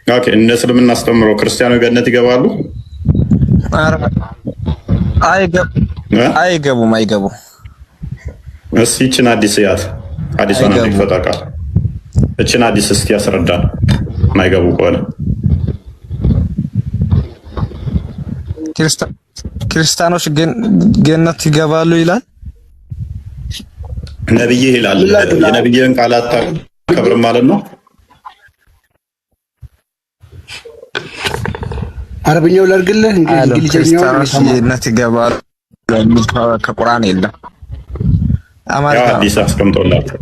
ኦኬ እነ እስልምና አስተምረው ክርስቲያኖች ገነት ይገባሉ? አይገቡም። እስኪ ይችን አዲስ ያት አዲሷን ይፈታቃል። እችን አዲስ እስኪ ያስረዳን። ማይገቡ ከሆነ ክርስቲያኖች ገነት ይገባሉ ይላል ነብይ ይላል። የነብይን ቃላት ታከብር ማለት ነው። አረብኛው ላርግልህ እንግሊዝኛው ክርስቲያኖች ገነት ይገባሉ ከቁርአን የለም። አማርኛ አዲስ አስቀምጦላችሁ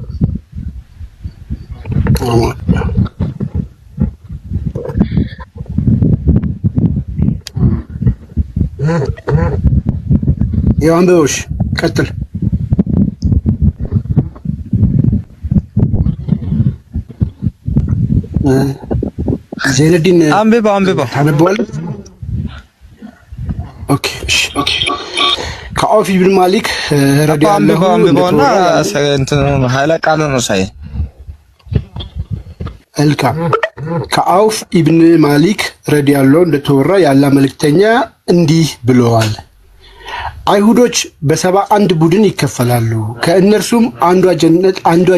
ያው አንብበውሽ ቀጥል። ዘይነዲን አንብበው ታነበዋል። ኦኬ ከአውፍ ኢብን ማሊክ ረዲየላሁ አንብበውና እንትን ኃይለ ቃሉ ነው ሳይ አልካ ከአውፍ ኢብን ማሊክ ረዲየላሁ እንደተወራ ያለ መልእክተኛ እንዲህ ብለዋል። አይሁዶች በ71 ቡድን ይከፈላሉ። ከእነርሱም አንዷ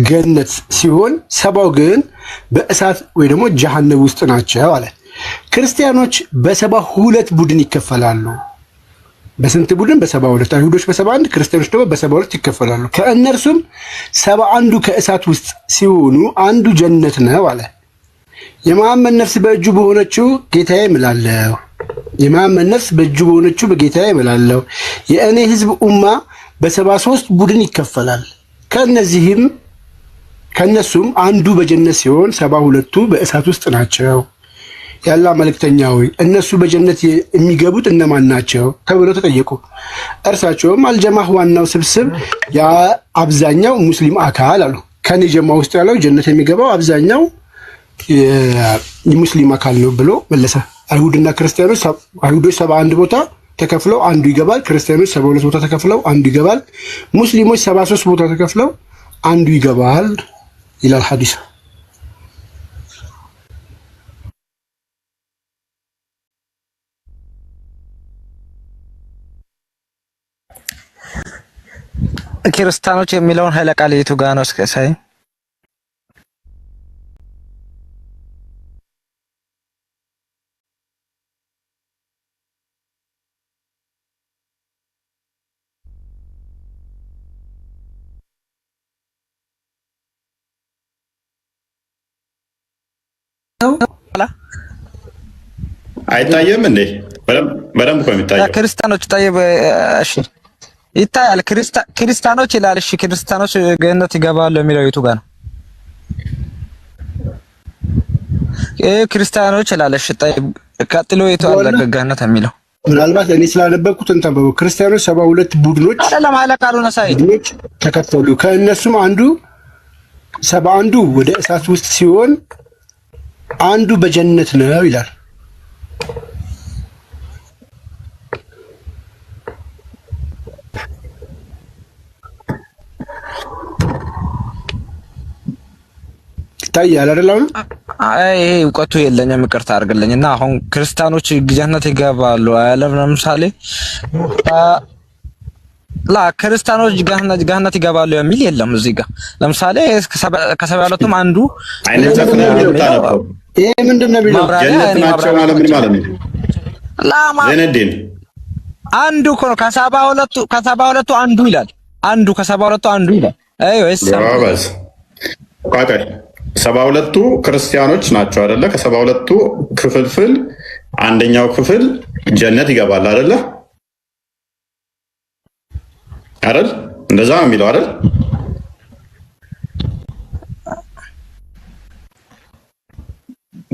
ገነት ሲሆን 70 ግን በእሳት ወይ ደግሞ ጀሃነም ውስጥ ናቸው አለ። ክርስቲያኖች በ72 ቡድን ይከፈላሉ። በስንት ቡድን? በ72። አይሁዶች በ71 ክርስቲያኖች ደግሞ በ72 ይከፈላሉ። ከእነርሱም 71ዱ ከእሳት ውስጥ ሲሆኑ አንዱ ጀነት ነው አለ። የመሐመድ ነፍስ በእጁ በሆነችው ጌታዬ እምላለሁ የመሐመድ ነፍስ በእጁ በሆነችው በጌታዬ እምላለሁ የእኔ ሕዝብ ኡማ በ73 ቡድን ይከፈላል። ከነሱም አንዱ በጀነት ሲሆን 72ቱ በእሳት ውስጥ ናቸው። ያላ መልእክተኛ ሆይ እነሱ በጀነት የሚገቡት እነማን ናቸው ተብለው ተጠየቁ። እርሳቸውም አልጀማህ ዋናው ስብስብ የአብዛኛው ሙስሊም አካል አሉ። ከኔ ጀማ ውስጥ ያለው ጀነት የሚገባው አብዛኛው የሙስሊም አካል ነው ብሎ መለሰ። አይሁድና ክርስቲያኖች አይሁዶች 71 ቦታ ተከፍለው አንዱ ይገባል። ክርስቲያኖች 72 ቦታ ተከፍለው አንዱ ይገባል። ሙስሊሞች 73 ቦታ ተከፍለው አንዱ ይገባል ይላል ሐዲስ። ክርስቲያኖች የሚለውን ኃይለ ቃል የቱ ጋር ነው? እስከ ሳይ አይታየም እንዴ? በደንብ እኮ የሚታየው ክርስቲያኖች ታየበ። እሺ ይታያል። ክርስቲያኖች ይላል። እሺ ክርስቲያኖች ገነት ይገባሉ የሚለው የቱ ጋር ነው? ክርስቲያኖች ይላል። እሺ ቀጥሎ የቱ አለ ገነት የሚለው? ምናልባት እኔ ስላነበብኩት እንተንበው ክርስቲያኖች 72 ቡድኖች አይደለም ኃይለ ቃሉ ነው ሳይ ተከፈሉ። ከእነሱም አንዱ 71ዱ ወደ እሳት ውስጥ ሲሆን አንዱ በጀነት ነው ይላል። ይታያል አይደል? ይሄ እውቀቱ የለኝም ይቅርታ አድርግልኝና አሁን ክርስቲያኖች ጀነት ይገባሉ አይደለም? ለምሳሌ ክርስቲያኖች ገነት ይገባሉ የሚል የለም እዚህ ጋር። ለምሳሌ ከ72ቱም አንዱ ይሄ ምንድነው የሚለው? ጀነት ናቸው ማለት ምን ማለት ነው? ዘነዲን አንዱ እኮ ነው ከ72ቱ አንዱ ይላል። አንዱ ከ72ቱ አንዱ ይላል። ወይስ 72ቱ ክርስቲያኖች ናቸው አይደለ? ከ72ቱ ክፍልፍል አንደኛው ክፍል ጀነት ይገባል አይደለ? አይደል? እንደዛ ነው የሚለው አይደል?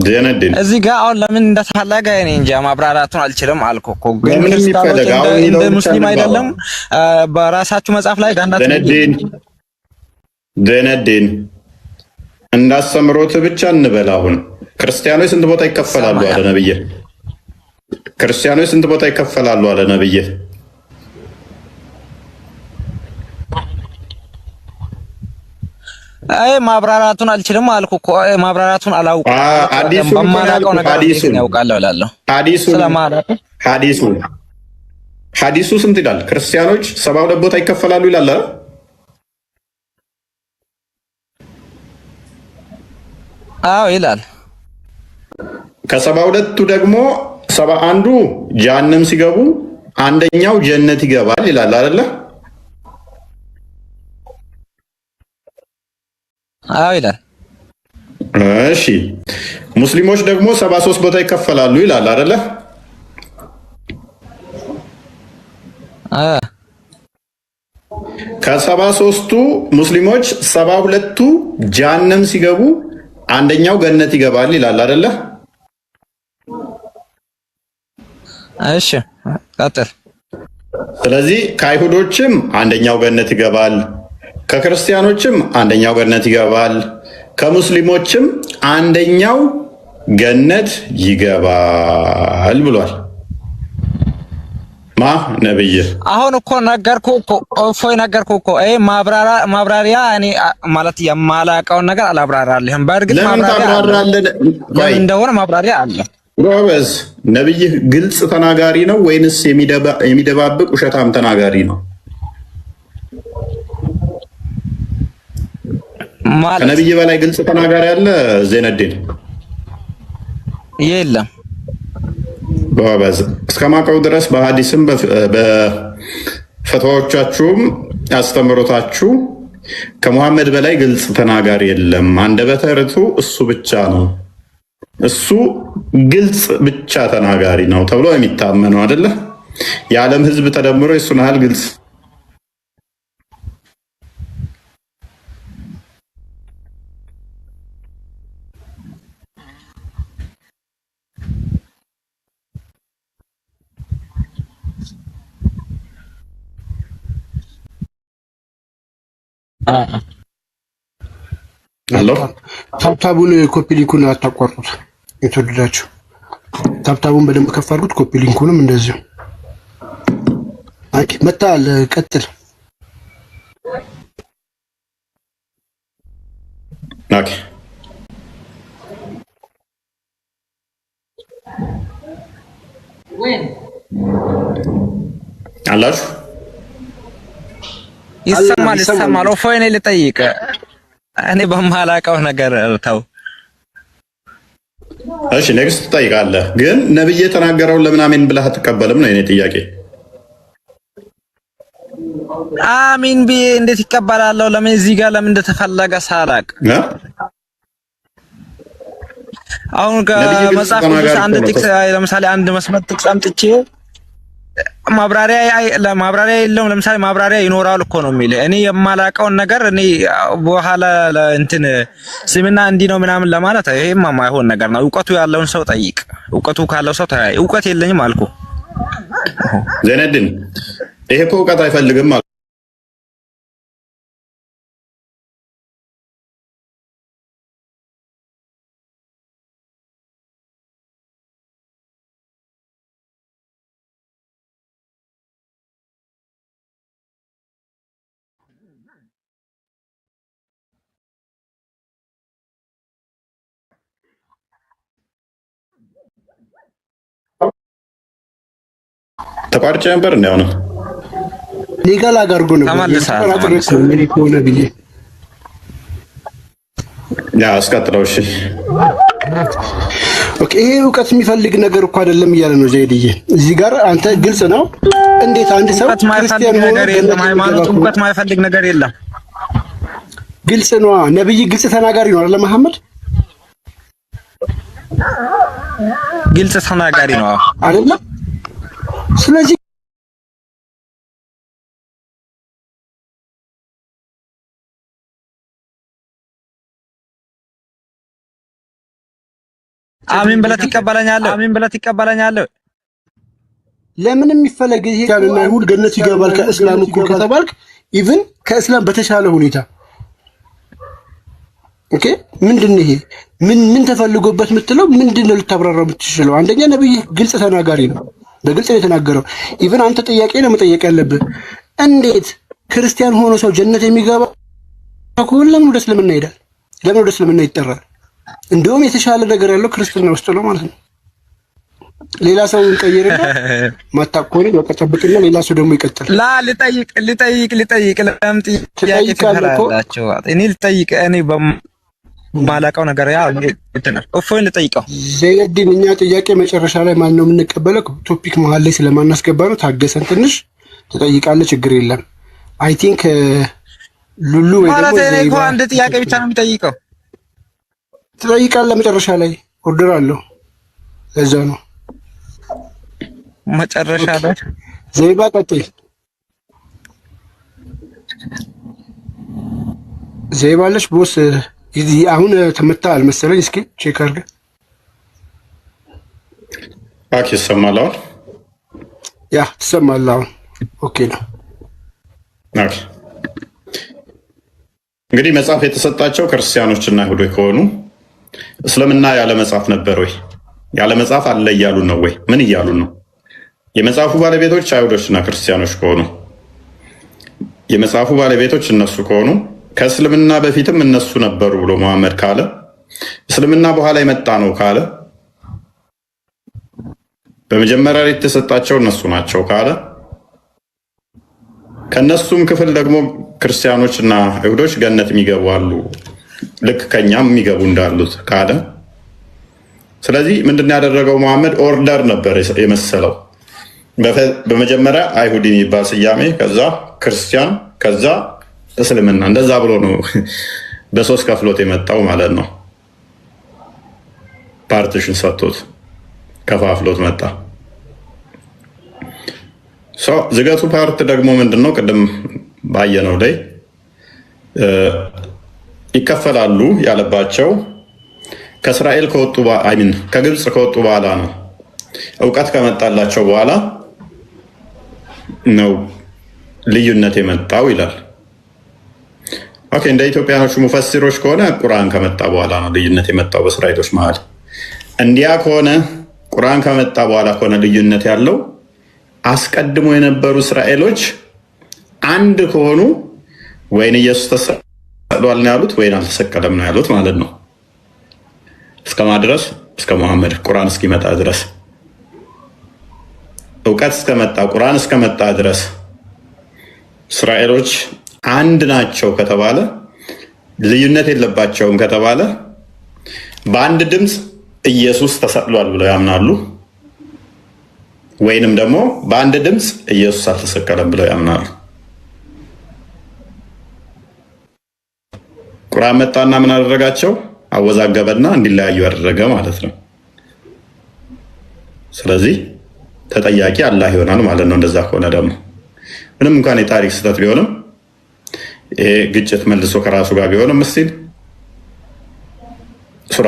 ጀነዲን እዚህ ጋር አሁን ለምን እንደተፈለገ እኔ እንጃ ማብራራቱን አልችልም አልኩ እኮ። ግን እንደ ሙስሊም አይደለም በራሳችሁ መጽሐፍ ላይ ጀነዲን እንዳስተምሮት ብቻ እንበል። አሁን ክርስቲያኖች ስንት ቦታ ይከፈላሉ አለ ነብዬ? ክርስቲያኖች ስንት ቦታ ይከፈላሉ አለ ነብዬ? አይ ማብራራቱን አልችልም አልኩ እኮ ማብራራቱን አላውቅም። በማላውቀው ነገር ያውቃለሁ እላለሁ። ሐዲሱ ስንት ይላል? ክርስቲያኖች 72 ቦታ ይከፈላሉ ይላል አይደል? አዎ ይላል። ከ72ቱ ደግሞ 71ዱ ጀሃነም ሲገቡ አንደኛው ጀነት ይገባል ይላል አይደለ? አዎ ይላል። እሺ ሙስሊሞች ደግሞ 73 ቦታ ይከፈላሉ ይላል አይደለ? ከ73ቱ ሙስሊሞች 72ቱ ጀሃነም ሲገቡ አንደኛው ገነት ይገባል ይላል አይደለ? እሺ ቀጥል። ስለዚህ ከአይሁዶችም አንደኛው ገነት ይገባል፣ ከክርስቲያኖችም አንደኛው ገነት ይገባል፣ ከሙስሊሞችም አንደኛው ገነት ይገባል ብሏል። ማ ነብይ አሁን እኮ ነገርኩ እኮ እፎይ ነገርኩ እኮ ማብራሪያ እኔ ማለት የማላውቀውን ነገር አላብራራልህም። በእርግጥ ማብራሪያ እንደሆነ ማብራሪያ አለ። ጎበዝ ነብይ ግልጽ ተናጋሪ ነው ወይንስ የሚደባብቅ ውሸታም ተናጋሪ ነው? ከነብይ በላይ ግልጽ ተናጋሪ አለ ዜነዲን? የለም። ጎበዝ እስከማውቀው ድረስ በሐዲስም በፈትዋዎቻችሁም አስተምሮታችሁ ከሙሐመድ በላይ ግልጽ ተናጋሪ የለም። አንደበተ ርቱዕ እሱ ብቻ ነው። እሱ ግልጽ ብቻ ተናጋሪ ነው ተብሎ የሚታመነው አይደለ? የዓለም ሕዝብ ተደምሮ የሱን ያህል ግልጽ ታብታቡን ኮፒ ሊንኩን አታቋርጡት። የተወደዳችሁ ታብታቡን በደንብ ከፍ አድርጉት። ኮፒ ሊንኩንም እንደዚሁ። አይ መጣል ቀጥል። ኦኬ አላችሁ ይሰማል። እፎይ እኔ ልጠይቅ፣ እኔ በማላውቀው ነገር ተው። እሺ ኔክስት ትጠይቃለህ፣ ግን ነብይ የተናገረውን ለምን አሜን ብለህ አትቀበልም ነው የኔ ጥያቄ። አሚን ብዬ እንዴት ይቀበላለሁ? ለምን እዚህ ጋር ለምን እንደተፈለገ ሳላቅ አሁን ከመጽሐፍ ቅዱስ አንድ ጥቅስ ለምሳሌ አንድ መስመር ጥቅስ አምጥቼ ማብራሪያ የለውም። ለምሳሌ ማብራሪያ ይኖራል እኮ ነው የሚል። እኔ የማላውቀውን ነገር እኔ በኋላ እንትን ስምና እንዲህ ነው ምናምን ለማለት ይሄማ የማይሆን ነገር ነው። እውቀቱ ያለውን ሰው ጠይቅ። እውቀቱ ካለው ሰው ተያይ። እውቀት የለኝም አልኩ። ዜነድን ይሄ እኮ እውቀት አይፈልግም አልኩ። ተቋርጬ ነበር እንዴ? አሁን ሊጋል አጋርጎ ነው ሆነ ብዬ ያ አስቀጥለው። እሺ ኦኬ። ይሄ እውቀት የሚፈልግ ነገር እኮ አይደለም እያለ ነው ዘይድዬ። እዚህ ጋር አንተ ግልጽ ነው። እንዴት አንድ ሰው ክርስቲያን ሆኖ ሃይማኖት እውቀት ማይፈልግ ነገር የለም። ግልጽ ነው። ነብይ ግልጽ ተናጋሪ ነው አይደል? መሐመድ ግልጽ ተናጋሪ ነው አይደል? ስለዚህ አሚን ብለህ ትቀበለኛለህ። ለምን የሚፈለግ ይሄ ካለና ይሁን ገነት ይገባል ከእስላም እኮ ከተባልክ ኢቭን ከእስላም በተሻለ ሁኔታ ኦኬ። ምንድነው ይሄ? ምን ተፈልጎበት የምትለው ምንድነው? ልታብራራው የምትችለው? አንደኛ ነብይ ግልጽ ተናጋሪ ነው። በግልጽ ነው የተናገረው። ኢቭን አንተ ጥያቄ ነው መጠየቅ ያለብህ። እንዴት ክርስቲያን ሆኖ ሰው ጀነት የሚገባ ከሆነ ለምን ወደ እስልምና ይሄዳል? ለምን ወደ እስልምና ይጠራል? እንደውም የተሻለ ነገር ያለው ክርስትና ውስጥ ነው ማለት ነው። ሌላ ሰው እንቀይርና ማታቆሪ በቃ ጠብቅና ሌላ ሰው ደግሞ ይቀጥል። ላ ልጠይቅ ለምን ጥያቄ ትፈራላችሁ? እኔ ልጠይቅ እኔ በማላውቀው ነገር ያ እንትን እፎይን ልጠይቀው። ዘይነዲን እኛ ጥያቄ መጨረሻ ላይ ማን ነው የምንቀበለው? ቶፒክ መሀል ላይ ስለማናስገባ ነው። ታገሰን ትንሽ ትጠይቃለህ፣ ችግር የለም። አይ ቲንክ ሉሉ ወይ ደግሞ ዘይባ አንድ ጥያቄ ብቻ ነው የሚጠይቀው። ትጠይቃለህ መጨረሻ ላይ ኦርደር አለው። እዛ ነው መጨረሻ ላይ ዘይባ ቀጥል። ዘይባለሽ ቦስ አሁን ተመታል መሰለኝ። እስኪ ቼክ አድርገህ ኦኬ። ይሰማል? ያ ትሰማለህ አሁን? ኦኬ ነው። ኦኬ እንግዲህ መጽሐፍ የተሰጣቸው ክርስቲያኖችና አይሁዶች ከሆኑ እስልምና ያለ መጽሐፍ ነበር ወይ? ያለ መጽሐፍ አለ እያሉን ነው ወይ? ምን እያሉን ነው? የመጽሐፉ ባለቤቶች አይሁዶችና ክርስቲያኖች ከሆኑ የመጽሐፉ ባለቤቶች እነሱ ከሆኑ ከእስልምና በፊትም እነሱ ነበሩ ብሎ መሐመድ ካለ እስልምና በኋላ የመጣ ነው ካለ በመጀመሪያ ላይ የተሰጣቸው እነሱ ናቸው ካለ ከነሱም ክፍል ደግሞ ክርስቲያኖችና አይሁዶች ገነት የሚገቡ አሉ ልክ ከኛም የሚገቡ እንዳሉት ካለ ስለዚህ ምንድን ያደረገው መሐመድ ኦርደር ነበር የመሰለው። በመጀመሪያ አይሁድ የሚባል ስያሜ፣ ከዛ ክርስቲያን፣ ከዛ እስልምና እንደዛ ብሎ ነው በሶስት ከፍሎት የመጣው ማለት ነው። ፓርቲሽን ሰጥቶት ከፋፍሎት መጣ። ዝገቱ ፓርት ደግሞ ምንድነው? ቅድም ባየነው ላይ ይከፈላሉ ያለባቸው ከእስራኤል ከወጡ ከግብፅ ከወጡ በኋላ ነው። እውቀት ከመጣላቸው በኋላ ነው ልዩነት የመጣው ይላል። ኦኬ እንደ ኢትዮጵያኖቹ ሙፈሲሮች ከሆነ ቁርአን ከመጣ በኋላ ነው ልዩነት የመጣው በእስራኤሎች መሀል። እንዲያ ከሆነ ቁርአን ከመጣ በኋላ ከሆነ ልዩነት ያለው አስቀድሞ የነበሩ እስራኤሎች አንድ ከሆኑ ወይን ኢየሱስ ተሰቅሏል ነው ያሉት ወይን አልተሰቀለም ነው ያሉት ማለት ነው። እስከማድረስ እስከ መሐመድ ቁርአን እስኪመጣ ድረስ እውቀት እስከመጣ ቁርአን እስከመጣ ድረስ እስራኤሎች አንድ ናቸው ከተባለ ልዩነት የለባቸውም ከተባለ በአንድ ድምፅ ኢየሱስ ተሰቅሏል ብለው ያምናሉ፣ ወይንም ደግሞ በአንድ ድምፅ ኢየሱስ አልተሰቀለም ብለው ያምናሉ። ቁርአን መጣና ምን አደረጋቸው? አወዛገበና እንዲለያዩ ያደረገ ማለት ነው። ስለዚህ ተጠያቂ አላህ ይሆናል ማለት ነው። እንደዛ ከሆነ ደግሞ ምንም እንኳን የታሪክ ስህተት ቢሆንም ይሄ ግጭት መልሶ ከራሱ ጋር ቢሆንም እስቲል ሱራ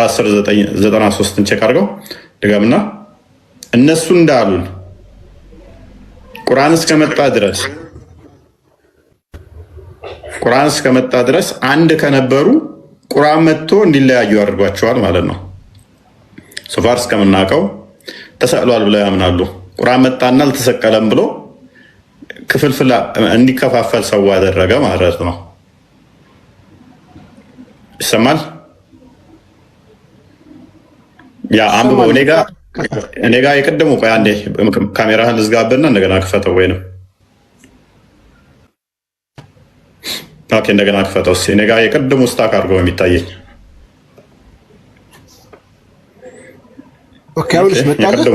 10:93 ቼክ አድርገው ድገምና እነሱ እንዳሉን ቁርአን እስከመጣ ድረስ አንድ ከነበሩ ቁርአን መጥቶ እንዲለያዩ አድርጓቸዋል ማለት ነው። ሶፋር እስከምናውቀው ተሰቅሏል ብለው ያምናሉ። ቁርአን መጣና አልተሰቀለም ብሎ ክፍልፍል እንዲከፋፈል ሰው ያደረገ ማለት ነው። ይሰማል? ያ አንብበው። እኔ ጋ የቀደሙ ቆይ አንዴ ካሜራህን ልዝጋብና እንደገና ክፈተው። ወይንም ኦኬ እንደገና ክፈተው። እኔ ጋ የቀደሙ ስታክ አድርገው የሚታየኝ ኦኬ። አሁንስ መጣልህ?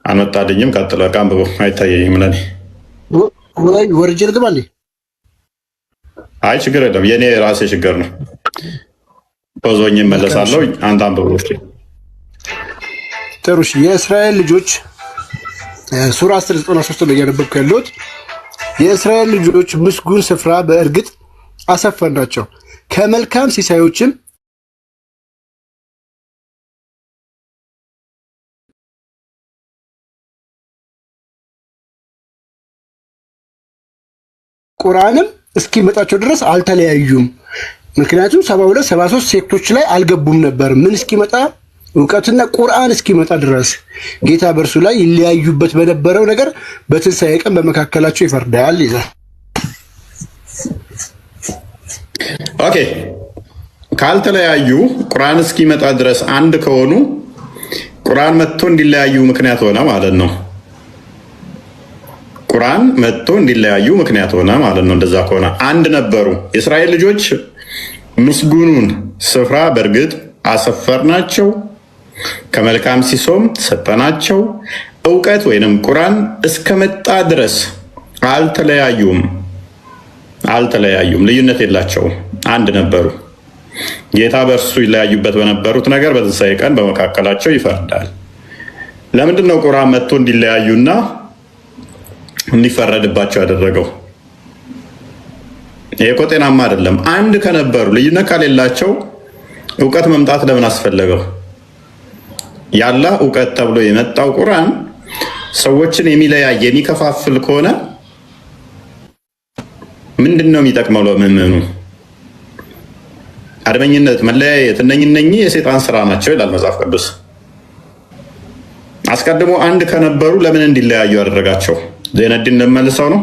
አልመጣልኝም። ቀጥሎ አንብበው። አይታየኝም ለኔ ወይ ወርጄ ልግባልኝ? አይ ችግር የለም። የኔ ራሴ ችግር ነው። ፖዞኝ እመለሳለሁ። አንተ አንብበው። ጥሩ። የእስራኤል ልጆች ሱራ 10:93 ላይ ያነበብኩ ያለሁት የእስራኤል ልጆች ምስጉን ስፍራ በእርግጥ አሰፈርናቸው ከመልካም ሲሳዮችም ቁርአንም እስኪመጣቸው ድረስ አልተለያዩም። ምክንያቱም 72 73 ሴክቶች ላይ አልገቡም ነበር። ምን እስኪመጣ እውቀትና ቁርአን እስኪመጣ ድረስ ጌታ በእርሱ ላይ ይለያዩበት በነበረው ነገር በትንሣኤ ቀን በመካከላቸው ይፈርዳል ይላል። ኦኬ ካልተለያዩ ቁርአን እስኪመጣ ድረስ አንድ ከሆኑ ቁርአን መጥቶ እንዲለያዩ ምክንያት ሆነ ማለት ነው። ቁርአን መጥቶ እንዲለያዩ ምክንያት ሆነ ማለት ነው። እንደዛ ከሆነ አንድ ነበሩ የእስራኤል ልጆች ምስጉኑን ስፍራ በእርግጥ አሰፈርናቸው፣ ከመልካም ሲሶም ሰጠናቸው። እውቀት ወይንም ቁርአን እስከመጣ ድረስ አልተለያዩም፣ ልዩነት የላቸውም፣ አንድ ነበሩ። ጌታ በእርሱ ይለያዩበት በነበሩት ነገር በትንሣኤ ቀን በመካከላቸው ይፈርዳል። ለምንድን ነው ቁርአን መጥቶ እንዲለያዩና እንዲፈረድባቸው ያደረገው? ይሄ እኮ ጤናማ አይደለም። አንድ ከነበሩ ልዩነት ከሌላቸው እውቀት መምጣት ለምን አስፈለገው? ያላ እውቀት ተብሎ የመጣው ቁርአን ሰዎችን የሚለያይ የሚከፋፍል ከሆነ ምንድን ነው የሚጠቅመው ለምእመኑ? አድመኝነት፣ መለያየት እነኚህ የሰይጣን ስራ ናቸው ይላል መጽሐፍ ቅዱስ። አስቀድሞ አንድ ከነበሩ ለምን እንዲለያዩ ያደረጋቸው? ዜነዲን እንደመልሰው ነው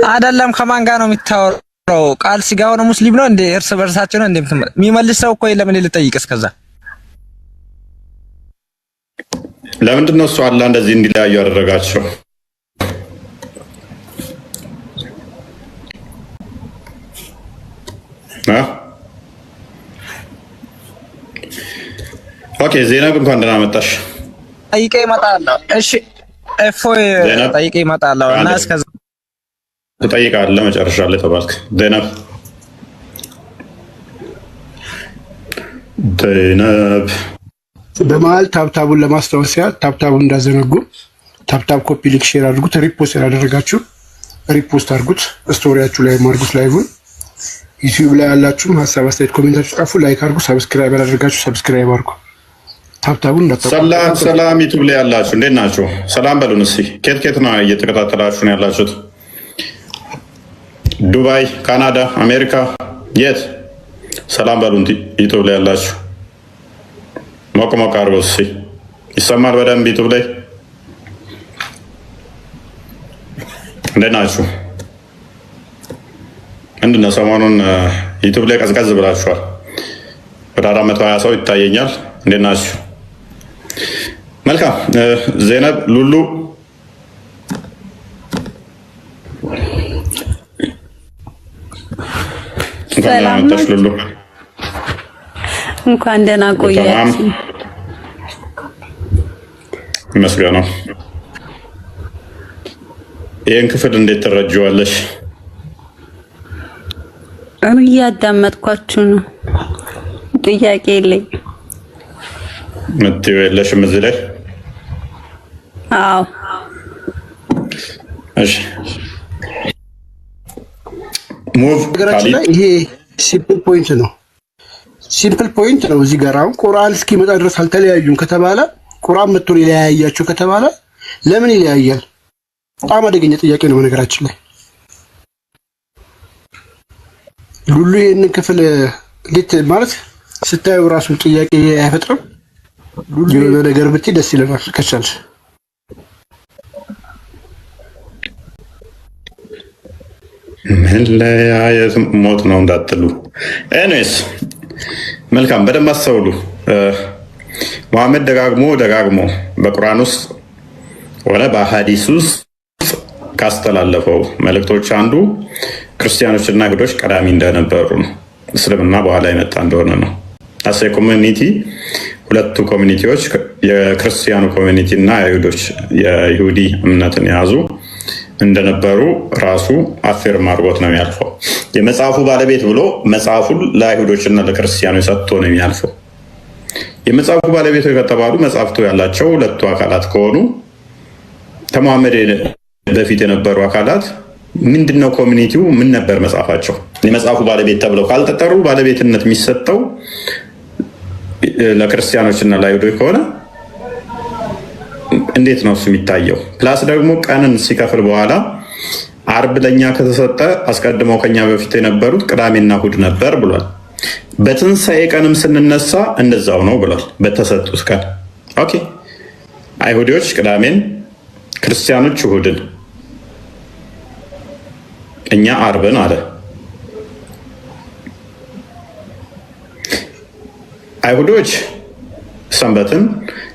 አይደለም። ከማን ጋር ነው የሚታወራው? ቃል ስጋ ሆነ ሙስሊም ነው እንዴ? እርስ በርሳቸው ነው እንዴ የሚመልስ ሰው እኮ የለም። እኔ ልጠይቅ እስከዛ ለምንድን ነው እሱ አላህ እንደዚህ እንዲለያዩ ያደረጋቸው? ኦኬ ዜናብ እንኳን ደህና መጣሽ። ጠይቄ እመጣለሁ። እሺ እፎይ ጠይቄ እመጣለሁ እና እስከዛ ትጠይቃለህ መጨረሻ ላይ ተባልክ። ዜናብ በመሀል ታብታቡን ለማስታወስ ያህል ታብታቡን እንዳዘነጉ ታብታብ ኮፒ ሊክ ሼር አድርጉት። ሪፖስት ያላደረጋችሁ ሪፖስት አድርጉት። ስቶሪያችሁ ላይ አድርጉት። ላይቭን ዩቲዩብ ላይ ያላችሁም ሀሳብ አስተያየት ኮሜንታችሁ ጻፉ። ላይክ አድርጉ። ሰብስክራይብ ያላደረጋችሁ ሰብስክራይብ አድርጉ። ታብታቡን ሰላም ዩቲዩብ ላይ ያላችሁ እንዴት ናችሁ? ሰላም በሉን እስኪ። ኬት ነው እየተከታተላችሁ ነው ያላችሁት? ዱባይ፣ ካናዳ፣ አሜሪካ የት? ሰላም በሉን። ዩቲዩብ ላይ ያላችሁ ሞቅ ሞቅ አድርጎ እስኪ። ይሰማል በደንብ ዩቲዩብ ላይ? እንዴት ናችሁ? ምንድነው ሰሞኑን ዩቲዩብ ላይ ቀዝቀዝ ብላችኋል። ወደ 420 ሰው ይታየኛል። እንዴት ናችሁ? መልካም። ዜነብ ሉሉ ሉሉ እንኳን ደህና ቆያችሁ። ይመስገነው። ይህን ክፍል እንዴት ትረጂዋለሽ? እያዳመጥኳችሁ ነው። ጥያቄ የለኝ። ምትይው የለሽም እዚህ ላይ? አዎ። እሺ ሙቭ። ነገራችን ላይ ይሄ ሲምፕል ፖይንት ነው። ሲምፕል ፖይንት ነው። እዚህ ጋር አሁን ቁርአን እስኪመጣ ድረስ አልተለያዩም ከተባለ ቁርአን መጥቶ ሊለያያቸው ከተባለ ለምን ይለያያል? በጣም አደገኛ ጥያቄ ነው። በነገራችን ላይ ሉሉ ይህንን ክፍል እንዴት ማለት ስታየው ራሱን ጥያቄ አይፈጥርም? ሉሉ የሆነ ነገር ብትይ ደስ ይለናል ከቻልሽ። መለያየት ሞት ነው እንዳትሉ። ኤኒዌይስ መልካም፣ በደንብ አስተውሉ። መሐመድ ደጋግሞ በቁርአን ውስጥ ሆነ በሐዲስ ውስጥ ካስተላለፈው መልእክቶች አንዱ ክርስቲያኖችና አይሁዶች ቀዳሚ እንደነበሩ ነው። እስልምና በኋላ የመጣ እንደሆነ ነው። አሴ ኮሚኒቲ ሁለቱ ኮሚኒቲዎች የክርስቲያኑ ኮሚኒቲ እና የይሁዲ እምነትን የያዙ እንደነበሩ ራሱ አፌርም አድርጎት ነው የሚያልፈው። የመጽሐፉ ባለቤት ብሎ መጽሐፉን ለአይሁዶችና ለክርስቲያኖች ሰጥቶ ነው የሚያልፈው። የመጽሐፉ ባለቤቶች ከተባሉ መጽሐፍቱ ያላቸው ሁለቱ አካላት ከሆኑ ከመሐመድ በፊት የነበሩ አካላት ምንድነው? ኮሚኒቲው ምን ነበር መጽሐፋቸው? የመጽሐፉ ባለቤት ተብለው ካልተጠሩ ባለቤትነት የሚሰጠው ለክርስቲያኖችና ለአይሁዶች ከሆነ እንዴት ነው እሱ የሚታየው? ፕላስ ደግሞ ቀንን ሲከፍል በኋላ አርብ ለኛ ከተሰጠ አስቀድመው ከኛ በፊት የነበሩት ቅዳሜና እሑድ ነበር ብሏል። በትንሣኤ ቀንም ስንነሳ እንደዛው ነው ብሏል። በተሰጡት ቀን ኦኬ። አይሁዶች ቅዳሜን፣ ክርስቲያኖች እሑድን። እኛ አርብን አለ። አይሁዶች ሰንበትን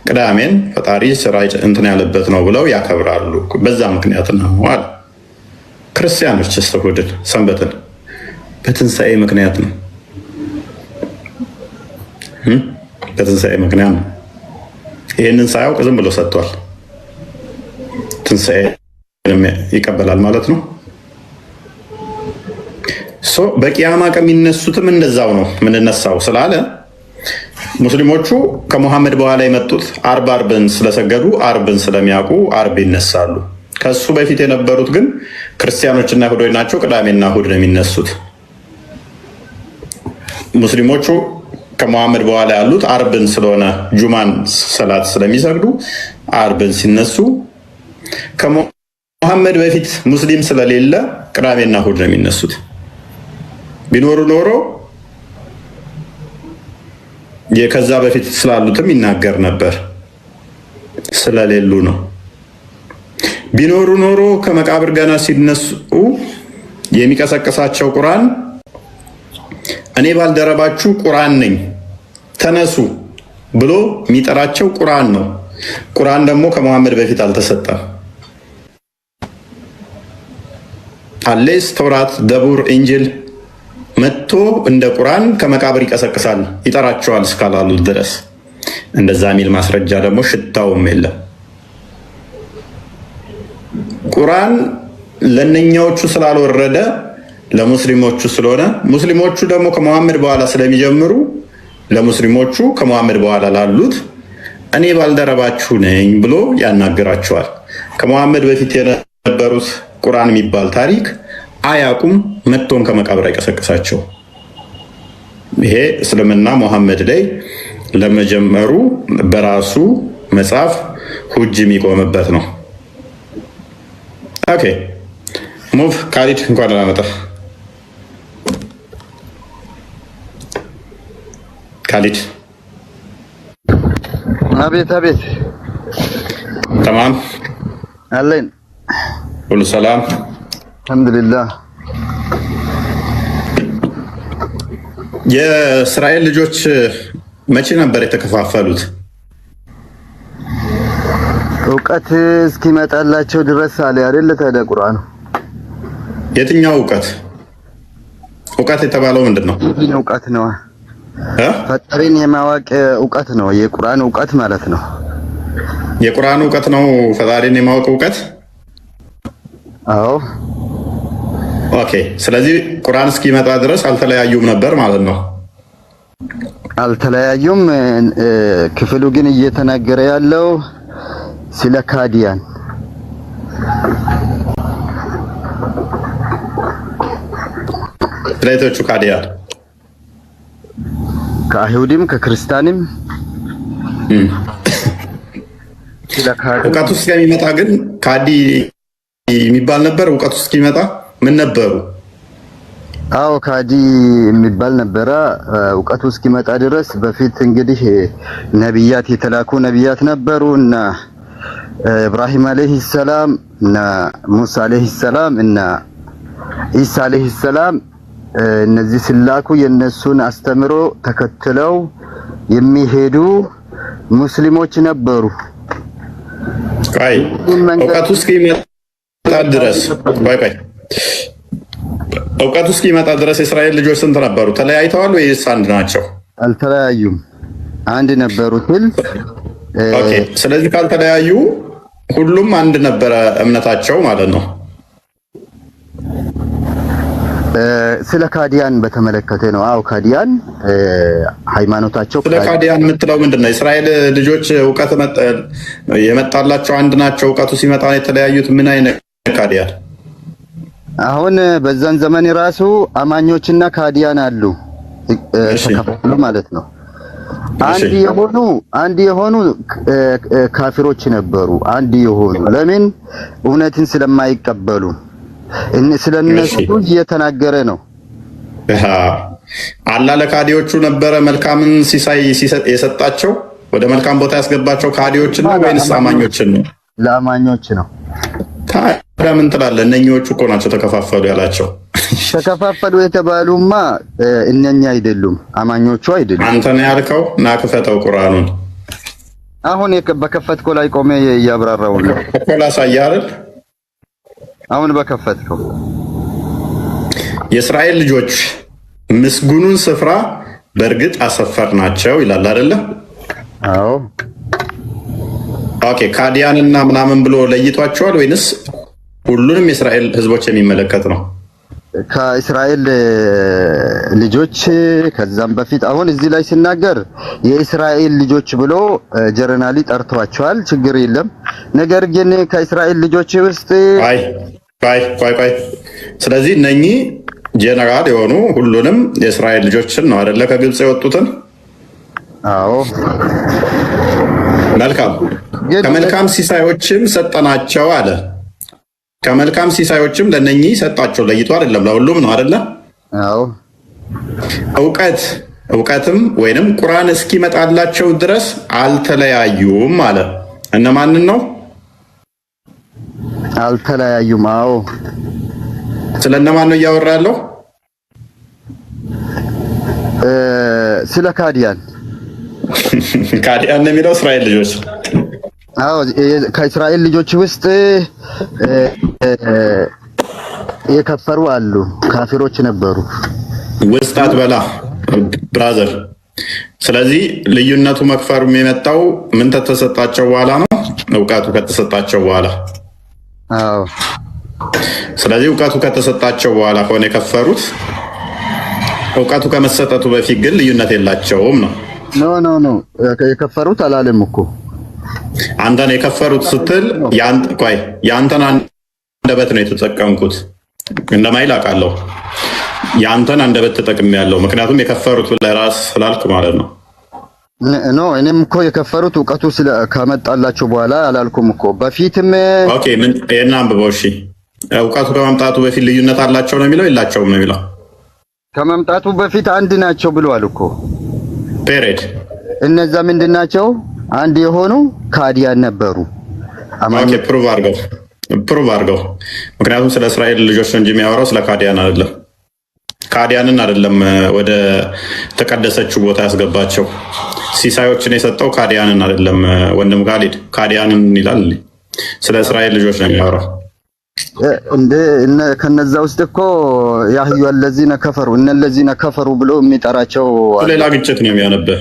ቅዳሜን ፈጣሪ ስራ እንትን ያለበት ነው ብለው ያከብራሉ። በዛ ምክንያት ነው አለ። ክርስቲያኖች እሁድን ሰንበትን በትንሣኤ ምክንያት ነው። በትንሣኤ ምክንያት ነው። ይህንን ሳያውቅ ዝም ብሎ ሰጥቷል። ትንሣኤ ይቀበላል ማለት ነው። በቂያማ ከሚነሱትም እንደዛው ነው የምንነሳው ስላለ ሙስሊሞቹ ከሙሐመድ በኋላ የመጡት አርብን ስለሰገዱ አርብን ስለሚያውቁ አርብ ይነሳሉ። ከሱ በፊት የነበሩት ግን ክርስቲያኖችና አይሁዶች ናቸው። ቅዳሜና እሁድ ነው የሚነሱት። ሙስሊሞቹ ከሙሐመድ በኋላ ያሉት አርብን ስለሆነ ጁማን ሰላት ስለሚሰግዱ አርብን ሲነሱ፣ ከሙሐመድ በፊት ሙስሊም ስለሌለ ቅዳሜና እሁድ ነው የሚነሱት። ቢኖሩ ኖሮ ከዛ በፊት ስላሉትም ይናገር ነበር። ስለሌሉ ነው። ቢኖሩ ኖሮ ከመቃብር ገና ሲነሱ የሚቀሰቅሳቸው ቁርአን እኔ ባልደረባችሁ ቁርአን ነኝ ተነሱ ብሎ የሚጠራቸው ቁርአን ነው። ቁርአን ደግሞ ከመሐመድ በፊት አልተሰጠም። አሌስ ተውራት፣ ዘቡር፣ ኢንጅል መጥቶ እንደ ቁርአን ከመቃብር ይቀሰቅሳል ይጠራቸዋል እስካላሉ ድረስ እንደዛ የሚል ማስረጃ ደግሞ ሽታውም የለም። ቁርአን ለነኛዎቹ ስላልወረደ ለሙስሊሞቹ ስለሆነ ሙስሊሞቹ ደግሞ ከመሐመድ በኋላ ስለሚጀምሩ ለሙስሊሞቹ ከመሐመድ በኋላ ላሉት እኔ ባልደረባችሁ ነኝ ብሎ ያናግራቸዋል። ከመሐመድ በፊት የነበሩት ቁርአን የሚባል ታሪክ አያቁም። መጥቶም ከመቃብር አይቀሰቅሳቸው። ይሄ እስልምና መሐመድ ላይ ለመጀመሩ በራሱ መጽሐፍ ሁጅ የሚቆምበት ነው። ኦኬ ሙቭ ካሊድ እንኳን አላመጣ ካሊድ አቤት አቤት ተማም አለን ሁሉ ሰላም አልሐምዱሊላህ። የእስራኤል ልጆች መቼ ነበር የተከፋፈሉት? እውቀት እስኪመጣላቸው ድረስ አለ አይደል? ታዲያ ቁርአኑ የትኛው እውቀት? እውቀት የተባለው ምንድን ነው? እውቀት ነው ፈጣሪን የማወቅ እውቀት ነው። የቁርአን እውቀት ማለት ነው። የቁርአን እውቀት ነው ፈጣሪን የማወቅ እውቀት። አዎ ኦኬ። ስለዚህ ቁርአን እስኪመጣ ድረስ አልተለያዩም ነበር ማለት ነው። አልተለያዩም። ክፍሉ ግን እየተናገረ ያለው ስለ ካዲያን ስለቶቹ ካዲያን ከአይሁድም ከክርስቲያንም እውቀቱ እስከሚመጣ ግን ካዲ የሚባል ነበር። እውቀቱ እስኪመጣ ምን ነበሩ? አዎ ካዲ የሚባል ነበረ። እውቀቱ እስኪመጣ ድረስ በፊት እንግዲህ ነቢያት የተላኩ ነቢያት ነበሩ እና ኢብራሂም አለይሂ ሰላም እና ሙሳ አለይሂ ሰላም እና ኢሳ አለይሂ ሰላም እነዚህ ሲላኩ የነሱን አስተምሮ ተከትለው የሚሄዱ ሙስሊሞች ነበሩ። እውቀቱ እስኪመጣ ድረስ እውቀቱ እስኪመጣ ድረስ የእስራኤል ልጆች ስንት ነበሩ? ተለያይተዋል ወይስ አንድ ናቸው? አልተለያዩም፣ አንድ ነበሩ። ኦኬ። ስለዚህ ካልተለያዩ ሁሉም አንድ ነበረ እምነታቸው ማለት ነው። ስለ ካዲያን በተመለከተ ነው። አዎ ካዲያን ሃይማኖታቸው። ስለ ካዲያን የምትለው ምንድን ነው? የእስራኤል ልጆች እውቀት የመጣላቸው አንድ ናቸው። እውቀቱ ሲመጣ የተለያዩት ምን አይነት ካዲያን? አሁን በዛን ዘመን ራሱ አማኞችና ካዲያን አሉ፣ ተከፋፍሉ ማለት ነው። አንድ የሆኑ ካፊሮች ነበሩ። አንድ የሆኑ ለምን? እውነትን ስለማይቀበሉ ስለነሱ እየተናገረ ነው። አላህ ለካዲዎቹ ነበረ መልካምን ሲሳይ የሰጣቸው፣ ወደ መልካም ቦታ ያስገባቸው ካዲዎችን ነው ወይንስ አማኞችን ነው? ለአማኞች ነው። ታዲያ ምን ትላለህ? እነኚዎቹ እኮ ናቸው ተከፋፈሉ ያላቸው። ተከፋፈሉ የተባሉማ እነኛ አይደሉም፣ አማኞቹ አይደሉም። አንተ ነው ያልከው። ና ክፈተው ቁርአኑን። አሁን በከፈትከው ላይ ቆሜ እያብራራው ነው እኮ ላሳየህ አይደል? አሁን በከፈትከው የእስራኤል ልጆች ምስጉኑን ስፍራ በእርግጥ አሰፈርናቸው ይላል አይደለ? አዎ። ኦኬ ካዲያንና ምናምን ብሎ ለይቷቸዋል ወይንስ ሁሉንም የእስራኤል ህዝቦች የሚመለከት ነው? ከእስራኤል ልጆች ከዛም በፊት አሁን እዚህ ላይ ሲናገር የእስራኤል ልጆች ብሎ ጀነራሊ ጠርቷቸዋል። ችግር የለም። ነገር ግን ከእስራኤል ልጆች ውስጥ ቆይ ስለዚህ እነኚህ ጀነራል የሆኑ ሁሉንም የእስራኤል ልጆችን ነው አይደለ? ከግብጽ የወጡትን። አዎ መልካም። ከመልካም ሲሳዮችም ሰጠናቸው አለ። ከመልካም ሲሳዮችም ለነኚህ ሰጣቸው። ለይቶ አይደለም ለሁሉም ነው አይደለ? አዎ። እውቀትም ወይንም ቁርአን እስኪመጣላቸው ድረስ አልተለያዩም አለ። እነማንን ነው? አልተለያዩም። አዎ። ስለ እነማን ነው እያወራ ያለው? ስለ ካዲያን ካዲያን ነው የሚለው እስራኤል ልጆች። አዎ ከእስራኤል ልጆች ውስጥ የከፈሩ አሉ፣ ካፊሮች ነበሩ። ውስጥ አትበላ ብራዘር። ስለዚህ ልዩነቱ መክፈሩ የመጣው ምን ከተሰጣቸው በኋላ ነው? እውቀቱ ከተሰጣቸው በኋላ። አዎ ስለዚህ እውቀቱ ከተሰጣቸው በኋላ ከሆነ የከፈሩት፣ እውቀቱ ከመሰጠቱ በፊት ግን ልዩነት የላቸውም ነው። ኖ የከፈሩት አላለም እኮ። አንተን የከፈሩት ስትል የአንተን አንደበት ነው የተጠቀምኩት እንደማይል አውቃለሁ። የአንተን አንደበት ተጠቅሜ ያለው ምክንያቱም የከፈሩት ለራስ ስላልክ ማለት ነው። ኖ እኔም እኮ የከፈሩት እውቀቱ ከመጣላቸው በኋላ አላልኩም እኮ። በፊትም ኦኬ ምን እና አንብበው። እሺ እውቀቱ ከመምጣቱ በፊት ልዩነት አላቸው ነው የሚለው የላቸውም ነው የሚለው? ከመምጣቱ በፊት አንድ ናቸው ብለዋል እኮ። ፔሬድ እነዛ ምንድን ናቸው? አንድ የሆኑ ካዲያን ነበሩ። ኦኬ ፕሩቭ አድርገው። ምክንያቱም ስለ እስራኤል ልጆች እንጂ የሚያወራው ስለ ካዲያን አይደለም። ካዲያንን አይደለም ወደ ተቀደሰችው ቦታ ያስገባቸው። ሲሳዮችን የሰጠው ካዲያንን አይደለም። ወንድም ካሊድ ካዲያንን ይላል። ስለ እስራኤል ልጆች ነው የሚያወራው። ከነዛ ውስጥ እኮ ያህዩ አለዚነ ከፈሩ እነለዚነ ከፈሩ ብሎ የሚጠራቸው ሌላ ግጭት ነው የሚያነብህ።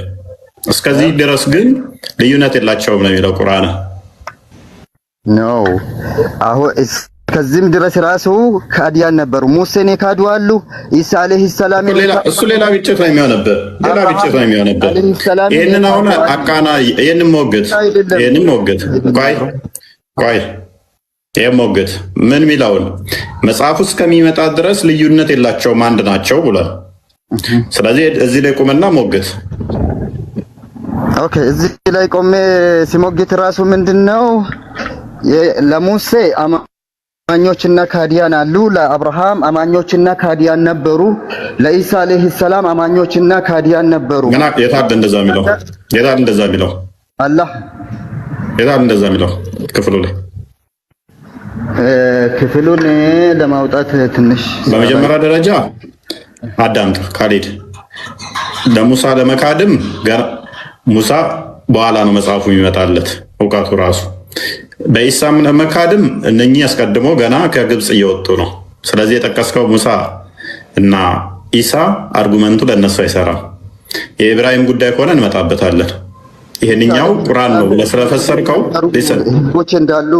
እስከዚህ ድረስ ግን ልዩነት የላቸውም ነው የሚለው ቁርአን ነው። አሁን እስከዚህም ድረስ ራሱ ካዲያን ነበሩ። ሙሴን የካዱ አሉ። ኢሳ አለይሂ ሰላም እሱ ሌላ ግጭት ነው የሚያነብህ። ይህንን አሁን አቃና ይህንን ሞግት ቆይ ይህ ሞግት ምን ሚለውን መጽሐፉ እስከሚመጣ ድረስ ልዩነት የላቸውም አንድ ናቸው ብሏል። ስለዚህ እዚህ ላይ ቆመና ሞግት። ኦኬ እዚህ ላይ ቆሜ ሲሞግት ራሱ ምንድነው? ለሙሴ አማኞችና ካዲያን አሉ። ለአብርሃም አማኞችና ካዲያን ነበሩ። ለኢሳ አለይሂ ሰላም አማኞችና ካዲያን ነበሩ። የታል እንደዛ የሚለው? አላህ የታል እንደዛ የሚለው ክፍሉ ላይ? ክፍሉን ለማውጣት ትንሽ በመጀመሪያ ደረጃ አዳምጥ ካሊድ። ለሙሳ ለመካድም ሙሳ በኋላ ነው መጽሐፉ የሚመጣለት እውቀቱ ራሱ። በኢሳም ለመካድም እነኚህ አስቀድሞ ገና ከግብፅ እየወጡ ነው። ስለዚህ የጠቀስከው ሙሳ እና ኢሳ አርጉመንቱ ለእነሱ አይሰራም። የኢብራሂም ጉዳይ ከሆነ እንመጣበታለን። ይሄንኛው ቁርአን ነው ስለፈሰርከው ህዝቦች እንዳሉ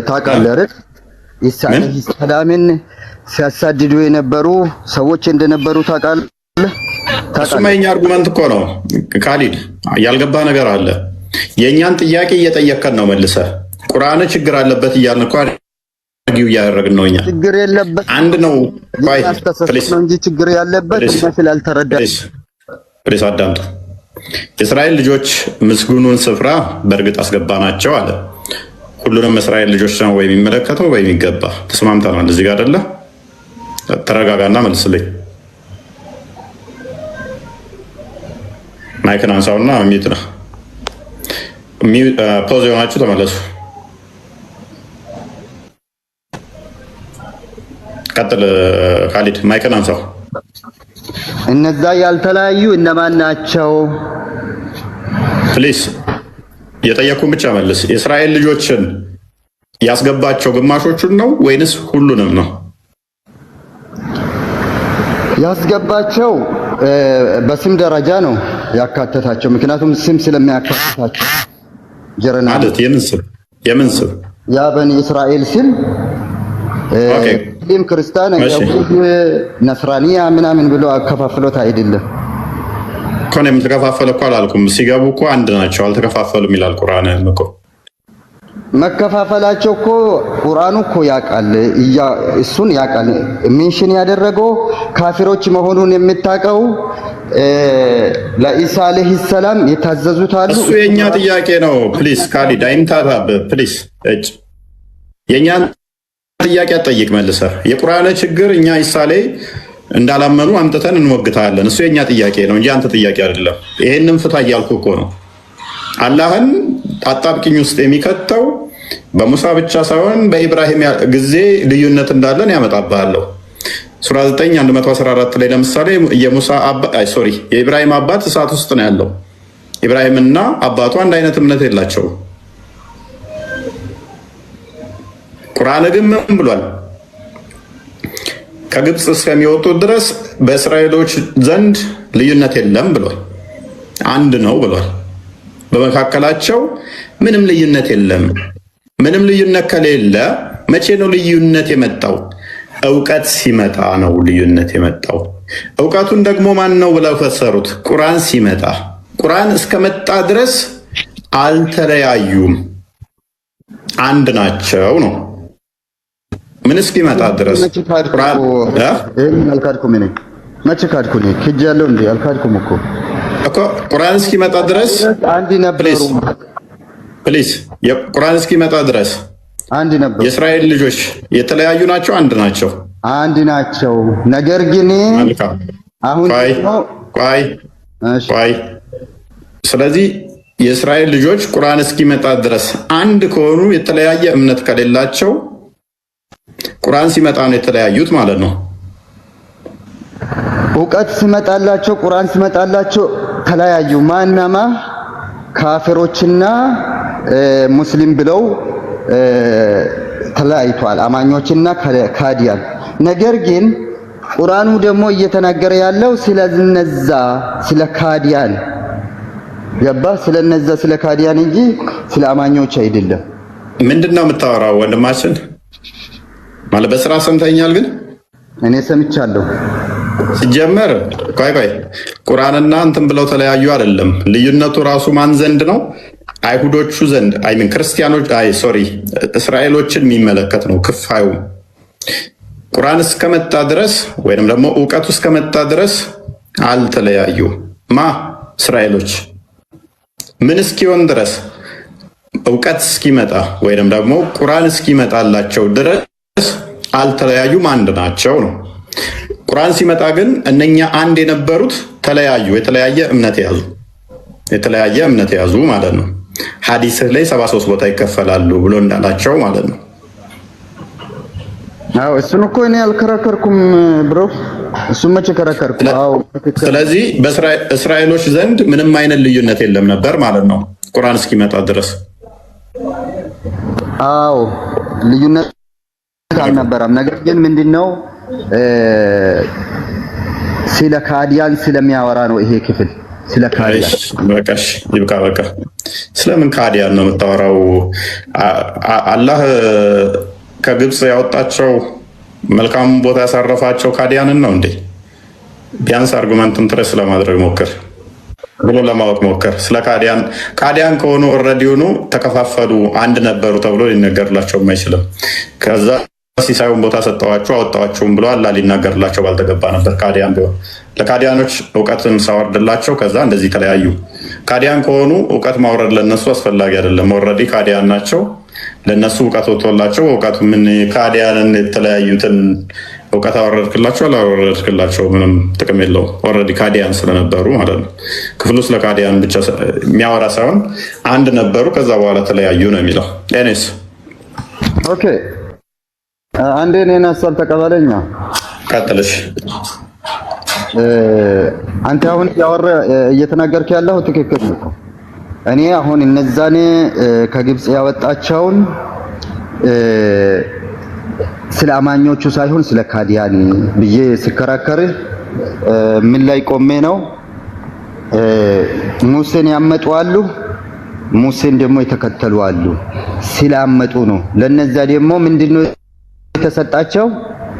ታውቃለህ አይደል? ኢሳ አለይሂ ሰላምን ሲያሳድዱ የነበሩ ሰዎች እንደነበሩ ታውቃለህ። እሱማ የኛ አርጉመንት እኮ ነው ካሊድ። ያልገባ ነገር አለ። የእኛን ጥያቄ እየጠየከን ነው መልሰህ። ቁርአን ችግር አለበት እያልን እኮ አርጊው እያደረግን ነው። እኛ ችግር የለበት አንድ ነው እንጂ ችግር ያለበት ይመስል አልተረዳ። ፕሊስ አዳምጡ። የእስራኤል ልጆች ምስጉኑን ስፍራ በእርግጥ አስገባናቸው አለ። ሁሉንም እስራኤል ልጆች ነው ወይ የሚመለከተው ወይ የሚገባ? ተስማምተናል እዚህ ጋር አይደለ? ተረጋጋና መልስልኝ። ማይክን አንሳውና ሚዩት ነው። ፖዝ የሆናችሁ ተመለሱ። ቀጥል ካሊድ ማይክን አንሳው። እነዛ ያልተለያዩ እነማን ናቸው? ፕሊስ የጠየኩን ብቻ መልስ። የእስራኤል ልጆችን ያስገባቸው ግማሾቹን ነው ወይንስ ሁሉንም ነው ያስገባቸው? በስም ደረጃ ነው ያካተታቸው። ምክንያቱም ስም ስለሚያካትታቸው ጀረና ማለት የምን ስም ያ በኒ እስራኤል ስም ሙስሊም፣ ክርስቲያን፣ አይሁድ፣ ነስራኒያ ምናምን ብሎ አከፋፍሎት አይደለም። ኮን የምትከፋፈለ እኮ አላልኩም። ሲገቡ እኮ አንድ ናቸው፣ አልተከፋፈሉም ይላል ቁርአን እኮ። መከፋፈላቸው እኮ ቁርአኑ እኮ ያውቃል፣ እሱን ያውቃል። ሜንሽን ያደረገው ካፊሮች መሆኑን የምታውቀው ለኢሳ አለይሂ ሰላም የታዘዙት አሉ። እሱ የኛ ጥያቄ ነው። ፕሊስ ካሊድ አይምታታብ ፕሊስ። የኛን ጥያቄ አትጠይቅ መልሰህ። የቁርአን ችግር እኛ ኢሳ ላይ እንዳላመኑ አምጥተን እንወግታለን። እሱ የኛ ጥያቄ ነው እንጂ አንተ ጥያቄ አይደለም። ይሄንን ፍታ እያልኩ እኮ ነው። አላህን አጣብቂኝ ውስጥ የሚከተው በሙሳ ብቻ ሳይሆን በኢብራሂም ጊዜ ልዩነት እንዳለን ያመጣብሃለሁ። ሱራ 9 114 ላይ ለምሳሌ የኢብራሂም አባት እሳት ውስጥ ነው ያለው። ኢብራሂምና አባቱ አንድ አይነት እምነት የላቸውም። ቁርአን ግን ምን ብሏል? ከግብፅ እስከሚወጡ ድረስ በእስራኤሎች ዘንድ ልዩነት የለም ብሏል። አንድ ነው ብሏል። በመካከላቸው ምንም ልዩነት የለም። ምንም ልዩነት ከሌለ መቼ ነው ልዩነት የመጣው? እውቀት ሲመጣ ነው ልዩነት የመጣው። እውቀቱን ደግሞ ማን ነው ብለው ፈሰሩት? ቁርአን ሲመጣ። ቁርአን እስከመጣ ድረስ አልተለያዩም፣ አንድ ናቸው ነው። ምን እስኪመጣ ድረስ አልካድኩም። እኔ መቼ ካድኩኝ? ክጅ ያለው እንዴ? አልካድኩም እኮ ቁርአን እስኪመጣ ድረስ አንድ ነበሩ። ፕሊዝ ቁርአን እስኪመጣ ድረስ አንድ ነበሩ። የእስራኤል ልጆች የተለያዩ ናቸው? አንድ ናቸው? አንድ ናቸው። ነገር ግን አሁን ቆይ ስለዚህ የእስራኤል ልጆች ቁርአን እስኪመጣ ድረስ አንድ ከሆኑ የተለያየ እምነት ከሌላቸው ቁርአን ሲመጣ ነው የተለያዩት ማለት ነው። እውቀት ሲመጣላቸው ቁርአን ሲመጣላቸው ተለያዩ። ማናማ ካፊሮችና ሙስሊም ብለው ተለያይቷል፣ አማኞችና ካዲያን። ነገር ግን ቁርአኑ ደግሞ እየተናገረ ያለው ስለነዛ ስለ ካዲያን ገባ፣ ስለነዛ ስለ ካዲያን እንጂ ስለ አማኞች አይደለም። ምንድነው የምታወራው ወንድማችን? ማለት በስራ ሰምተኛል። ግን እኔ ሰምቻለሁ። ሲጀመር ቆይ ቁርአንና እንትን ብለው ተለያዩ አይደለም። ልዩነቱ ራሱ ማን ዘንድ ነው? አይሁዶቹ ዘንድ ክርስቲያኖች እስራኤሎችን የሚመለከት ነው። ክፋዩ ቁርአን እስከመጣ ድረስ ወይንም ደግሞ እውቀቱ እስከመጣ ድረስ አልተለያዩ። እስራኤሎች ምን እስኪሆን ድረስ? እውቀት እስኪመጣ ወይንም ደግሞ ቁርአን እስኪመጣላቸው ድረስ አልተለያዩም፣ አንድ ናቸው ነው። ቁርአን ሲመጣ ግን እነኛ አንድ የነበሩት ተለያዩ፣ የተለያየ እምነት ያዙ ማለት ነው። ሐዲስህ ላይ 73 ቦታ ይከፈላሉ ብሎ እንዳላቸው ማለት ነው። አዎ እሱን እኮ እኔ አልከራከርኩም ብሮ፣ እሱን መቼ ከራከርኩ? አዎ ስለዚህ በእስራኤሎች ዘንድ ምንም አይነት ልዩነት የለም ነበር ማለት ነው ቁርአን እስኪመጣ ድረስ። አዎ ልዩነት አልነበረም። ነገር ግን ምንድነው ስለ ካዲያን ስለሚያወራ ነው ይሄ ክፍል። ስለ ካዲያን በቃሽ፣ ይብቃ በቃ። ስለምን ካዲያን ነው የምታወራው? አላህ ከግብፅ ያወጣቸው መልካም ቦታ ያሳረፋቸው ካዲያንን ነው እንዴ? ቢያንስ አርጉመንትን ትረስ ለማድረግ ሞክር ብሎ ለማወቅ ሞክር። ስለ ካዲያን ከሆኑ ኦልሬዲ ሆኖ ተከፋፈሉ፣ አንድ ነበሩ ተብሎ ሊነገርላቸውም አይችልም። ከዛ ሲሳዩን ቦታ ሰጠዋቸው አወጣዋቸውም ብሎ አላህ ሊናገርላቸው ባልተገባ ነበር። ካዲያን ቢሆን ለካዲያኖች እውቀትን ሳወርድላቸው ከዛ እንደዚህ ተለያዩ። ካዲያን ከሆኑ እውቀት ማውረድ ለነሱ አስፈላጊ አይደለም። ኦልሬዲ ካዲያን ናቸው። ለነሱ እውቀት ወጥቶላቸው እውቀቱ ምን ካዲያንን የተለያዩትን እውቀት አወረድክላቸው አላወረድክላቸው ምንም ጥቅም የለውም። ኦልሬዲ ካዲያን ስለነበሩ ማለት ነው። ክፍሉ ስለ ካዲያን ብቻ የሚያወራ ሳይሆን አንድ ነበሩ ከዛ በኋላ ተለያዩ ነው የሚለው። ኤኒስ ኦኬ አንዴ እኔን ሀሳብ ተቀበለኛ። ቀጥልሽ። አንተ አሁን እየተናገርክ ያለው ትክክል ነው። እኔ አሁን እነዛን ከግብጽ ያወጣቸውን ስለ አማኞቹ ሳይሆን ስለ ካዲያን ብዬ ስከራከር ምን ላይ ቆሜ ነው? ሙሴን ያመጡ አሉ፣ ሙሴን ደግሞ የተከተሉ አሉ። ስላመጡ ነው። ለነዛ ደግሞ ምንድነው የተሰጣቸው?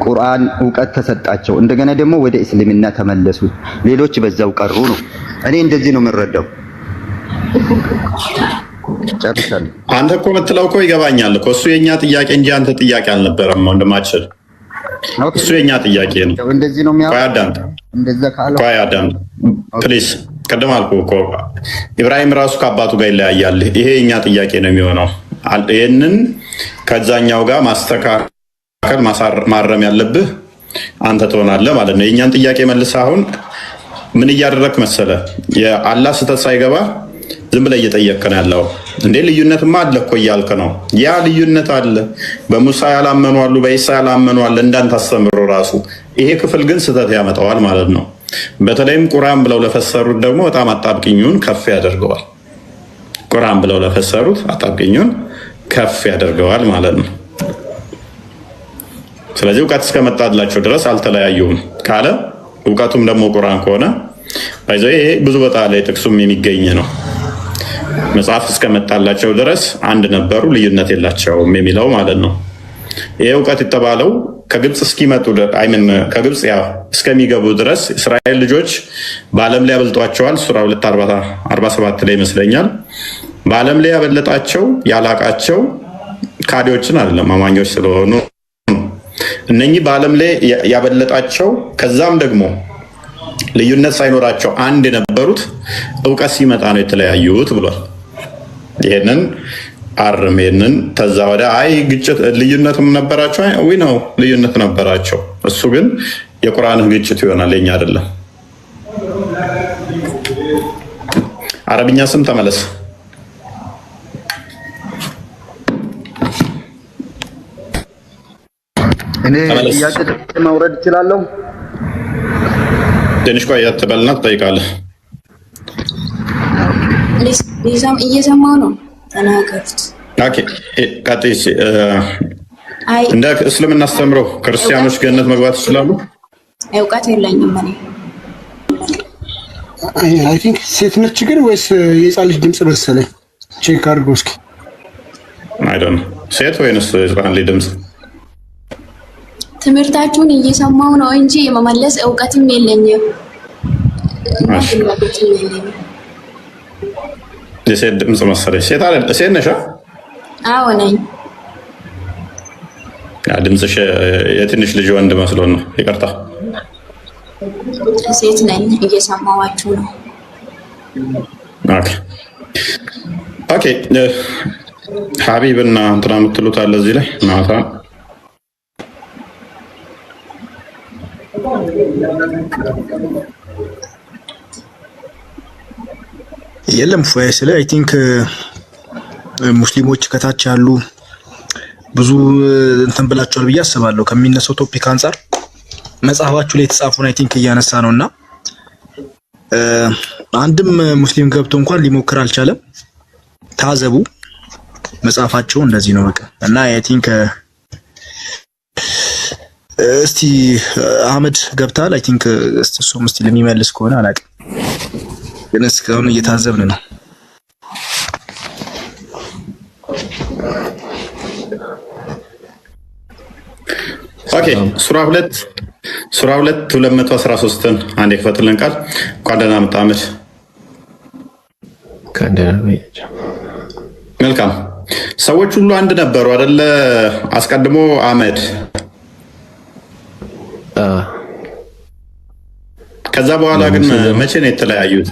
ቁርአን እውቀት ተሰጣቸው። እንደገና ደግሞ ወደ እስልምና ተመለሱ። ሌሎች በዛው ቀሩ ነው። እኔ እንደዚህ ነው የምረዳው። ጨርሻለሁ። አንተ እኮ የምትለው እኮ ይገባኛል እኮ እሱ የኛ ጥያቄ እንጂ አንተ ጥያቄ አልነበረም ወንድማችን። እሱ የኛ ጥያቄ ነው። እንደዚህ ነው የሚያው እንደዛ ካለው አዳም ፕሊዝ ቀደም አልኩ እኮ ኢብራሂም ራሱ ከአባቱ ጋር ይለያያል። ይሄ የኛ ጥያቄ ነው የሚሆነው። ይሄንን ከዛኛው ጋር ማስተካከል ማረም ያለብህ አንተ ትሆናለህ ማለት ነው። የኛን ጥያቄ መልስ። አሁን ምን እያደረክ መሰለ? የአላህ ስህተት ሳይገባ ዝም ብለህ እየጠየቅክ ነው ያለው። እንዴ ልዩነትማ አለ እኮ እያልክ ነው። ያ ልዩነት አለ። በሙሳ ያላመኑ አሉ፣ በኢሳ ያላመኑ አለ። እንዳንተ አስተምሮ ራሱ ይሄ ክፍል ግን ስህተት ያመጣዋል ማለት ነው። በተለይም ቁርአን ብለው ለፈሰሩት ደግሞ በጣም አጣብቅኙን ከፍ ያደርገዋል። ቁርአን ብለው ለፈሰሩት አጣብቅኙን ከፍ ያደርገዋል ማለት ነው። ስለዚህ እውቀት እስከመጣላቸው ድረስ አልተለያዩም ካለ እውቀቱም ደግሞ ቁርአን ከሆነ ይሄ ብዙ ቦታ ላይ ጥቅሱም የሚገኝ ነው። መጽሐፍ እስከመጣላቸው ድረስ አንድ ነበሩ፣ ልዩነት የላቸውም የሚለው ማለት ነው። ይሄ እውቀት የተባለው ከግብጽ እስኪመጡ ከግብጽ እስከሚገቡ ድረስ እስራኤል ልጆች በዓለም ላይ ያበልጧቸዋል። ሱራ 247 ላይ ይመስለኛል። በዓለም ላይ ያበለጣቸው ያላቃቸው ካዲዎችን አይደለም አማኞች ስለሆኑ እነኚህ በዓለም ላይ ያበለጣቸው ከዛም ደግሞ ልዩነት ሳይኖራቸው አንድ የነበሩት እውቀት ሲመጣ ነው የተለያዩት ብሏል። ይሄንን አርም ይሄንን ተዛ ወደ አይ ግጭት ልዩነትም ነበራቸው ወይ ነው ልዩነት ነበራቸው። እሱ ግን የቁርአን ግጭት ይሆናል የኛ አይደለም። አረብኛ ስም ተመለስ። እኔ ጥያቄ ማውረድ እችላለሁ? ትንሽ ቆየት ትበልና ትጠይቃለህ። ሊዛም እየሰማው ነው። ተናገሩት። ኦኬ ቀጥይስ። እንደ እስልምና አስተምሮ ክርስቲያኖች ገነት መግባት ይችላሉ? እውቀት የለኝም እኔ። አይ ቲንክ ሴት ነች ግን ወይስ የህፃን ልጅ ድምጽ መሰለኝ። ቼክ አድርጎ እስኪ። አይ ዶንት ኖ ሴት ወይንስ የህፃን ልጅ ድምጽ? ትምህርታችሁን እየሰማው ነው እንጂ የመመለስ እውቀትም የለኝም። የሴት ድምጽ መሰለኝ። ሴት አይደል? ሴት ነሽ? አዎ ነኝ። ድምጽሽ የትንሽ ልጅ ወንድ መስሎ ነው። ይቅርታ። ሴት ነኝ። እየሰማዋችሁ ነው። ኦኬ ሀቢብና እንትና የምትሉት አለ እዚህ ላይ ናታ የለም ስለ አይ ቲንክ ሙስሊሞች ከታች ያሉ ብዙ እንትን ብላችኋል ብዬ አስባለሁ። ከሚነሳው ቶፒክ አንፃር መጽሐፋችሁ ላይ የተጻፈውን አይ ቲንክ እያነሳ ነውና አንድም ሙስሊም ገብቶ እንኳን ሊሞክር አልቻለም። ታዘቡ፣ መጽሐፋቸው እንደዚህ ነው በቃ። እና አይ ቲንክ እስቲ አህመድ ገብታል። አይ ቲንክ እሱም እስቲ ለሚመልስ ከሆነ አላውቅም፣ ግን እስካሁን እየታዘብን ነው። ኦኬ ሱራ 2:213ን አንዴ ክፈትልን ቃል። እንኳን ደህና መጣህ አህመድ። መልካም። ሰዎች ሁሉ አንድ ነበሩ አይደለ? አስቀድሞ አህመድ ከዛ በኋላ ግን መቼ ነው የተለያዩት?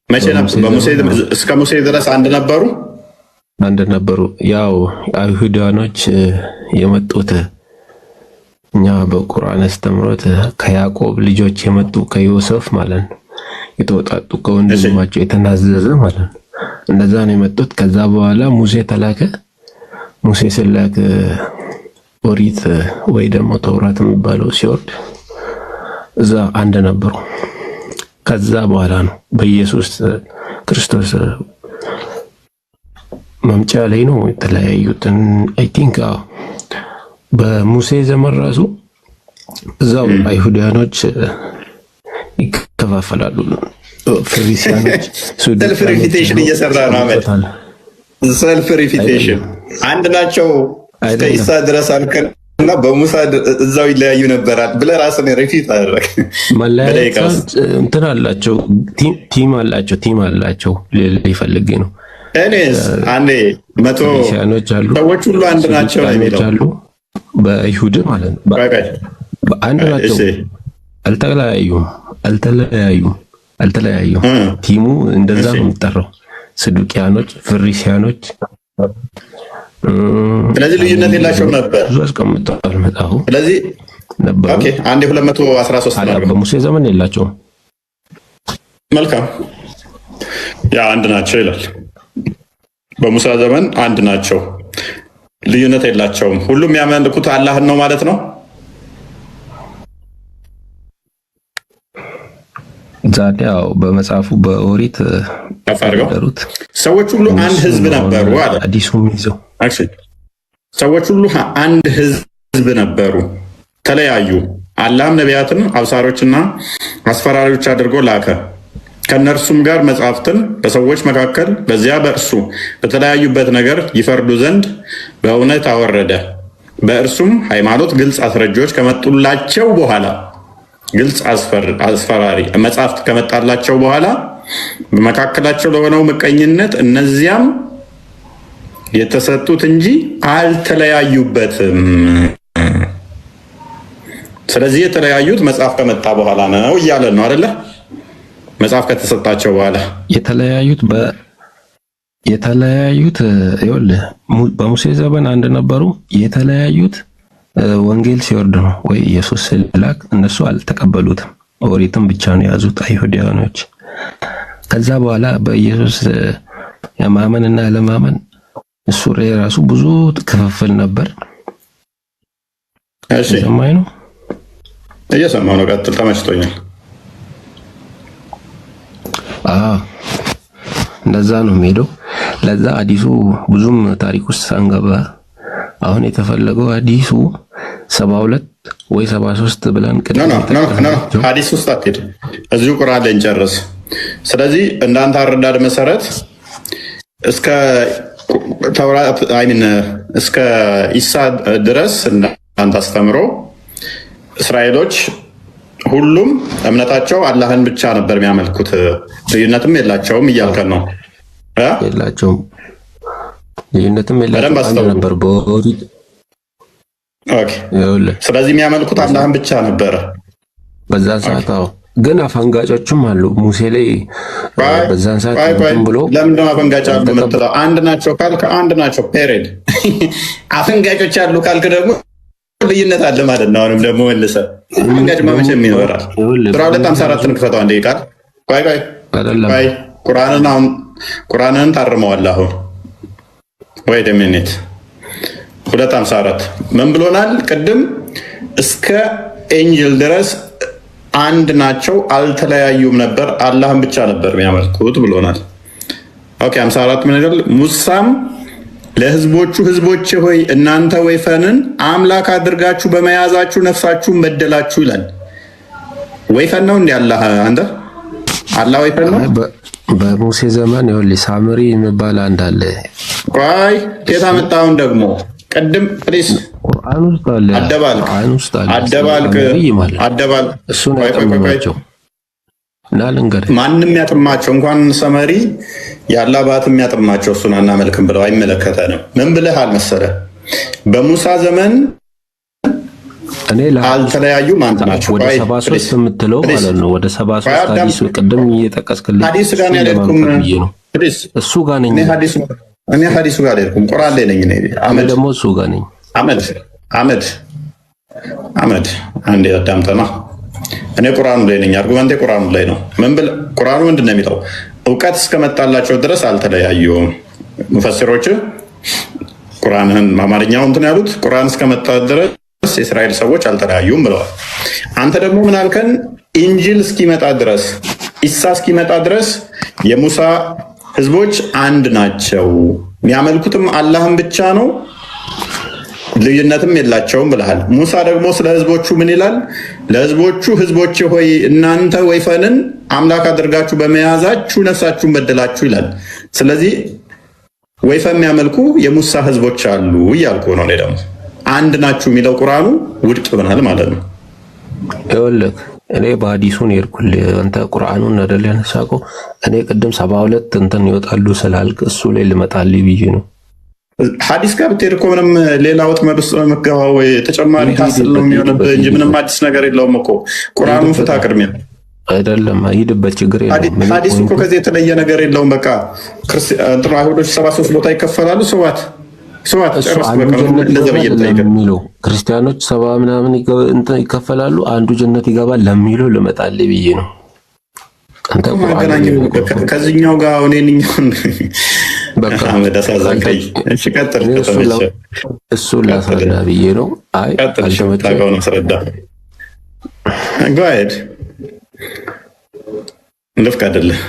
መቼ ነበር? በሙሴ እስከ ሙሴ ድረስ አንድ ነበሩ። ያው አይሁዳኖች የመጡት እኛ በቁርአን አስተምሮት ከያዕቆብ ልጆች የመጡ ከዮሴፍ ማለት ነው የተወጣጡ ከወንድማቸው የተናዘዘ ማለት ነው። እንደዛ ነው የመጡት። ከዛ በኋላ ሙሴ ተላከ። ሙሴ ሲላክ ኦሪት ወይ ደግሞ ተውራት የሚባለው ሲወርድ እዛ አንድ ነበሩ። ከዛ በኋላ ነው በኢየሱስ ክርስቶስ መምጫ ላይ ነው የተለያዩትን። አይ ቲንክ በሙሴ ዘመን ራሱ እዛው አይሁዳኖች ይከፋፈላሉ። ፈሪሳውያኖች ሰልፍ ሪፊቴሽን እየሰራ ነው አመት ሰልፍ ሪፊቴሽን አንድ ናቸው እስከ ኢሳ ድረስ አልከን እና በሙሳ እዛው ይለያዩ ነበራል ብለህ ራስን ሪፊት አደረግ። መለያየት እንትን አላቸው ቲም አላቸው ሊፈልግ ነው። እኔስ አንዴ መቶ ሰዎች ሁሉ አንድ ናቸው ነው የሚለው በይሁድ ማለት ነው። አንድ ናቸው፣ አልተለያዩም። ቲሙ እንደዛ ነው የሚጠራው፣ ሰዱቂያኖች፣ ፈሪሳውያኖች። ስለዚህ ልዩነት የላቸውም ነበር ብዙ አስቀምጠዋል መጽሐፉ። ስለዚህ ነበር ኦኬ። አንዴ 213 ነው በሙሴ ዘመን የላቸውም። መልካም ያ አንድ ናቸው ይላል። በሙሳ ዘመን አንድ ናቸው፣ ልዩነት የላቸውም። ሁሉም ያመልኩት አላህን ነው ማለት ነው። ዛሬ ያው በመጽሐፉ በኦሪት አፈርገውት ሰዎች ሁሉ አንድ ህዝብ ነበሩ አለ። አዲሱም ይዘው ሰዎች ሁሉ አንድ ህዝብ ነበሩ፣ ተለያዩ። አላህም ነቢያትን አብሳሪዎችና አስፈራሪዎች አድርጎ ላከ። ከነርሱም ጋር መጻሕፍትን በሰዎች መካከል በዚያ በእርሱ በተለያዩበት ነገር ይፈርዱ ዘንድ በእውነት አወረደ። በእርሱም ሃይማኖት ግልጽ አስረጆች ከመጡላቸው በኋላ ግልጽ አስፈራሪ መጻሕፍት ከመጣላቸው በኋላ በመካከላቸው ለሆነው ምቀኝነት እነዚያም የተሰጡት እንጂ አልተለያዩበትም። ስለዚህ የተለያዩት መጽሐፍ ከመጣ በኋላ ነው እያለ ነው አይደለ? መጽሐፍ ከተሰጣቸው በኋላ የተለያዩት ይኸውልህ በሙሴ ዘመን አንድ ነበሩ። የተለያዩት ወንጌል ሲወርድ ነው ወይ ኢየሱስ ሲላክ እነሱ አልተቀበሉትም። ኦሪትም ብቻ ነው የያዙት አይሁዳውያኖች። ከዛ በኋላ በኢየሱስ የማመን እና ያለማመን እሱ ራሱ ብዙ ክፍፍል ነበር። እሺ ሰማይ ነው እየሰማሁ ነው። ቀጥል፣ ተመችቶኛል። እንደዛ ነው የሚሄደው። ለዛ አዲሱ ብዙም ታሪክ ውስጥ ሳንገባ አሁን የተፈለገው አዲሱ 72 ወይ 73 ብለን ሐዲስ ውስጥ አትሄድ፣ እዚሁ ቁርአን ላይ እንጨርስ። ስለዚህ እንዳንተ አረዳድ መሰረት እስከ ተውራት እስከ ኢሳ ድረስ እንዳንተ አስተምሮ እስራኤሎች ሁሉም እምነታቸው አላህን ብቻ ነበር የሚያመልኩት፣ ልዩነትም የላቸውም እያልከን ነው? የላቸውም፣ ልዩነትም የላቸውም ነበር በኦሪት። ስለዚህ የሚያመልኩት አላህን ብቻ ነበረ በዛን ሰዓት። ግን አፈንጋጮችም አሉ ሙሴ ላይ በዛን ሰዓት ብሎ። ለምንድነው አፈንጋጭ አሉ የምትለው? አንድ ናቸው ካልክ አንድ ናቸው ፔሬድ። አፈንጋጮች አሉ ካልክ ደግሞ ልዩነት አለ ማለት ነው። አሁንም ደግሞ መልሰህ አፈንጋጭ መቼም ይኖራል። 1254 ክፈተው አንዴ ቃል ቆይ ቁርአንን ታርመዋል። አሁን ወይ ደምኔት 254 ምን ብሎናል? ቅድም እስከ ኤንጅል ድረስ አንድ ናቸው፣ አልተለያዩም ነበር፣ አላህን ብቻ ነበር የሚያመልኩት ብሎናል። ኦኬ 54 ምን ይላል? ሙሳም ለህዝቦቹ ህዝቦቼ ሆይ እናንተ ወይፈንን አምላክ አድርጋችሁ በመያዛችሁ ነፍሳችሁን በደላችሁ ይላል። ወይፈን ነው እንዴ አላህ? አንተ አላህ ወይፈን ነው? በሙሴ ዘመን ይኸውልህ ሳምሪ የሚባል አንድ አለ። ቆይ ከየት አመጣውን ደግሞ? ቅድም ፕሊስ ቁርአን ውስጥ አለ። አደባልቅ እሱ ነው ያጠማቸው እና ልንገርህ፣ ማንም ያጥማቸው እንኳን ሰመሪ ያለ አባት የሚያጥማቸው እሱን አናመልክም ብለው አይመለከተንም። ምን ብለሃል መሰለህ? በሙሳ ዘመን እኔ አልተለያዩም አንተ ናቸው። ወደ 73 የምትለው ማለት ነው። ወደ 73 ሐዲስ ቅድም እየጠቀስክልኝ ሐዲስ ጋር ነው ያልኩም እሱ ጋር ነኝ። እኔ ሐዲሱ ጋር ያልኩም ቁርአን ላይ ነኝ። አመድ ደግሞ እሱ ጋር ነኝ። አመድ አንዴ አዳምጠና እኔ ቁርአኑ ላይ ነኝ። አርጉመንቴ ቁርአኑ ላይ ነው። ምን ብል ቁርአኑ ምንድን ነው የሚለው? እውቀት እስከመጣላቸው ድረስ አልተለያዩም። ሙፈሲሮች ቁርአንን አማርኛው እንትን ያሉት ቁርአን እስከመጣ ድረስ የእስራኤል ሰዎች አልተለያዩም ብለዋል። አንተ ደግሞ ምን አልከን? ኢንጂል እስኪመጣ ድረስ ኢሳ እስኪመጣ ድረስ የሙሳ ህዝቦች አንድ ናቸው፣ የሚያመልኩትም አላህን ብቻ ነው፣ ልዩነትም የላቸውም ብለሃል። ሙሳ ደግሞ ስለ ህዝቦቹ ምን ይላል? ለህዝቦቹ ህዝቦች ሆይ እናንተ ወይፈንን አምላክ አድርጋችሁ በመያዛችሁ ነፍሳችሁን በደላችሁ ይላል። ስለዚህ ወይፈን የሚያመልኩ የሙሳ ህዝቦች አሉ እያልኩ ነው። እኔ ደግሞ አንድ ናችሁ የሚለው ቁርአኑ ውድቅ ይሆናል ማለት ነው። ይኸውልህ እኔ በሐዲሱን የሄድኩልህ አንተ ቁርአኑን አይደል ያነሳኸው። እኔ ቅድም 72 እንትን ይወጣሉ ስላልክ እሱ ላይ ልመጣልህ ብዬ ነው። ሐዲስ ጋር ብትሄድ እኮ ምንም ሌላ ወጥመድ ውስጥ ነው የምትገባው። ተጨማሪ ሀስል ነው የሚሆንብህ እንጂ ምንም አዲስ ነገር የለውም እኮ። ቁርአኑን ፍታ ቅድሚያ አይደለም ሂድበት፣ ችግር የለውም። ሐዲስ እኮ ከዚህ የተለየ ነገር የለውም። በቃ ክርስቲያኖች አይሁዶች 73 ቦታ ይከፈላሉ። ሰዋት ጨርስ በቃ እንደዚህ የሚለው ክርስቲያኖች 70 ምናምን ይከፈላሉ፣ አንዱ ጀነት ይገባል ለሚለው ልመጣልህ ብዬ ነው። አንተ ቁርአን ከዚህኛው ጋር እኔንኛውን በቃ መዳሳዛንከይ እሺ፣ ቀጥል። እሱ ላስረዳ ብዬ ነው። አይ አልተመቸኝም ነው አስረዳ። ጋይድ ልፍቀድልህ።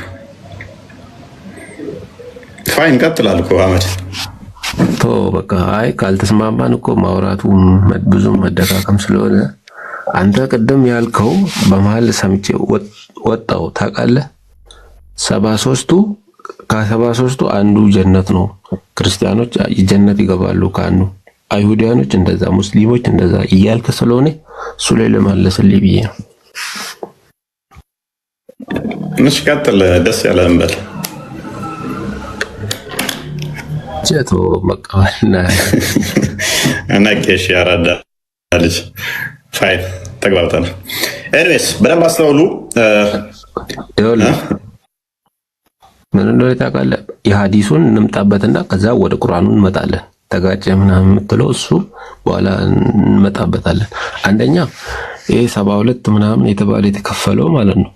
ፋይን ቀጥል አልኩ አህመድ። ቶ በቃ አይ ካልተስማማን እኮ ማውራቱ ብዙም መደካከም ስለሆነ አንተ ቅድም ያልከው በመሀል ሰምቼ ወጣው ታውቃለህ። 73ቱ ከ73ቱ አንዱ ጀነት ነው። ክርስቲያኖች ጀነት ይገባሉ ከአንዱ፣ አይሁዳኖች እንደዛ፣ ሙስሊሞች እንደዛ እያልክ ስለሆነ እሱ ላይ ለማለስልኝ ብዬ ነው። እሺ ቀጥል፣ ደስ ያለህን በል። ጀቶ መቀበልና ነቄሽ ያራዳ ልጅ ፋይን ተግባብተናል። ኤኒዌይስ በደንብ አስተውሉ። ምን እንደሆነ ታውቃለህ? የሐዲሱን እንምጣበትና ከዛ ወደ ቁርአኑ እንመጣለን። ተጋጨ ምናምን የምትለው እሱ በኋላ እንመጣበታለን። አንደኛ ይሄ 72 ምናምን የተባለ የተከፈለው ማለት ነው።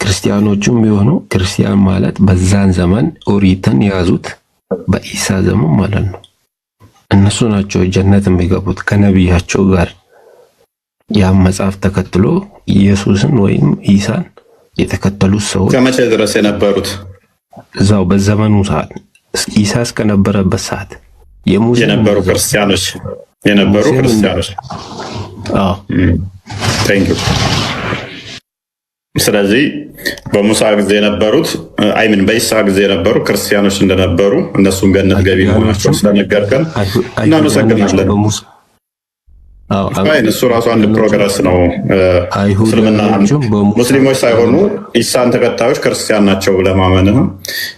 ክርስቲያኖቹም ቢሆኑ ክርስቲያን ማለት በዛን ዘመን ኦሪትን የያዙት በኢሳ ዘመን ማለት ነው። እነሱ ናቸው ጀነት የሚገቡት ከነቢያቸው ጋር ያ መጽሐፍ ተከትሎ ኢየሱስን ወይም ኢሳን የተከተሉት ሰዎች ከመቼ ድረስ የነበሩት እዛው በዘመኑ ሰዓት ኢሳ እስከነበረበት ሰዓት የነበሩ ክርስቲያኖች አዎ ቴንክ ዩ። ስለዚህ በሙሳ ጊዜ የነበሩት አይምን በኢሳ ጊዜ የነበሩ ክርስቲያኖች እንደነበሩ እነሱም ገነት ገቢ መሆናቸው ስለነገርከን እናመሰግናለን። እሱ ራሱ አንድ ፕሮግረስ ነው። እስልምና ሙስሊሞች ሳይሆኑ ኢሳን ተከታዮች ክርስቲያን ናቸው ብለህ ማመንህ፣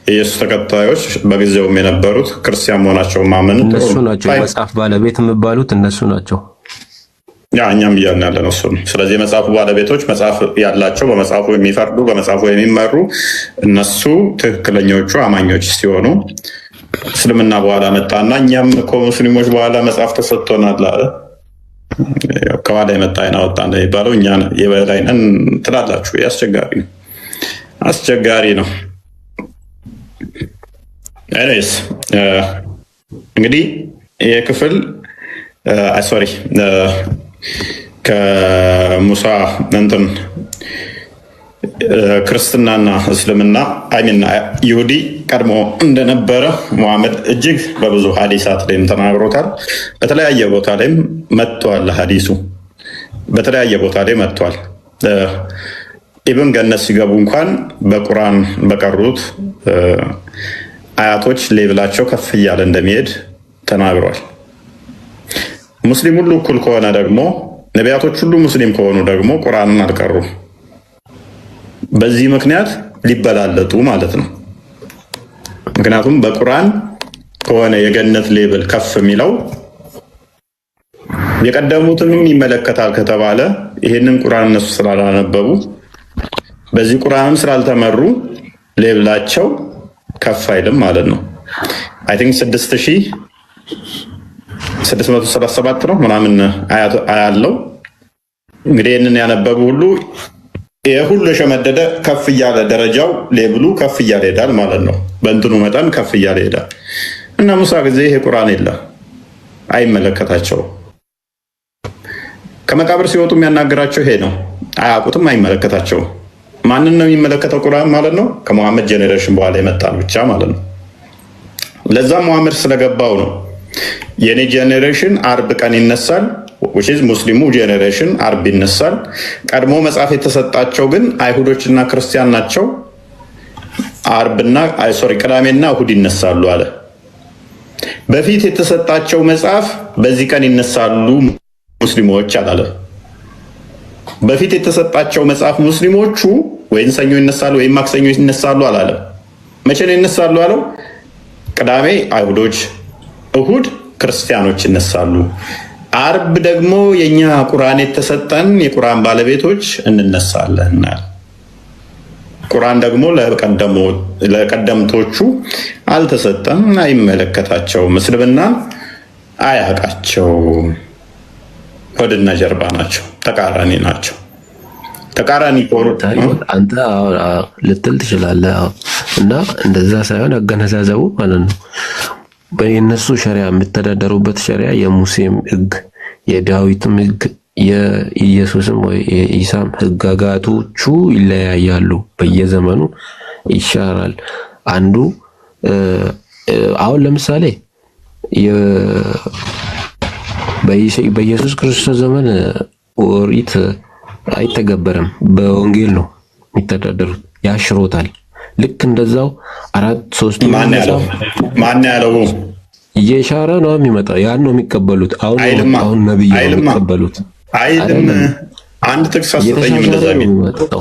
የኢየሱስ ተከታዮች በጊዜውም የነበሩት ክርስቲያን መሆናቸው ማመን እነሱ ናቸው። መጽሐፍ ባለቤት የሚባሉት እነሱ ናቸው። ያ እኛም እያልን ያለ ነው እሱ ነው። ስለዚህ የመጽሐፉ ባለቤቶች መጽሐፍ ያላቸው በመጽሐፉ የሚፈርዱ በመጽሐፉ የሚመሩ እነሱ ትክክለኞቹ አማኞች ሲሆኑ እስልምና በኋላ መጣና እኛም እኮ ሙስሊሞች በኋላ መጽሐፍ ተሰጥቶናል አለ። ከኋላ የመጣ አይን አወጣ እንደሚባለው እኛ የበላይ ነን ትላላችሁ። አስቸጋሪ ነው። ኤኒዌይስ እንግዲህ ይህ ክፍል ሶሪ ከሙሳ እንትን ክርስትናና እስልምና አይሚና ይሁዲ ቀድሞ እንደነበረ ሙሐመድ እጅግ በብዙ ሀዲሳት ላይም ተናግሮታል። በተለያየ ቦታ ላይም መጥቷል። ሀዲሱ በተለያየ ቦታ ላይ መጥቷል። ኢብን ገነት ሲገቡ እንኳን በቁርአን በቀሩት አያቶች ሌብላቸው ከፍ እያለ እንደሚሄድ ተናግሯል። ሙስሊም ሁሉ እኩል ከሆነ ደግሞ ነቢያቶች ሁሉ ሙስሊም ከሆኑ ደግሞ ቁርአንን አልቀሩም። በዚህ ምክንያት ሊበላለጡ ማለት ነው። ምክንያቱም በቁርአን ከሆነ የገነት ሌብል ከፍ የሚለው የቀደሙትንም ይመለከታል ከተባለ ይሄንን ቁርአን እነሱ ስላላነበቡ በዚህ ቁርአንም ስላልተመሩ ሌብላቸው ከፍ አይልም ማለት ነው። አይ ቲንክ 6637 ነው ምናምን አያለው። እንግዲህ ይህንን ያነበቡ ሁሉ የሁሉ የሸመደደ ከፍ እያለ ደረጃው ሌብሉ ከፍ እያለ ይሄዳል ማለት ነው። በእንትኑ መጠን ከፍ እያለ ይሄዳል። እና ሙሳ ጊዜ ይሄ ቁርአን የለም፣ አይመለከታቸውም። ከመቃብር ሲወጡ የሚያናገራቸው ይሄ ነው። አያውቁትም፣ አይመለከታቸውም። ማንን ነው የሚመለከተው ቁርአን ማለት ነው? ከሙሐመድ ጄኔሬሽን በኋላ የመጣን ብቻ ማለት ነው። ለዛ ሙሐመድ ስለገባው ነው የኔ ጄኔሬሽን አርብ ቀን ይነሳል፣ ሙስሊሙ ጄኔሬሽን አርብ ይነሳል። ቀድሞ መጽሐፍ የተሰጣቸው ግን አይሁዶችና ክርስቲያን ናቸው። ቅዳሜና እሁድ ይነሳሉ አለ። በፊት የተሰጣቸው መጽሐፍ በዚህ ቀን ይነሳሉ ሙስሊሞች አላለ። በፊት የተሰጣቸው መጽሐፍ ሙስሊሞቹ ወይም ሰኞ ይነሳሉ ወይም ማክሰኞ ይነሳሉ አላለ። መቼ ነው ይነሳሉ አለው? ቅዳሜ አይሁዶች፣ እሁድ ክርስቲያኖች ይነሳሉ። አርብ ደግሞ የኛ ቁርአን የተሰጠን የቁርአን ባለቤቶች እንነሳለን። ቁርአን ደግሞ ለቀደምቶቹ አልተሰጠም፣ አይመለከታቸውም። እስልምና አያውቃቸውም። ሆድና ጀርባ ናቸው፣ ተቃራኒ ናቸው። ተቃራኒ አንተ ልትል ትችላለህ እና እንደዛ ሳይሆን አገነዛዘቡ ማለት ነው። በእነሱ ሸሪያ የሚተዳደሩበት ሸሪያ የሙሴም ሕግ የዳዊትም ሕግ የኢየሱስም ወይ የኢሳም ሕግጋቶቹ ይለያያሉ። በየዘመኑ ይሻራል። አንዱ አሁን ለምሳሌ በኢየሱስ ክርስቶስ ዘመን ኦሪት አይተገበረም፣ በወንጌል ነው የሚተዳደሩት። ያሽሮታል። ልክ እንደዛው 4-3 ማን ያለው እየሻረ ነው የሚመጣው። ያን ነው የሚቀበሉት። አሁን ነብይ ነው የሚቀበሉት አይደለም። አንድ ጥቅስ አስተኝም እንደዛ የሚመጣው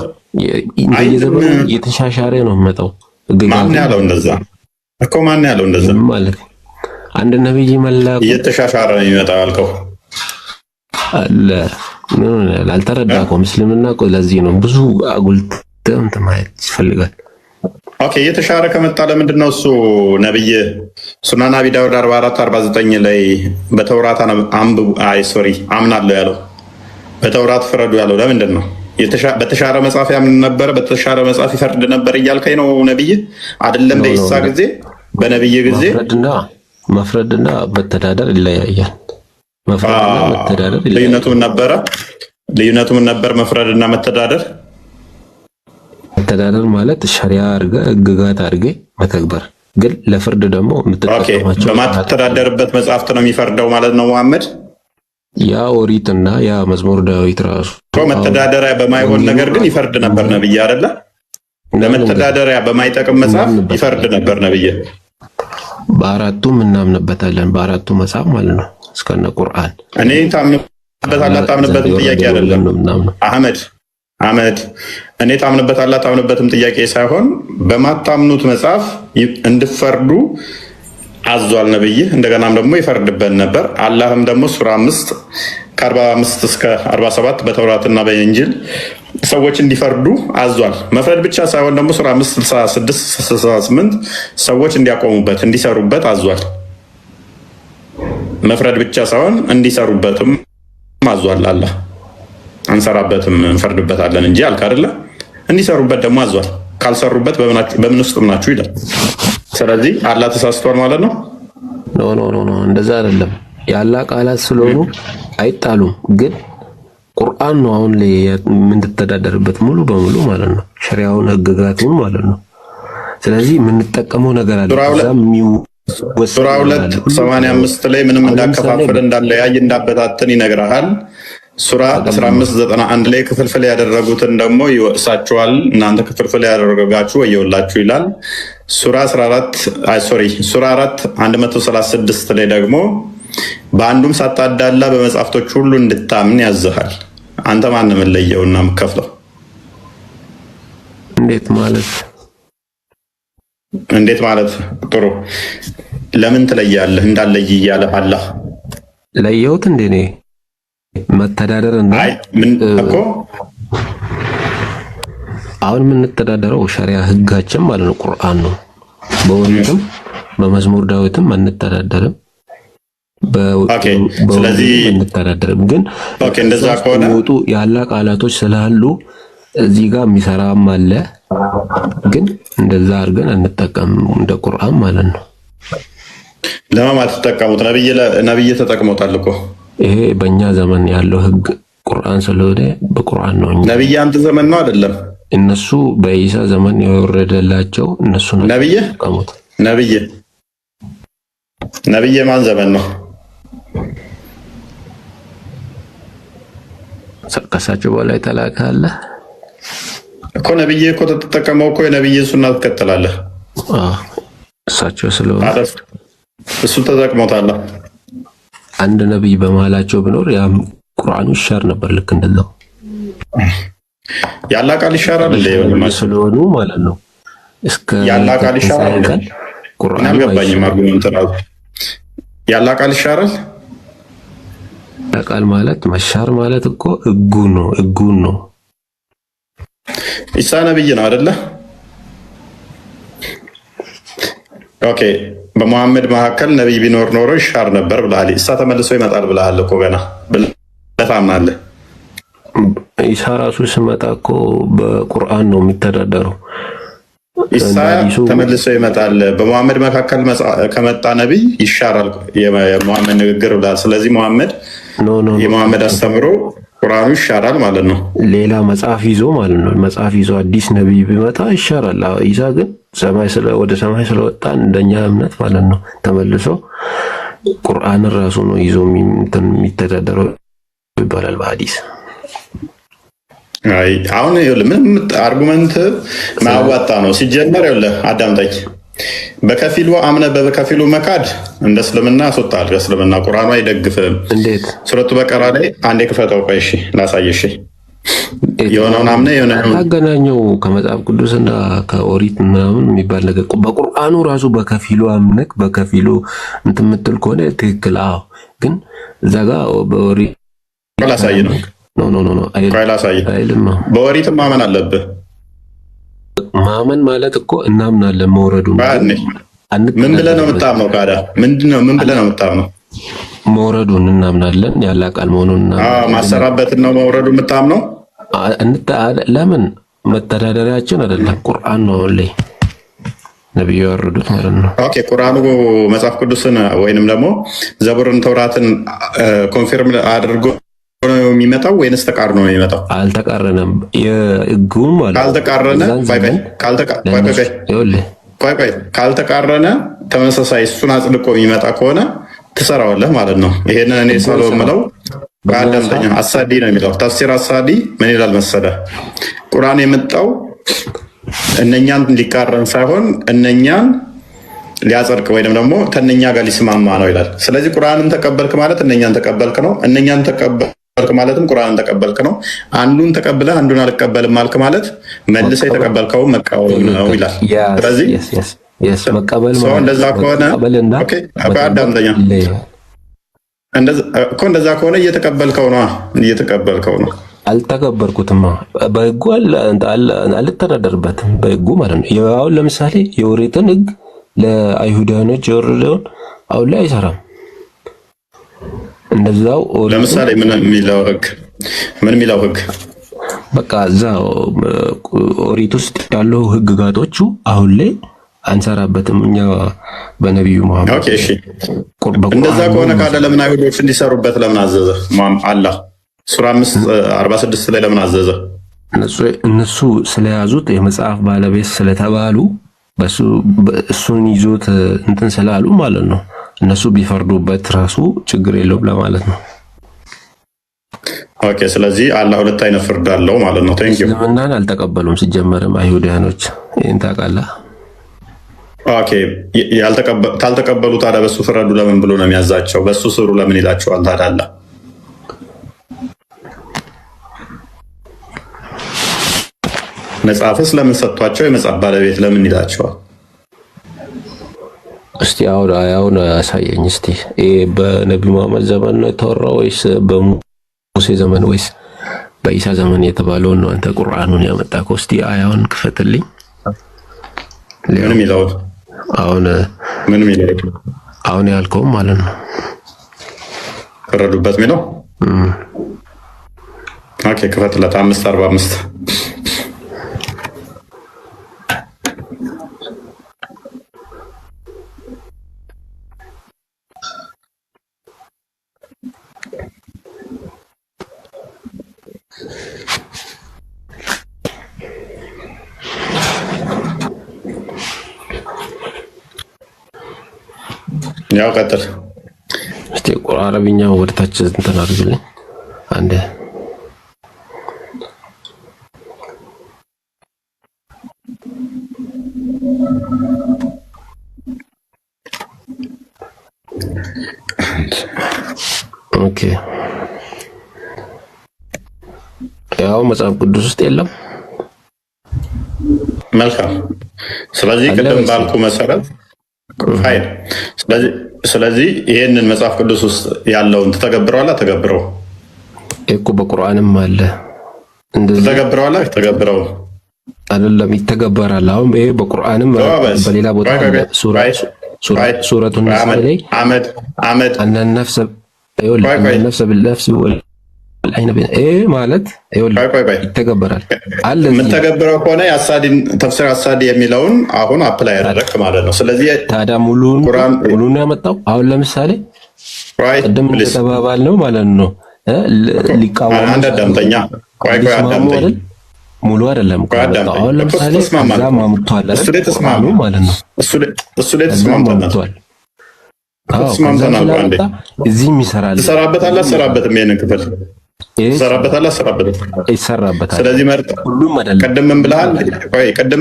በየዘመኑ እየተሻሻረ ነው የሚመጣው። ማን ያለው እንደዛ እኮ ማን ያለው እንደዛ ማለት አንድ ነብይ መላኩ እየተሻሻረ ነው የሚመጣው አልከው አለ። አልተረዳከውም። እስልምና እኮ ለዚህ ነው ብዙ አጉልተም ማየት ይፈልጋል። ኦኬ እየተሻረ ከመጣ ለምንድን ነው እሱ ነብይ ሱናን አቢ ዳውድ 44-49 ላይ በተውራት አምናለሁ ያለው? በተውራት ፍረዱ ያለው ለምንድን ነው? በተሻረ መጽሐፍ ያምን ነበር፣ በተሻረ መጽሐፍ ይፈርድ ነበር እያልከኝ ነው? ነብይ አይደለም በኢሳ ጊዜ በነብይ ጊዜ መፍረድና መተዳደር ይለያያል። መፍረድና መተዳደር ልዩነቱ ምን ነበር? መፍረድና መተዳደር መተዳደር ማለት ሸሪዓ አድርገህ ህግጋት አድርገህ መተግበር፣ ግን ለፍርድ ደግሞ የምትጠቀማቸው በማትተዳደርበት መጽሐፍት ነው የሚፈርደው ማለት ነው መሐመድ። ያ ኦሪትና ያ መዝሙር ዳዊት ራሱ መተዳደሪያ በማይሆን ነገር ግን ይፈርድ ነበር ነብይ አይደለ? ለመተዳደሪያ በማይጠቅም መጽሐፍ ይፈርድ ነበር ነብይ። በአራቱም እናምንበታለን፣ በአራቱ መጽሐፍ ማለት ነው እስከነ ቁርአን። እኔ ታምንበታለህ አታምንበትም ጥያቄ አይደለም አህመድ። እኔ ታምንበታለህ አታምንበትም ጥያቄ ሳይሆን በማታምኑት መጽሐፍ እንድፈርዱ አዟል ነብይ። እንደገናም ደግሞ ይፈርድበት ነበር። አላህም ደግሞ ሱራ 5 ከ45 እስከ 47 በተውራትና በኢንጂል ሰዎች እንዲፈርዱ አዟል። መፍረድ ብቻ ሳይሆን ደግሞ ሱራ 5 66-68 ሰዎች እንዲያቆሙበት እንዲሰሩበት አዟል። መፍረድ ብቻ ሳይሆን እንዲሰሩበትም አዟል። አላህ አንሰራበትም እንፈርድበታለን እንጂ አልክ አይደለ? እንዲሰሩበት ደግሞ አዟል። ካልሰሩበት በምን ውስጥም ናችሁ ይላል። ስለዚህ አላህ ተሳስቷል ማለት ነው? ኖ እንደዛ አይደለም። የአላህ ቃላት ስለሆኑ አይጣሉም። ግን ቁርአን ነው አሁን ላይ የምንተዳደርበት ሙሉ በሙሉ ማለት ነው፣ ሸሪዓውን ህግጋቱን ማለት ነው። ስለዚህ የምንጠቀመው ነገር አለ። ሱራ 2:85 ላይ ምንም እንዳከፋፈል እንዳለያይ እንዳበታትን ይነግርሃል። ሱራ 15:91 ላይ ክፍልፍል ያደረጉትን ደግሞ ይወቅሳቸዋል። እናንተ ክፍልፍል ያደረጋችሁ ወየውላችሁ ይላል። ሱራ 4:136 ላይ ደግሞ በአንዱም ሳታዳላ በመጽሐፍቶች ሁሉ እንድታምን ያዝሃል። አንተ ማንም ለየውና የምከፍለው እንዴት ማለት ጥሩ ለምን ትለያለህ? እንዳለይ እያለ አላህ ለየውት እንዴ ነው መተዳደር እና እኮ አሁን የምንተዳደረው ሸሪዓ ህጋችን ማለት ነው ቁርአን ነው። በኦሪትም በመዝሙር ዳዊትም አንተዳደርም። ስለዚህ አንተዳደርም። ግን እንደዛ ከሆነ ወጡ ያላ ቃላቶች ስላሉ እዚህ ጋር የሚሰራም አለ። ግን እንደዛ አድርገን እንጠቀም እንደ ቁርአን ማለት ነው። ለማማት ተጠቀሙት። ነብይ ተጠቅሞታል እኮ። ይሄ በእኛ ዘመን ያለው ህግ ቁርአን ስለሆነ በቁርአን ነው እንጂ ነብይ አንተ ዘመን ነው አይደለም። እነሱ በኢሳ ዘመን የወረደላቸው እነሱ ነው ተጠቀሙት። ነብይ ማን ዘመን ነው? ከሳቸው በላይ ተላከ አለ እኮ። ነብይ እኮ ተጠቀመው እኮ የነብይን ሱና ትከተላለህ። እሳቸው ስለሆነ እሱ ተጠቅሞታል። አንድ ነብይ በመሃላቸው ቢኖር ያም ቁርአኑ ይሻር ነበር። ልክ እንደዛው ያላ ቃል ይሻራል ስለሆኑ ማለት ነው። እስከ ያላ ቃል ይሻራል። ቁርአን አልገባኝም። አርጉመንት ነው ያላ ቃል ይሻራል። ቃል ማለት መሻር ማለት እኮ ህጉን ነው። ኢሳ ነብይ ነው አይደለ? ኦኬ። በመሐመድ መካከል ነብይ ቢኖር ኖሮ ይሻር ነበር ብለሃል። ኢሳ ተመልሶ ይመጣል ብለሃል እኮ ገና ታምናለህ? ኢሳ ራሱ ሲመጣ እኮ በቁርአን ነው የሚተዳደረው። ኢሳ ተመልሶ ይመጣል። በመሐመድ መካከል ከመጣ ነብይ ይሻራል የመሐመድ ንግግር ብለሃል። ስለዚህ የመሐመድ አስተምሮ ቁርአኑ ይሻራል ማለት ነው። ሌላ መጽሐፍ ይዞ ማለት ነው። መጽሐፍ ይዞ አዲስ ነብይ ቢመጣ ይሻራል። ኢሳ ግን ወደ ሰማይ ስለወጣ እንደኛ እምነት ማለት ነው ተመልሶ ቁርአንን ራሱ ነው ይዞ የሚተዳደረው ይባላል በሐዲስ። አይ አሁን ምንም አርጉመንት ማዋጣ ነው ሲጀመር። ይኸውልህ አዳምጠኝ። በከፊሉ አምነ በከፊሉ መካድ እንደ እስልምና ያስወጣል። ከእስልምና ቁርአኑ አይደግፍም። እንዴት? ሱረቱ በቀራ ላይ አንዴ ክፈተው። ቆይ እሺ ላሳየሽ። የሆነውን አምነ የሆነውን አገናኘው ከመጽሐፍ ቅዱስና ከኦሪት ምናምን የሚባል ነገር በቁርአኑ ራሱ በከፊሉ አምነክ በከፊሉ እንትን የምትል ከሆነ ትክክል። አዎ ግን እዛ ጋር በኦሪት ላሳይ ነው። ኖ አይልም። በኦሪት ማመን አለብህ። ማመን ማለት እኮ እናምናለን መውረዱ። ምን ብለህ ነው የምታምነው? ታዲያ ምን ብለህ ነው የምታምነው? መውረዱን እናምናለን። ያለ ቃል መሆኑን ማሰራበትን ነው መውረዱ የምታምነው? ለምን መተዳደሪያችን አይደለም ቁርአን ነው ላይ ነብዩ ያወረዱት ማለት ነው። ኦኬ ቁርአኑ መጽሐፍ ቅዱስን ወይንም ደግሞ ዘቡርን ተውራትን ኮንፊርም አድርጎ ነው የሚመጣው ወይንስ ተቃርኖ ነው የሚመጣው? አልተቃረነም። የህጉም ማለት ካልተቃረነ ተመሳሳይ እሱን አጽድቆ የሚመጣ ከሆነ ትሰራዋለህ ማለት ነው። ይሄንን እኔ ሳለው የምለው በአዳምጠኛ አሳዲ ነው የሚለው ተፍሲር አሳዲ ምን ይላል መሰለህ? ቁርአን የመጣው እነኛን ሊቃረን ሳይሆን እነኛን ሊያጸድቅ ወይንም ደግሞ ከእነኛ ጋር ሊስማማ ነው ይላል። ስለዚህ ቁርአንን ተቀበልክ ማለት እነኛን ተቀበልክ ነው። እነኛን ተቀበልክ ማለትም ቁርአንን ተቀበልክ ነው። አንዱን ተቀብለህ አንዱን አልቀበልም ማልክ ማለት መልሰህ የተቀበልከውን መቃወም ነው ይላል። ስለዚህ መቀበል ማለት እንደዛ ከሆነ ኦኬ አዳምጠኛ እንደዛ ከሆነ እየተቀበልከው ነው። አልተቀበልኩትማ በህጉ አልተዳደርበትም በህጉ ማለት ነው። አሁን ለምሳሌ የኦሪትን ህግ ለአይሁዳኖች የወረደውን አሁን ላይ አይሰራም። እንደዛው ለምሳሌ ምን የሚለው ህግ በቃ እዛ ኦሪት ውስጥ ያለው ህግጋቶቹ አሁን ላይ አንሰራበትም እኛ በነቢዩ መሐመድ። ኦኬ እሺ፣ እንደዛ ከሆነ ካለ ለምን አይሁዶች እንዲሰሩበት ለምን አዘዘ? አላህ ሱራ 5:46 ላይ ለምን አዘዘ? እነሱ ስለያዙት የመጽሐፍ ባለቤት ስለተባሉ እሱን ይዞት እንትን ስላሉ ማለት ነው። እነሱ ቢፈርዱበት ራሱ ችግር የለውም ለማለት ነው። ኦኬ፣ ስለዚህ አላህ ሁለት አይነት ፍርድ አለው ማለት ነው። ቴንክ ዩ። እስልምናን አልተቀበሉም ሲጀመርም አይሁዳኖች፣ ይሄን ታውቃለህ? ኦኬ፣ ካልተቀበሉ ታዲያ በሱ ፍረዱ ለምን ብሎ ነው የሚያዛቸው? በሱ ስሩ ለምን ይላቸዋል ታዲያ አላህ? መጽሐፍስ ለምን ሰጥቷቸው የመጽሐፍ ባለቤት ለምን ይላቸዋል? እስቲ አሁን አሳየኝ እስቲ። ይሄ በነቢ መሐመድ ዘመን ነው የተወራው ወይስ በሙሴ ዘመን ወይስ በኢሳ ዘመን የተባለውን ነው አንተ ቁርአኑን ያመጣከው? እስቲ አያውን ክፈትልኝ። ምንም ይላው አሁን ያልከው ማለት ነው ፈረዱበት ሚለው። ኦኬ ክፈትለት 5:45 ያው ቀጥል እስቲ አረብኛው ወደታች እንትን አድርግልኝ አንዴ። ኦኬ ያው መጽሐፍ ቅዱስ ውስጥ የለም። መልካም። ስለዚህ ቅድም ባልኩ መሰረት ፋይል። ስለዚህ ይሄንን መጽሐፍ ቅዱስ ውስጥ ያለውን ትተገብረዋለህ? ተገብረው እኮ በቁርአንም አለ እንደዚህ። ተገብረዋለህ? ተገብረው አይደለም ይተገበራል። አሁን ይሄ በቁርአንም በሌላ ቦታ ሱረቱን ነሳ ላይ አመድ አነነፍስ بالنفس والعين ማለት ይተገበራል አለ። የምትተገብረው ከሆነ የአሳዲን ተፍሲር አሳዲ የሚለውን አሁን አፕላይ ያደረክ ማለት ነው። ስለዚህ ታዲያ ሙሉን ያመጣው አሁን ለምሳሌ ቅድም ተባባልነው ማለት ነው። ሊቃወም አንድ አዳምጠኛ አዳምጠኝ ሙሉ አይደለም። አሁን ለምሳሌ ከዛ ማምጥቷል ማለት ነው። እሱ ላይ ተስማምቷል። እዚህም ይሰራል። ትሰራበታለህ አትሰራበትም? ይሄንን ክፍል ትሰራበታለህ አትሰራበትም? ይሰራበታል። ስለዚህ መርጥ ሁሉም አይደለም። ቅድም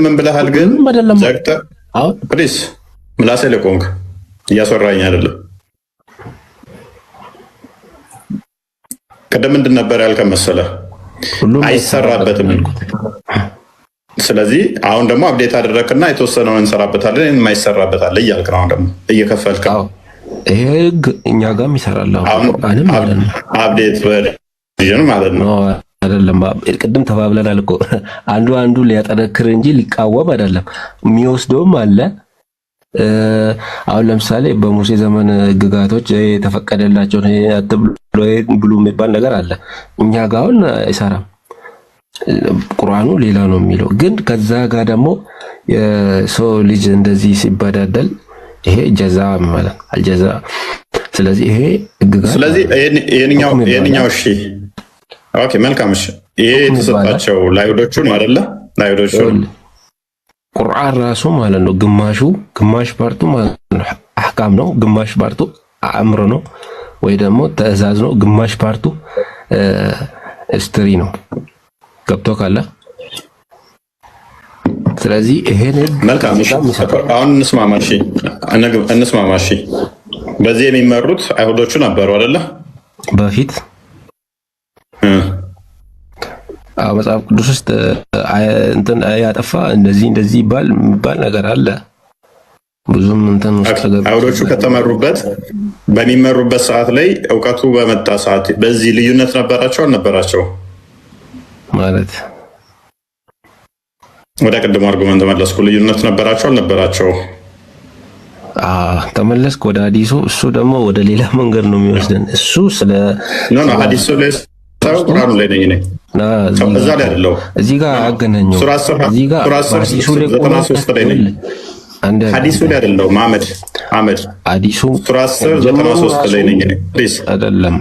ምን ብለሃል? ግን ዘግተህ ፕሊስ ምላሴ ለቆንክ እያስወራኝ አይደለም። ቅድም ምንድን ነበር ያልከን መሰለህ? አይሰራበትም። ስለዚህ አሁን ደግሞ አብዴት አደረክና የተወሰነውን እንሰራበታለን የማይሰራበታል እያልክ ነው። አሁን ደግሞ እየከፈልክ ይሄ ህግ እኛ ጋርም ይሰራል። አሁንም ማለት ነው አብዴት ማለት ነው አይደለም። ቅድም ተባብለናል እኮ አንዱ ሊያጠነክር እንጂ ሊቃወም አይደለም። የሚወስደውም አለ። አሁን ለምሳሌ በሙሴ ዘመን ህግጋቶች የተፈቀደላቸው ብሉ የሚባል ነገር አለ። እኛ ጋር አሁን አይሰራም። ቁርአኑ ሌላ ነው የሚለው። ግን ከዛ ጋር ደግሞ የሰው ልጅ እንደዚህ ሲበዳደል ይሄ ጀዛ ማለት አልጀዛ። ስለዚህ ይሄ ህግጋት ስለዚህ የኛው እሺ ኦኬ መልካም እሺ። ይሄ የተሰጣቸው ለአይሁዶቹ ነው አይደለ? ለአይሁዶቹ ቁርአን ራሱ ማለት ነው ግማሽ ፓርቱ ማለት ነው አህካም ነው፣ ግማሽ ፓርቱ አእምሮ ነው ወይ ደግሞ ትእዛዝ ነው፣ ግማሽ ፓርቱ ስትሪ ነው። ገብቶ ካለ ስለዚህ ይሄን መልካም እሺ። አሁን እንስማማ እሺ። በዚህ የሚመሩት አይሁዶቹ ነበሩ አይደለ? በፊት መጽሐፍ ቅዱስ ውስጥ እንትን ያጠፋ እንደዚህ ይባል ነገር አለ። ብዙም እንትን ውስጥ አይሁዶቹ ከተመሩበት በሚመሩበት ሰዓት ላይ እውቀቱ በመጣ ሰዓት በዚህ ልዩነት ነበራቸው አልነበራቸው? ማለት ወደ ቅድሞ አርጉመንት ተመለስኩ። ልዩነት ነበራቸው አልነበራቸው? ተመለስክ ወደ ሐዲሱ። እሱ ደግሞ ወደ ሌላ መንገድ ነው የሚወስደን። እሱ ስለ ሐዲሱ ላይ ቁርአኑ ላይ ነኝ እዛ ላይ አይደለም። እዚህ ጋር አገናኘው። እዚህ ጋር ሐዲሱ ላይ 93 ላይ ነኝ። ሐዲሱ ላይ አይደለም አህመድ ሐዲሱ ሱራ 93 ላይ ነኝ ፕሊዝ። አይደለም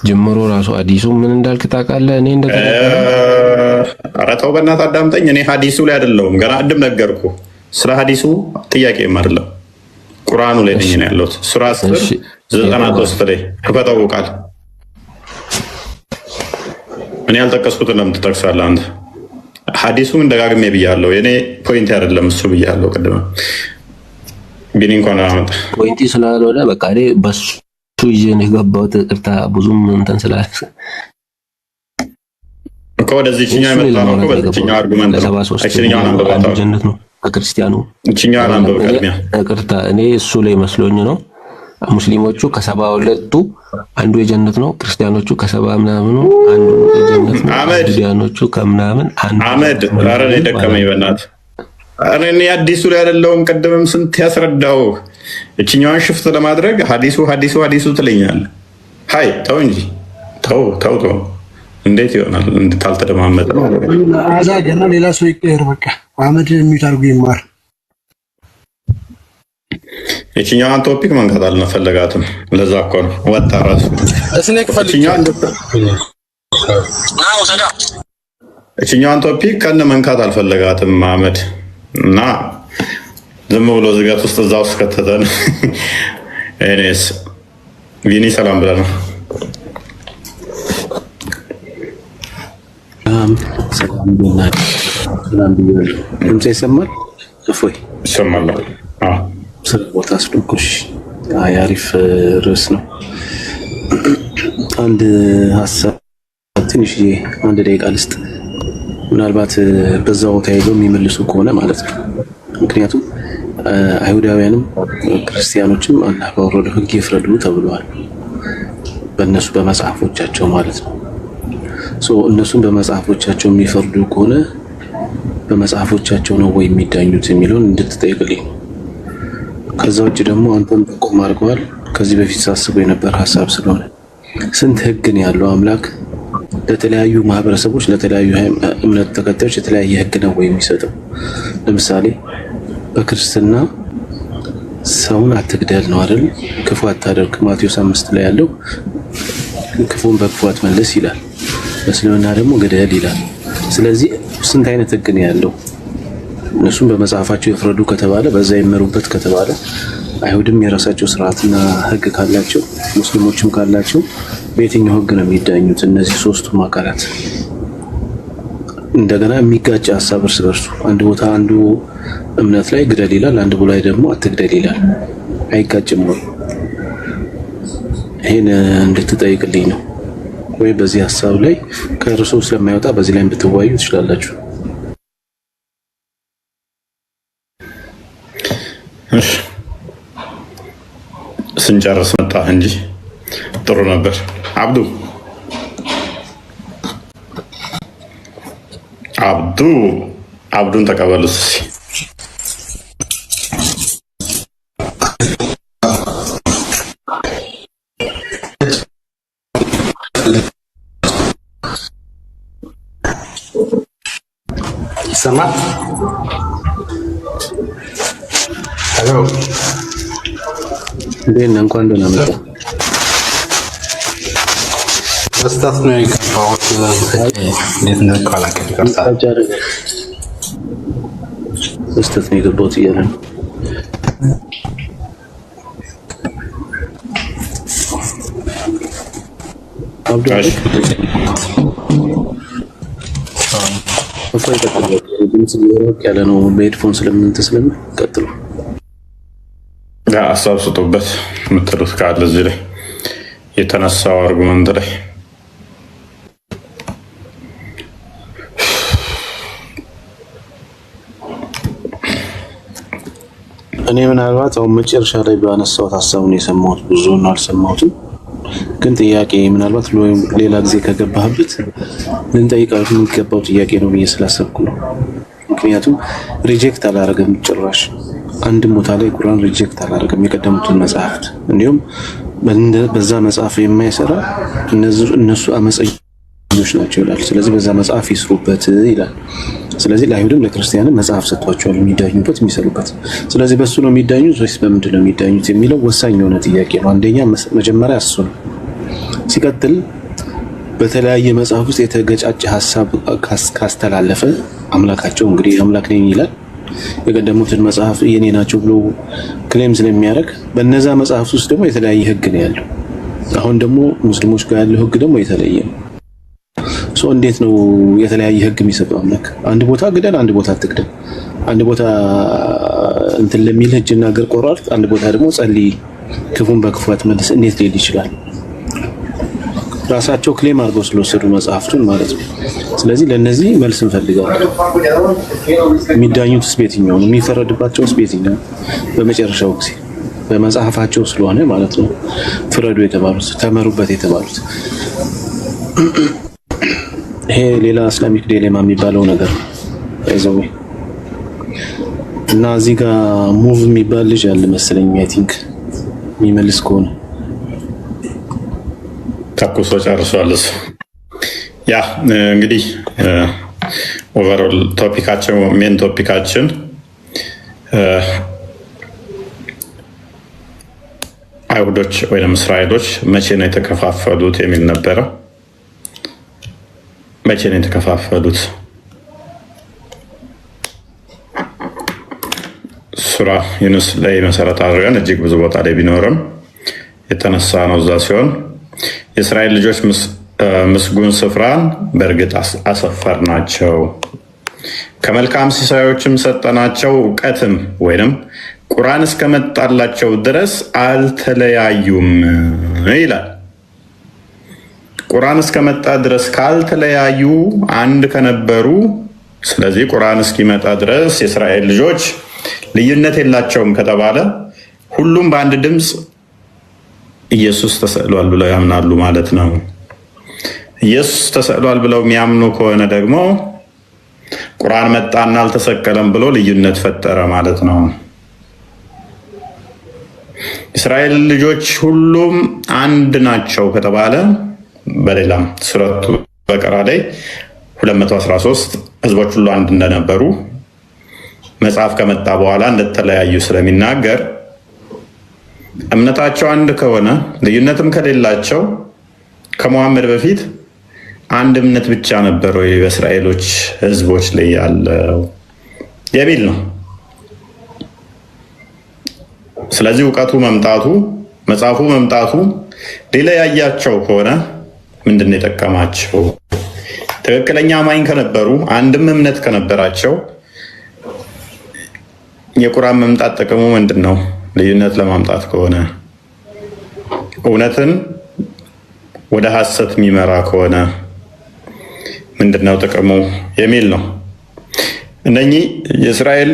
ጀምሮ ራሱ ሐዲሱ ምን እንዳልክ ታውቃለህ? እኔ ኧረ ተው በእናትህ አዳምጠኝ። እኔ ሐዲሱ ላይ አይደለም ገና ቅድም ነገርኩ። ስለ ሐዲሱ ጥያቄም አይደለም ቁርአኑ ላይ ነኝ ያለሁት። ሱራ 93 ላይ ክፈተው ቃል እኔ ያልጠቀስኩትን ለምን ትጠቅሳለህ አንተ? ሐዲሱን ደጋግሜ ብያለሁ። የኔ ፖይንት አይደለም እሱ ብያለሁ። ቅድም ቢኒ እንኳን አመጣ ፖይንት ስላልሆነ በቃ እኔ በሱ ይዤን የገባሁት ቅርታ ብዙም እንትን ስላለ እኮ ወደዚህኛው የመጣ ነው። በዚህኛው አርጉመንት ነው። እቺኛው አንበባታው ጀነት ነው ክርስቲያኑ። እቺኛው አንበባ ቅድሚያ ቅርታ እኔ እሱ ላይ መስሎኝ ነው። ሙስሊሞቹ ከ72ቱ አንዱ የጀነት ነው፣ ክርስቲያኖቹ ከ70 ምናምኑ አንዱ የጀነት ነው፣ ክርስቲያኖቹ ከምናምን አንዱ አህመድ ኧረ እኔ ደከመኝ በእናትህ። ኧረ እኔ አዲሱ ላይ አይደለሁም። ቅድምም ስንት ያስረዳው እቺኛዋን ሽፍት ለማድረግ ሐዲሱ ትለኛለህ። ሃይ ተው እንጂ ተው እንዴት ይሆናል? ካልተደማመጠ አዛ ገና ሌላ ሰው ይቀየር። በቃ አህመድ የሚታርጉ ይማር። የትኛዋን ቶፒክ መንካት አልፈለጋትም። ለዛ እኮ ነው ወጣ ራሱ እችኛዋን ቶፒክ ከነ መንካት አልፈለጋትም አህመድ እና ዝም ብሎ ዝጋት ውስጥ እዛ ውስጥ ከተተን ኤኔስ ቪኒ ሰላም ብለናል። ሰላም ብያለሁ። ድምጼ ይሰማል? እፎይ ይሰማል። ስለ ቦታ አስደንቆሽ አሪፍ ርዕስ ነው። አንድ ሀሳብ ትንሽ አንድ ደቂቃ ልስጥ፣ ምናልባት በዛው ተያይዘው የሚመልሱ ከሆነ ማለት ነው። ምክንያቱም አይሁዳውያንም ክርስቲያኖችም አላህ ባወረደው ሕግ ይፍረዱ ተብለዋል፣ በእነሱ በመጽሐፎቻቸው ማለት ነው። እነሱም በመጽሐፎቻቸው የሚፈርዱ ከሆነ በመጽሐፎቻቸው ነው ወይ የሚዳኙት የሚለውን እንድትጠይቅልኝ ነው። ከዛ ውጭ ደግሞ አንተም ጠቆም አድርገዋል፣ ከዚህ በፊት ሳስበው የነበር ሀሳብ ስለሆነ ስንት ሕግ ነው ያለው አምላክ ለተለያዩ ማህበረሰቦች ለተለያዩ እምነት ተከታዮች የተለያየ ሕግ ነው ወይ የሚሰጠው? ለምሳሌ በክርስትና ሰውን አትግደል ነው አይደል? ክፉ አታደርግ ማቴዎስ 5 ላይ ያለው ክፉን በክፉ አትመልስ ይላል። በእስልምና ደግሞ ግደል ይላል። ስለዚህ ስንት አይነት ሕግ ነው ያለው? እነሱም በመጽሐፋቸው ይፍረዱ ከተባለ በዛ ይመሩበት ከተባለ አይሁድም የራሳቸው ስርዓትና ሕግ ካላቸው ሙስሊሞችም ካላቸው በየትኛው ሕግ ነው የሚዳኙት? እነዚህ ሶስቱም አካላት እንደገና የሚጋጭ ሀሳብ እርስ በርሱ አንድ ቦታ አንዱ እምነት ላይ ግደል ይላል፣ አንድ ቦታ ላይ ደግሞ አትግደል ይላል። አይጋጭም ወይ? ይሄን እንድትጠይቅልኝ ነው። ወይ በዚህ ሀሳብ ላይ ከርዕሱ ስለማይወጣ በዚህ ላይ ብትወያዩ ትችላላችሁ። እሺ ስንጨርስ መጣህ እንጂ ጥሩ ነበር። አብዱን ተቀበሉት እስኪ። ይሰማል? ሄሎ እንዴት ነህ? እንኳን ደህና መጣህ። በስታት ነው የገባሁት። እንዴት እንደቀው አላውቅም። ይቅርታ በስታት ነው የገባሁት እያለ ነው። አብዱል ድምጽ ያለ ነው። በሄድፎን ስለምን ቀጥሉ። ሀሳብ ስጡበት የምትሉት ካለ እዚህ ላይ የተነሳው አርጉመንት ላይ እኔ ምናልባት አሁን መጨረሻ ላይ ባነሳሁት ሀሳቡን የሰማሁት ብዙውን አልሰማሁትም፣ ግን ጥያቄ ምናልባት ሌላ ጊዜ ከገባህበት ልንጠይቀው የሚገባው ጥያቄ ነው ብዬ ስላሰብኩ ነው። ምክንያቱም ሪጀክት አላረገም ጭራሽ አንድም ቦታ ላይ ቁርአን ሪጀክት አላረገም የቀደሙትን መጽሐፍት። እንዲሁም በዛ መጽሐፍ የማይሰራ እነሱ አመፀኞች ናቸው ይላል። ስለዚህ በዛ መጽሐፍ ይስሩበት ይላል። ስለዚህ ለአይሁድም ለክርስቲያንም መጽሐፍ ሰጥቷቸዋል የሚዳኙበት የሚሰሩበት። ስለዚህ በሱ ነው የሚዳኙት ወይስ በምንድን ነው የሚዳኙት የሚለው ወሳኝ የሆነ ጥያቄ ነው። አንደኛ መጀመሪያ እሱ ነው። ሲቀጥል በተለያየ መጽሐፍ ውስጥ የተገጫጨ ሀሳብ ካስተላለፈ አምላካቸው እንግዲህ አምላክ ነኝ ይላል የቀደሙትን መጽሐፍ የኔ ናቸው ብሎ ክሌም ስለሚያደርግ በነዛ መጽሐፍ ውስጥ ደግሞ የተለያየ ሕግ ነው ያለው። አሁን ደግሞ ሙስሊሞች ጋር ያለው ሕግ ደግሞ የተለየ ነው። እንዴት ነው የተለያየ ሕግ የሚሰጠው አምላክ? አንድ ቦታ ግደል፣ አንድ ቦታ አትግደል፣ አንድ ቦታ እንትን ለሚል እጅና እግር ቆራርጥ፣ አንድ ቦታ ደግሞ ጸልይ፣ ክፉን በክፉ አትመልስ። እንዴት ሊል ይችላል? ራሳቸው ክሌም አድርገው ስለወሰዱ መጽሐፍቱን ማለት ነው። ስለዚህ ለነዚህ መልስ እንፈልጋለን። የሚዳኙትስ በየትኛው ነው? የሚፈረድባቸውስ በየትኛው? በመጨረሻው ጊዜ በመጽሐፋቸው ስለሆነ ማለት ነው ፍረዱ የተባሉት ተመሩበት የተባሉት። ይሄ ሌላ እስላሚክ ዲሌማ የሚባለው ነገር አይዘው እና እዚህ ጋር ሙቭ የሚባል ልጅ አለ መሰለኝ። አይ ቲንክ የሚመልስ ከሆነ ተኩሶ ጨርሷል እሱ። ያ እንግዲህ ኦቨርኦል ቶፒካችን ሜን ቶፒካችን አይሁዶች ወይም እስራኤሎች መቼ ነው የተከፋፈሉት የሚል ነበረ። መቼ ነው የተከፋፈሉት? ሱራ ዩኑስ ላይ መሰረት አድርገን እጅግ ብዙ ቦታ ላይ ቢኖርም የተነሳ ነው እዛ ሲሆን የእስራኤል ልጆች ምስጉን ስፍራን በእርግጥ አሰፈርናቸው፣ ከመልካም ሲሳዮችም ሰጠናቸው፣ እውቀትም ወይንም ቁርአን እስከመጣላቸው ድረስ አልተለያዩም ይላል። ቁርአን እስከመጣ ድረስ ካልተለያዩ አንድ ከነበሩ፣ ስለዚህ ቁርአን እስኪመጣ ድረስ የእስራኤል ልጆች ልዩነት የላቸውም ከተባለ ሁሉም በአንድ ድምፅ ኢየሱስ ተሰቅሏል ብለው ያምናሉ ማለት ነው። ኢየሱስ ተሰቅሏል ብለው የሚያምኑ ከሆነ ደግሞ ቁርአን መጣና አልተሰቀለም ብሎ ልዩነት ፈጠረ ማለት ነው። እስራኤል ልጆች ሁሉም አንድ ናቸው ከተባለ በሌላም ሱረቱ በቀራ ላይ 213 ህዝቦች ሁሉ አንድ እንደነበሩ መጽሐፍ ከመጣ በኋላ እንደተለያዩ ስለሚናገር እምነታቸው አንድ ከሆነ ልዩነትም ከሌላቸው ከሙሐመድ በፊት አንድ እምነት ብቻ ነበር ወይ በእስራኤሎች ህዝቦች ላይ ያለው የሚል ነው። ስለዚህ እውቀቱ መምጣቱ መጽሐፉ መምጣቱ ሊለያያቸው ከሆነ ምንድን ነው የጠቀማቸው? ትክክለኛ አማኝ ከነበሩ አንድም እምነት ከነበራቸው የቁርአን መምጣት ጥቅሙ ምንድን ነው? ልዩነት ለማምጣት ከሆነ እውነትን ወደ ሐሰት የሚመራ ከሆነ ምንድነው ጥቅሙ የሚል ነው። እነኚህ የእስራኤል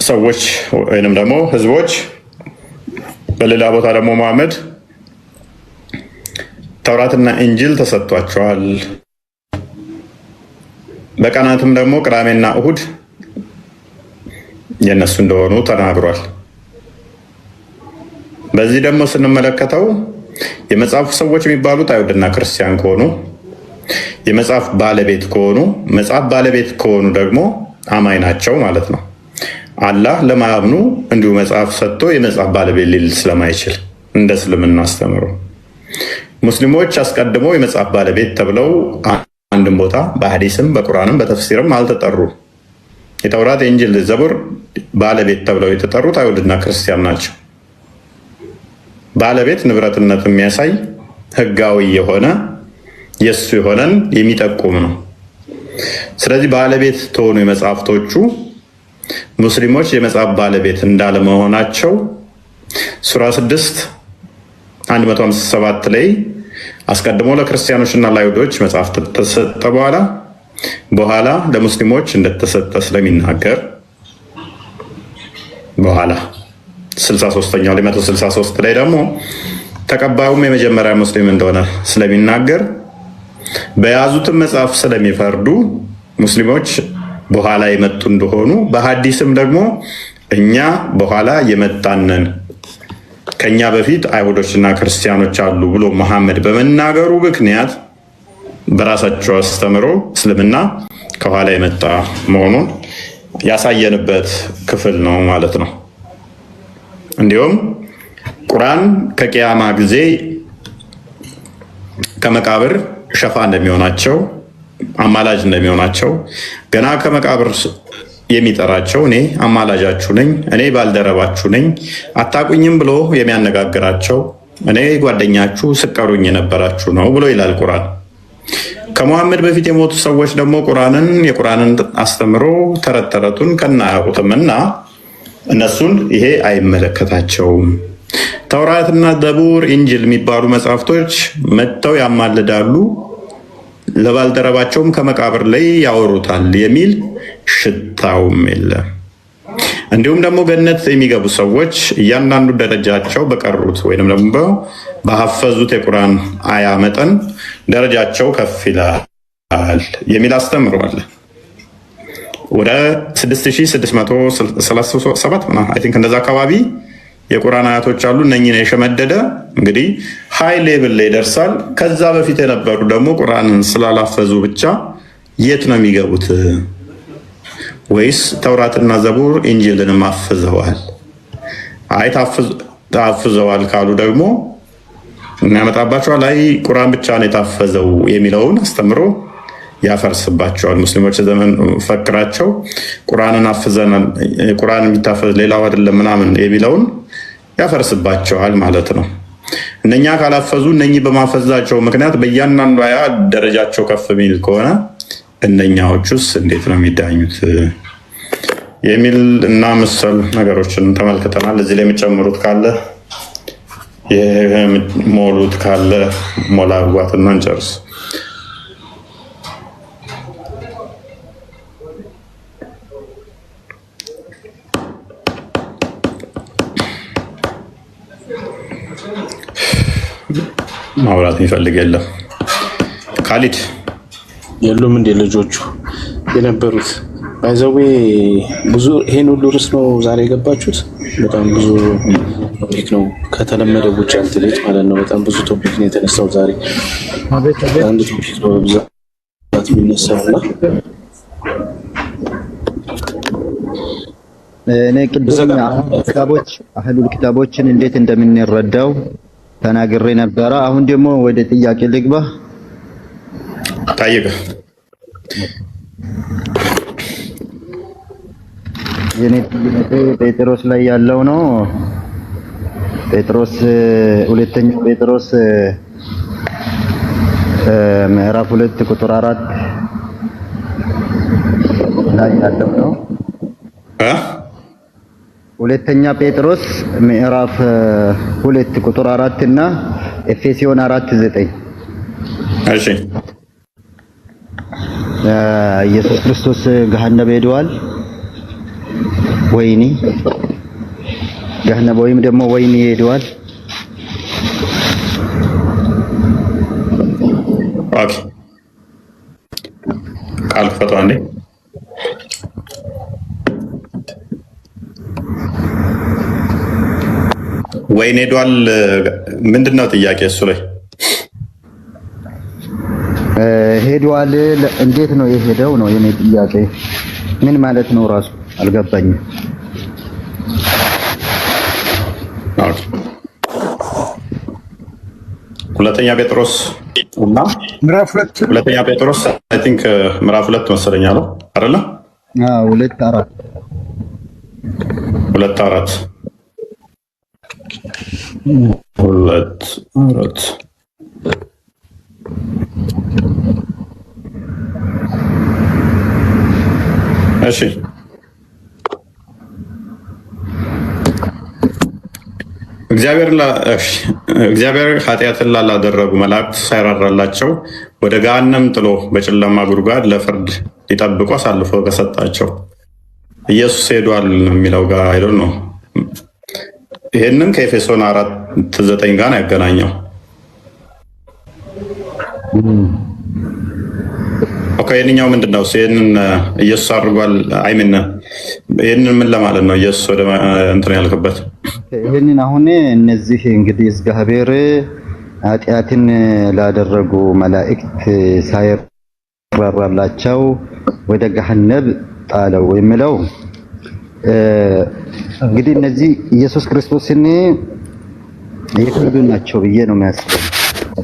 ሰዎች ወይንም ደግሞ ህዝቦች፣ በሌላ ቦታ ደግሞ መሐመድ ተውራትና ኢንጂል ተሰጥቷቸዋል። በቀናትም ደግሞ ቅዳሜና እሁድ የነሱ እንደሆኑ ተናግሯል። በዚህ ደግሞ ስንመለከተው የመጽሐፉ ሰዎች የሚባሉት አይሁድና ክርስቲያን ከሆኑ የመጽሐፍ ባለቤት ከሆኑ መጽሐፍ ባለቤት ከሆኑ ደግሞ አማኝ ናቸው ማለት ነው። አላህ ለማያምኑ እንዲሁ መጽሐፍ ሰጥቶ የመጽሐፍ ባለቤት ሊል ስለማይችል እንደ እስልምና አስተምሮ ሙስሊሞች አስቀድሞ የመጽሐፍ ባለቤት ተብለው አንድም ቦታ በሐዲስም በቁርአንም በተፍሲርም አልተጠሩ። የተውራት የኢንጂል ዘቡር ባለቤት ተብለው የተጠሩት አይሁድና ክርስቲያን ናቸው። ባለቤት ንብረትነት የሚያሳይ ህጋዊ የሆነ የሱ የሆነን የሚጠቁም ነው። ስለዚህ ባለቤት ተሆኑ የመጽሐፍቶቹ ሙስሊሞች የመጽሐፍ ባለቤት እንዳለመሆናቸው ሱራ 6 157 ላይ አስቀድሞ ለክርስቲያኖችና ለአይሁዶች መጽሐፍ ተሰጠ በኋላ ለሙስሊሞች እንደተሰጠ ስለሚናገር በኋላ 63ኛው ላይ 163 ላይ ደግሞ ተቀባዩም የመጀመሪያ ሙስሊም እንደሆነ ስለሚናገር በያዙትም መጽሐፍ ስለሚፈርዱ ሙስሊሞች በኋላ የመጡ እንደሆኑ በሐዲስም ደግሞ እኛ በኋላ የመጣነን ከኛ በፊት አይሁዶችና ክርስቲያኖች አሉ ብሎ መሐመድ በመናገሩ ምክንያት በራሳቸው አስተምሮ እስልምና ከኋላ የመጣ መሆኑን ያሳየንበት ክፍል ነው ማለት ነው። እንዲሁም ቁርአን ከቂያማ ጊዜ ከመቃብር ሸፋ እንደሚሆናቸው አማላጅ እንደሚሆናቸው ገና ከመቃብር የሚጠራቸው እኔ አማላጃችሁ ነኝ፣ እኔ ባልደረባችሁ ነኝ፣ አታቁኝም ብሎ የሚያነጋግራቸው እኔ ጓደኛችሁ ስቀሩኝ የነበራችሁ ነው ብሎ ይላል ቁርአን። ከሙሐመድ በፊት የሞቱ ሰዎች ደግሞ የቁርአንን አስተምሮ ተረት ተረቱን ከናያውቁትም እና እነሱን ይሄ አይመለከታቸውም። ተውራትና ዘቡር ኢንጂል የሚባሉ መጽሐፍቶች መጥተው ያማልዳሉ፣ ለባልደረባቸውም ከመቃብር ላይ ያወሩታል የሚል ሽታውም የለም። እንዲሁም ደግሞ ገነት የሚገቡ ሰዎች እያንዳንዱ ደረጃቸው በቀሩት ወይም ደግሞ በሐፈዙት የቁርአን አያ መጠን ደረጃቸው ከፍ ይላል የሚል አስተምሯል። ወደ 6637 አይ ቲንክ እንደዛ አካባቢ የቁርአን አያቶች አሉ። እነኝን የሸመደደ እንግዲህ ሃይ ሌቭል ላይ ይደርሳል። ከዛ በፊት የነበሩ ደግሞ ቁርአንን ስላላፈዙ ብቻ የት ነው የሚገቡት? ወይስ ተውራትና ዘቡር ኢንጂልንም አፍዘዋል? አይ ታፍዘዋል ካሉ ደግሞ እናመጣባቸዋል። አይ ቁርአን ብቻ ነው የታፈዘው የሚለውን አስተምሮ ያፈርስባቸዋል። ሙስሊሞች ዘመን ፈክራቸው ቁርአንን አፍዘናል፣ ቁርአን የሚታፈዝ ሌላው አይደለም ምናምን የሚለውን ያፈርስባቸዋል ማለት ነው። እነኛ ካላፈዙ እነኚህ በማፈዛቸው ምክንያት በእያንዳንዱ አያ ደረጃቸው ከፍ የሚል ከሆነ እነኛዎቹስ እንዴት ነው የሚዳኙት የሚል እና መሰል ነገሮችን ተመልክተናል። እዚህ ላይ የሚጨምሩት ካለ የሞሉት ካለ ሞላ አርጓትና እንጨርስ። ማውራት የሚፈልግ የለም። ካሊድ የሉም እንደ ልጆቹ የነበሩት ባይዘዌ ብዙ ይሄን ሁሉ ርዕስ ነው ዛሬ የገባችሁት። በጣም ብዙ ቶፒክ ነው ከተለመደው ውጭ አልተለየት ማለት ነው። በጣም ብዙ ቶፒክ ነው የተነሳው ዛሬ። አንድ ቶፒክ ነው በብዛት የሚነሳውና እኔ ቅድም አህሉል ኪታቦችን እንዴት እንደምንረዳው ተናግሬ ነበረ። አሁን ደግሞ ወደ ጥያቄ ልግባ። ጠይቅ። የኔ ጥያቄ ጴጥሮስ ላይ ያለው ነው። ጴጥሮስ ሁለተኛው ጴጥሮስ ምዕራፍ 2 ቁጥር 4 ላይ ያለው ነው። ሁለተኛ ጴጥሮስ ምዕራፍ 2 ቁጥር 4 እና ኤፌሶን 4:9 እሺ ኢየሱስ ክርስቶስ ገሃነም ሄደዋል ወይኒ ገሃነም ወይም ደግሞ ወይኒ ሄደዋል። ኦኬ ቃል ፈቷ እንዴ ወይኔ ሄዷል። ምንድነው ጥያቄ? እሱ ላይ ሄዷል። እንዴት ነው የሄደው ነው የኔ ጥያቄ። ምን ማለት ነው ራሱ አልገባኝም። ሁለተኛ ጴጥሮስ እና ምዕራፍ 2 ሁለተኛ ጴጥሮስ አይ ቲንክ ምዕራፍ 2 መሰለኝ አለው አይደለ? 2:4 2:4 2:4 እሺ እግዚአብሔር ኃጢአትን ላላደረጉ መላእክት ሳይራራላቸው ወደ ገሃነም ጥሎ በጨለማ ጉድጓድ ለፍርድ ሊጠብቁ አሳልፎ ከሰጣቸው ኢየሱስ ሄዷል የሚለው ጋር አይደል ነው። ይሄንን ከኤፌሶን 4:9 ጋር ነው ያገናኘው። ኦኬ የኛው ምንድነው? ይሄንን ኢየሱስ አድርጓል አይምን ይሄንን ምን ለማለት ነው? ኢየሱስ ወደ እንትን ያልከበት ይሄንን አሁን እነዚህ እንግዲህ እግዚአብሔር ኃጢአትን ላደረጉ መላእክት ሳይራራላቸው ወደ ገሃነም ጣለው የሚለው እንግዲህ እነዚህ ኢየሱስ ክርስቶስን የክዱ ናቸው ብዬ ነው የሚያስበው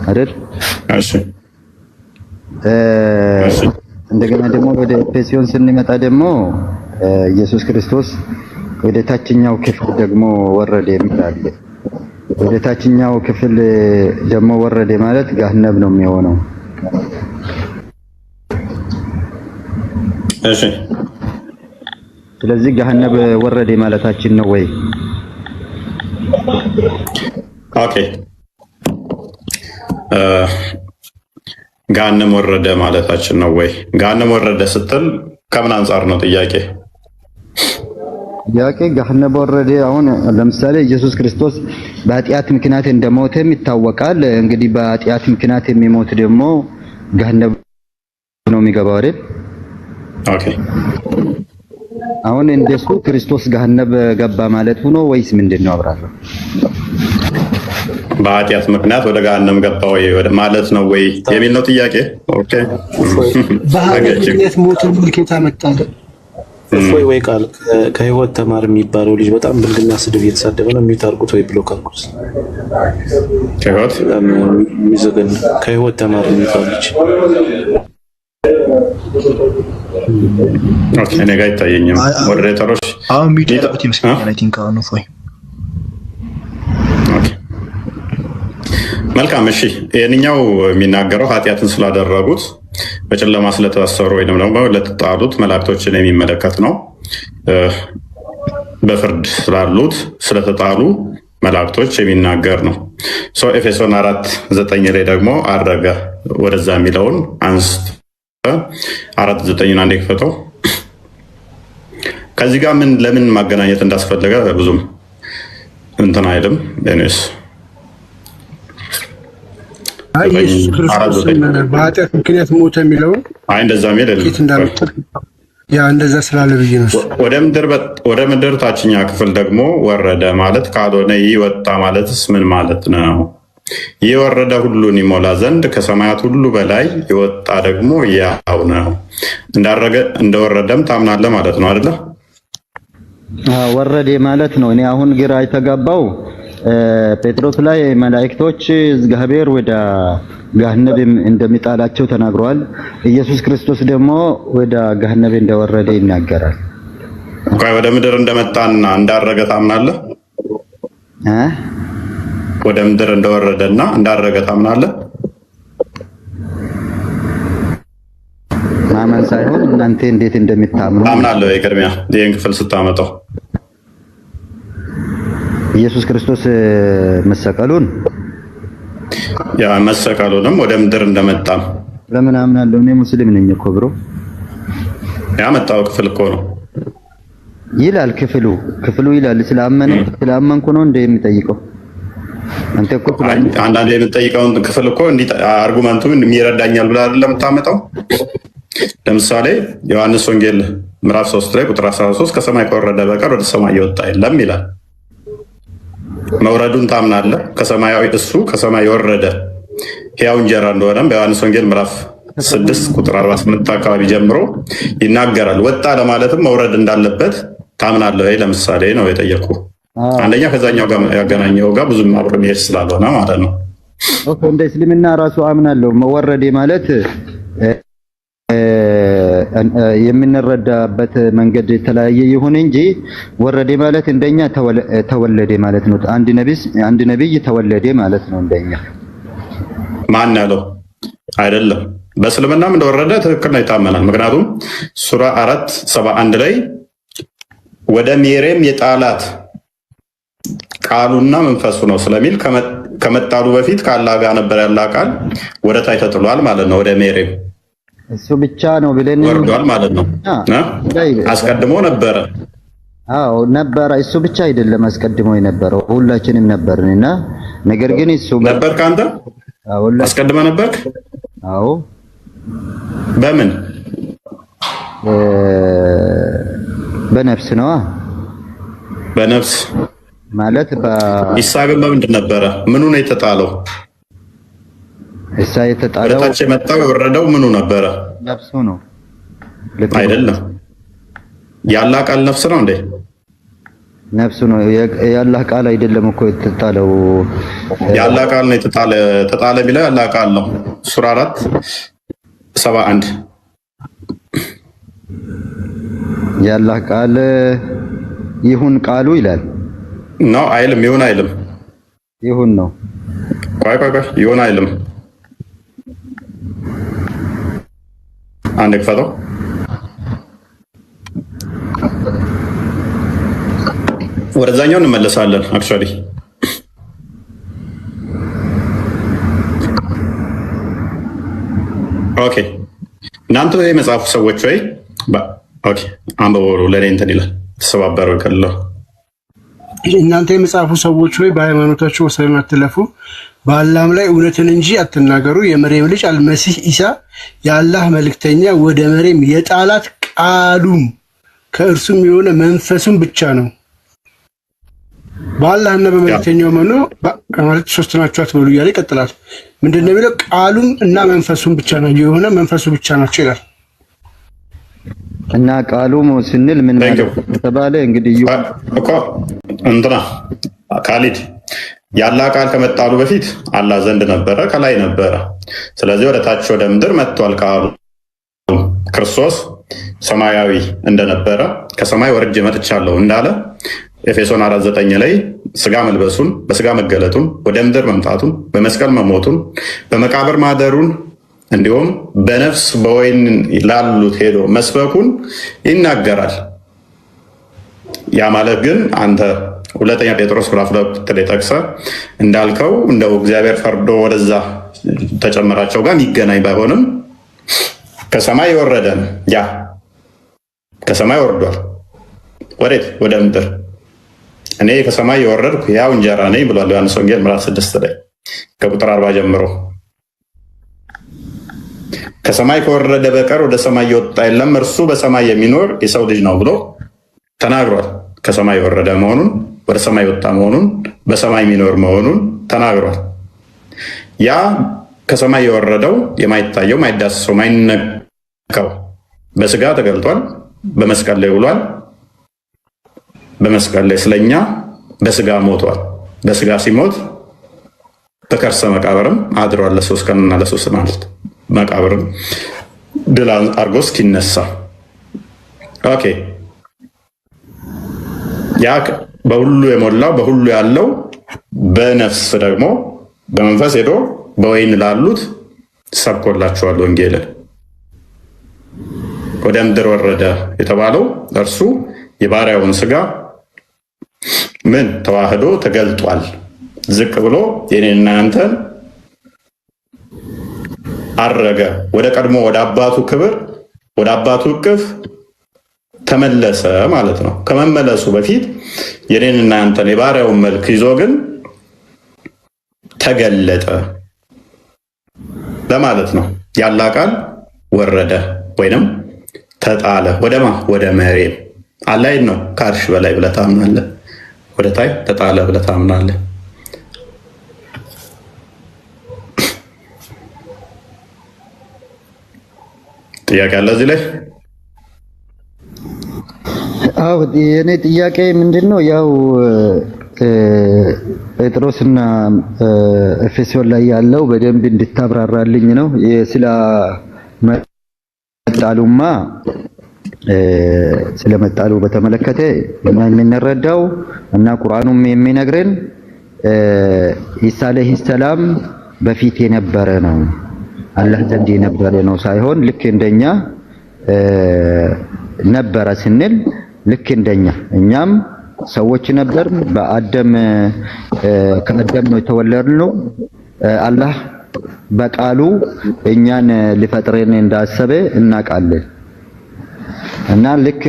አይደል? እሺ እንደገና ደግሞ ወደ ኤፌሶን ስንመጣ ደግሞ ኢየሱስ ክርስቶስ ወደ ታችኛው ክፍል ደግሞ ወረደ የሚላል። ወደ ታችኛው ክፍል ደግሞ ወረደ ማለት ገሃነም ነው የሚሆነው። እሺ ስለዚህ ገሃነም ወረደ ማለታችን ነው ወይ? ኦኬ ገሃነም ወረደ ማለታችን ነው ወይ? ገሃነም ወረደ ስትል ከምን አንጻር ነው ጥያቄ? ገሃነም ወረደ አሁን ለምሳሌ ኢየሱስ ክርስቶስ በኃጢአት ምክንያት እንደሞተም ይታወቃል። እንግዲህ በኃጢአት ምክንያት የሚሞት ደግሞ ገሃነም ነው የሚገባው አይደል? ኦኬ አሁን እንደሱ ክርስቶስ ገሃነም ገባ ማለት ነው ወይስ ምንድነው? አብራራ። በኃጢአት ምክንያት ወደ ገሃነም ገባ ወይ ማለት ነው ወይ የሚል ነው ጥያቄ። ኦኬ በኃጢአት ሞት ምልክታ መጣደ እፎይ ወይ ቃል ከህይወት ተማር የሚባለው ልጅ በጣም ብልግና ስድብ እየተሳደበ ነው። የሚታርጉት ወይ ብሎክ አድርጉት። የሚዘገን ከህይወት ተማር የሚባል ልጅ ኦኬ እኔ ጋር አይታየኝም። ሞዴሬተሮች አሁን ሚዲያ ላይ ይመስለኛል። አይ ቲንክ አሁን እፎይ መልካም እሺ፣ ይህንኛው የሚናገረው ኃጢአትን ስላደረጉት በጨለማ ስለተወሰሩ ወይም ደግሞ ለተጣሉት መላእክቶችን የሚመለከት ነው። በፍርድ ስላሉት ስለተጣሉ መላእክቶች የሚናገር ነው። ኤፌሶን 4:9 ላይ ደግሞ አረገ ወደዛ የሚለውን አንስተ 4:9 አንዴ ክፈተው። ከዚህ ጋር ለምን ማገናኘት እንዳስፈለገ ብዙም እንትን አይልም። ኔስ ኢየሱስ ክርስቶስ በኃጢአት ምክንያት ሞተ የሚለውን እንደዛ ሚል እንደዛ ስላለ ብዬ ነው። ወደ ምድር ታችኛ ክፍል ደግሞ ወረደ ማለት ካልሆነ ይህ ወጣ ማለትስ ምን ማለት ነው? ይህ ወረደ ሁሉን ይሞላ ዘንድ ከሰማያት ሁሉ በላይ የወጣ ደግሞ ያው ነው። እንዳረገ እንደወረደም ታምናለህ ማለት ነው አይደለ? ወረደ ማለት ነው። እኔ አሁን ግራ የተጋባው ጴጥሮስ ላይ መላእክቶች እግዚአብሔር ወደ ገሃነም እንደሚጣላቸው ተናግሯል። ኢየሱስ ክርስቶስ ደግሞ ወደ ገሃነም እንደወረደ ይናገራል። ወደ ምድር እንደመጣና እንዳረገ ታምናለህ? ወደ ምድር እንደወረደና እንዳረገ ታምናለህ? ማመን ሳይሆን እናንተ እንዴት እንደምታምኑ አምናለሁ። የቅድሚያ ይህን ክፍል ስታመጣው ኢየሱስ ክርስቶስ መሰቀሉን መሰቀሉንም ወደ ምድር እንደመጣም ለምን አምናለሁ? እኔ ሙስሊም ነኝ እኮ ብሮ። ያመጣው ክፍል እኮ ነው ይላል። ክፍሉ ይላል። ስላመንኩ ነው እንደ የሚጠይቀው አንተ እኮ አንዳንዴ የምትጠይቀውን ክፍል እኮ አርጉመንቱን የሚረዳኛል ብለህ አይደለም የምታመጣው። ለምሳሌ ዮሐንስ ወንጌል ምዕራፍ 3 ላይ ቁጥር 13 ከሰማይ ከወረደ በቀር ወደ ሰማይ የወጣ የለም ይላል። መውረዱን ታምናለህ? ከሰማያዊ እሱ ከሰማይ የወረደ ሕያው እንጀራ እንደሆነም በዮሐንስ ወንጌል ምዕራፍ 6 ቁጥር 48 አካባቢ ጀምሮ ይናገራል። ወጣ ለማለትም መውረድ እንዳለበት ታምናለህ ወይ? ለምሳሌ ነው የጠየቁ። አንደኛ ከዛኛው ጋር ያገናኘው ጋር ብዙም አብሮ መሄድ ስላልሆነ ማለት ነው። ኦኬ፣ እንደ እስልምና ራሱ አምናለሁ። መወረዴ ማለት የምንረዳበት መንገድ የተለያየ ይሁን እንጂ ወረዴ ማለት እንደኛ ተወለደ ማለት ነው። አንድ ነብይ ተወለደ ማለት ነው እንደኛ። ማን ያለው አይደለም። በእስልምናም እንደወረደ ትክክል ነው፣ ይታመናል። ምክንያቱም ሱራ 4:71 ላይ ወደ ሜሬም የጣላት ቃሉና መንፈሱ ነው ስለሚል ከመጣሉ በፊት ከአላህ ጋር ነበር ያለ ቃል ወደ ታይ ተጥሏል ማለት ነው። ወደ ሜሬም እሱ ብቻ ነው ብለን ወርዷል ማለት ነው። አስቀድሞ ነበረ። አዎ ነበረ። እሱ ብቻ አይደለም አስቀድሞ የነበረው ሁላችንም ነበርንና፣ ነገር ግን እሱ ነበርክ አንተ? አዎ አስቀድመ ነበርክ? አዎ። በምን በነፍስ ነው። በነፍስ ማለት ኢሳ ግን በምንድን ነበረ? ምኑ ነው የተጣለው? ኢሳ የተጣለው ወደታች የመጣው የወረደው ምኑ ነበረ? ነፍሱ ነው አይደለም? የአላህ ቃል ነፍስ ነው እንዴ? ነፍሱ ነው። የአላህ ቃል አይደለም እኮ የተጣለው። የአላህ ቃል ነው ተጣለ ቢለው የአላህ ቃል ነው። ሱራ 4:71 የአላህ ቃል ይሁን ቃሉ ይላል ነው አይልም? ይሁን አይልም? ይሁን ነው። ቆይ ይሁን አይልም? አንድ ክፈተው። ወደዛኛው እንመለሳለን። አክቹአሊ ኦኬ፣ እናንተ የመጽሐፉ ሰዎች ወይ ኦኬ፣ አንበበሩ ለኔ እንትን ይላል ተሰባበረው ከለው እናንተ የመጽሐፉ ሰዎች ወይ በሃይማኖታችሁ ወሰን አትለፉ፣ በአላህም ላይ እውነትን እንጂ አትናገሩ። የመርየም ልጅ አልመሲህ ኢሳ የአላህ መልእክተኛ ወደ መርየም የጣላት ቃሉም ከእርሱም የሆነ መንፈሱም ብቻ ነው። በአላህና በመልእክተኛው መኖ ማለት ሶስት ናቸው አትበሉ እያለ ይቀጥላል። ምንድነው የሚለው? ቃሉም እና መንፈሱም ብቻ ነው የሆነ መንፈሱ ብቻ ናቸው ይላል። እና ቃሉ ስንል ምን ማለት ተባለ? እንግዲህ እኮ እንትና ካሊድ የአላህ ቃል ከመጣሉ በፊት አላህ ዘንድ ነበረ፣ ከላይ ነበረ። ስለዚህ ወደ ታች ወደ ምድር መጥቷል ቃሉ። ክርስቶስ ሰማያዊ እንደነበረ ከሰማይ ወርጄ መጥቻለሁ እንዳለ ኤፌሶን 4:9 ላይ ስጋ መልበሱን፣ በስጋ መገለጡን፣ ወደ ምድር መምጣቱን፣ በመስቀል መሞቱን፣ በመቃብር ማደሩን እንዲሁም በነፍስ በወይን ላሉት ሄዶ መስበኩን ይናገራል። ያ ማለት ግን አንተ ሁለተኛ ጴጥሮስ ምዕራፍ 2 ላይ ጠቅሰህ እንዳልከው እንደው እግዚአብሔር ፈርዶ ወደዛ ተጨመራቸው ጋር የሚገናኝ ባይሆንም ከሰማይ የወረደ ያ ከሰማይ ወርዷል። ወዴት? ወደ ምድር። እኔ ከሰማይ የወረድኩ ያው እንጀራ ነኝ ብሏል ዮሐንስ ወንጌል ምዕራፍ 6 ላይ ከቁጥር 40 ጀምሮ። ከሰማይ ከወረደ በቀር ወደ ሰማይ የወጣ የለም፣ እርሱ በሰማይ የሚኖር የሰው ልጅ ነው ብሎ ተናግሯል። ከሰማይ የወረደ መሆኑን፣ ወደ ሰማይ የወጣ መሆኑን፣ በሰማይ የሚኖር መሆኑን ተናግሯል። ያ ከሰማይ የወረደው የማይታየው ማይዳሰሰው ማይነካው በስጋ ተገልጧል። በመስቀል ላይ ውሏል። በመስቀል ላይ ስለኛ በስጋ ሞቷል። በስጋ ሲሞት በከርሰ መቃብርም አድሯል ለ3 ቀንና ለ3 መዓልት መቃብርም ድል አድርጎ እስኪነሳ። ኦኬ ያ በሁሉ የሞላው በሁሉ ያለው በነፍስ ደግሞ በመንፈስ ሄዶ በወይን ላሉት ሰብኮላቸዋል ወንጌልን። ወደ ምድር ወረደ የተባለው እርሱ የባሪያውን ስጋ ምን ተዋህዶ ተገልጧል። ዝቅ ብሎ የኔና አንተን አረገ። ወደ ቀድሞ ወደ አባቱ ክብር ወደ አባቱ እቅፍ ተመለሰ ማለት ነው። ከመመለሱ በፊት የኔንና አንተን የባሪያውን መልክ ይዞ ግን ተገለጠ ለማለት ነው። ያላ ቃል ወረደ ወይንም ተጣለ። ወደማ ወደ መሬት አላይ ነው። ከአርሽ በላይ ብለህ ታምናለህ። ወደ ታይ ተጣለ ብለህ ታምናለህ። ጥያቄ አለ እዚህ ላይ? አዎ የኔ ጥያቄ ምንድነው? ያው ጴጥሮስና ኤፌሶን ላይ ያለው በደንብ እንድታብራራልኝ ነው። ስለ መጣሉማ ስለመጣሉ በተመለከተ የምንረዳው እና ቁርአኑም የሚነግረን ኢሳ አለይሂ ሰላም በፊት የነበረ ነው፣ አላህ ዘንድ የነበረ ነው ሳይሆን ልክ እንደኛ ነበረ ስንል ልክ እንደኛ እኛም ሰዎች ነበር። በአደም ከአደም ነው የተወለድነው። አላህ በቃሉ እኛን ሊፈጥረን እንዳሰበ እናውቃለን። እና ልክ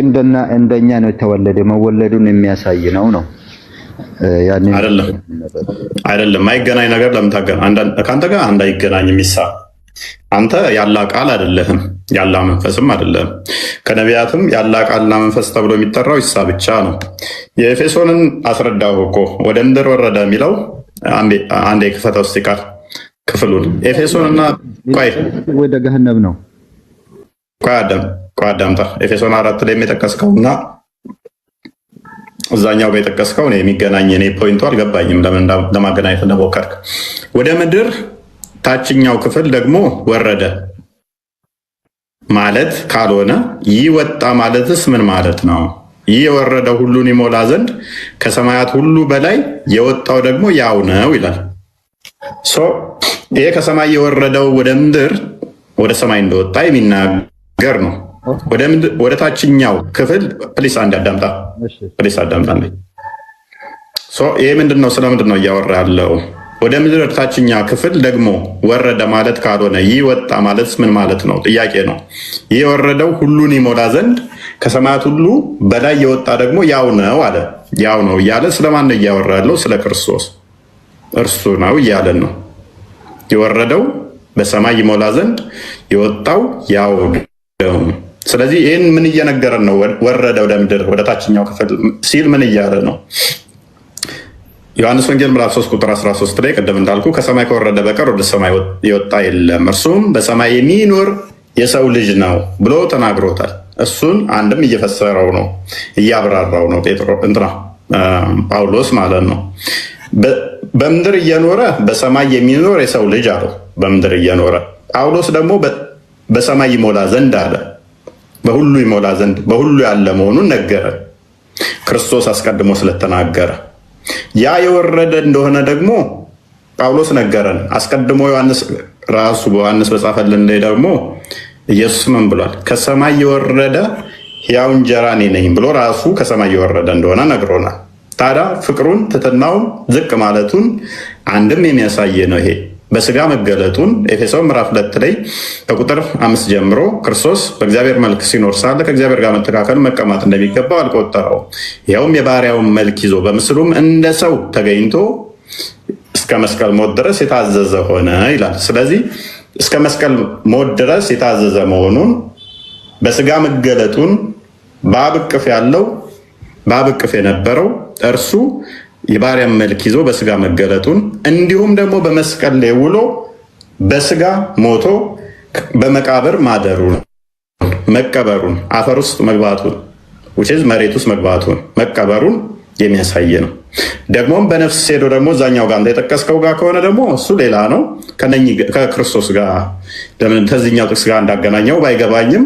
እንደኛ ነው የተወለደ። መወለዱን የሚያሳይ ነው። ያኔ አይደለም ማይገናኝ ነገር ለምን ከአንተ ጋር አንድ አይገናኝም። ይሳ አንተ ያላ ቃል አይደለህም፣ ያላ መንፈስም አይደለህም። ከነቢያትም ያላ ቃልና መንፈስ ተብሎ የሚጠራው ይሳ ብቻ ነው። የኤፌሶንን አስረዳው እኮ ወደ ምድር ወረደ የሚለው አንዴ ክፈተው እስቲ ቃል ክፍሉን ኤፌሶንና ቆይ ወደ ገሃነም ነው። ቆይ አዳምጣ። ኤፌሶን 4 ላይ የጠቀስከውና እዛኛው ጋር የጠቀስከው ነው የሚገናኝ። እኔ ፖይንቱ አልገባኝም ለምን ለማገናኘት እንደሞከርክ። ወደ ምድር ታችኛው ክፍል ደግሞ ወረደ ማለት ካልሆነ ይህ ወጣ ማለትስ ምን ማለት ነው? ይህ የወረደው ሁሉን ይሞላ ዘንድ ከሰማያት ሁሉ በላይ የወጣው ደግሞ ያው ነው ይላል። ይሄ ከሰማይ የወረደው ወደ ምድር ወደ ሰማይ እንደወጣ የሚናገር ነው። ወደ ታችኛው ክፍል ፕሊስ አንድ አዳምጣ፣ ፕሊስ አዳምጣ። ይሄ ምንድን ነው? ስለምንድን ነው እያወራ ያለው? ወደ ምድር ታችኛ ክፍል ደግሞ ወረደ ማለት ካልሆነ ይህ ወጣ ማለት ምን ማለት ነው? ጥያቄ ነው። ይህ የወረደው ሁሉን ይሞላ ዘንድ ከሰማያት ሁሉ በላይ የወጣ ደግሞ ያው ነው አለ። ያው ነው እያለ ስለማን ነው እያወራ ያለው? ስለ ክርስቶስ። እርሱ ነው እያለን ነው። የወረደው በሰማይ ይሞላ ዘንድ የወጣው ያው ነው። ስለዚህ ይህን ምን እየነገረን ነው? ወረደ ወደ ምድር ወደ ታችኛው ክፍል ሲል ምን እያለ ነው? ዮሐንስ ወንጌል ምዕራፍ 3 ቁጥር 13 ላይ ቅድም እንዳልኩ ከሰማይ ከወረደ በቀር ወደ ሰማይ የወጣ የለም፣ እርሱም በሰማይ የሚኖር የሰው ልጅ ነው ብሎ ተናግሮታል። እሱን አንድም እየፈሰረው ነው እያብራራው ነው ጳውሎስ ማለት ነው። በምድር እየኖረ በሰማይ የሚኖር የሰው ልጅ አለው። በምድር እየኖረ ጳውሎስ ደግሞ በሰማይ ይሞላ ዘንድ አለ። በሁሉ ይሞላ ዘንድ በሁሉ ያለ መሆኑን ነገረ። ክርስቶስ አስቀድሞ ስለተናገረ ያ የወረደ እንደሆነ ደግሞ ጳውሎስ ነገረን። አስቀድሞ ዮሐንስ ራሱ በዮሐንስ በጻፈልን ላይ ደግሞ ኢየሱስ ምን ብሏል? ከሰማይ የወረደ ሕያው እንጀራ እኔ ነኝ ብሎ ራሱ ከሰማይ የወረደ እንደሆነ ነግሮናል። ታዲያ ፍቅሩን፣ ትሕትናውን፣ ዝቅ ማለቱን አንድም የሚያሳይ ነው ይሄ በስጋ መገለጡን ኤፌሶን ምዕራፍ 2 ላይ ከቁጥር 5 ጀምሮ ክርስቶስ በእግዚአብሔር መልክ ሲኖር ሳለ ከእግዚአብሔር ጋር መተካከል መቀማት እንደሚገባው አልቆጠረው። ይኸውም የባሪያውን መልክ ይዞ በምስሉም እንደ ሰው ተገኝቶ እስከ መስቀል ሞት ድረስ የታዘዘ ሆነ ይላል። ስለዚህ እስከ መስቀል ሞት ድረስ የታዘዘ መሆኑን በስጋ መገለጡን በአብ እቅፍ ያለው በአብ እቅፍ የነበረው እርሱ የባሪያን መልክ ይዞ በስጋ መገለጡን እንዲሁም ደግሞ በመስቀል ላይ ውሎ በስጋ ሞቶ በመቃብር ማደሩን መቀበሩን አፈር ውስጥ መግባቱን መሬት ውስጥ መግባቱን መቀበሩን የሚያሳይ ነው። ደግሞም በነፍስ ሄዶ ደግሞ እዛኛው ጋር የጠቀስከው ጋር ከሆነ ደግሞ እሱ ሌላ ነው። ከክርስቶስ ጋር ከዚህኛው ጥቅስ ጋር እንዳገናኘው ባይገባኝም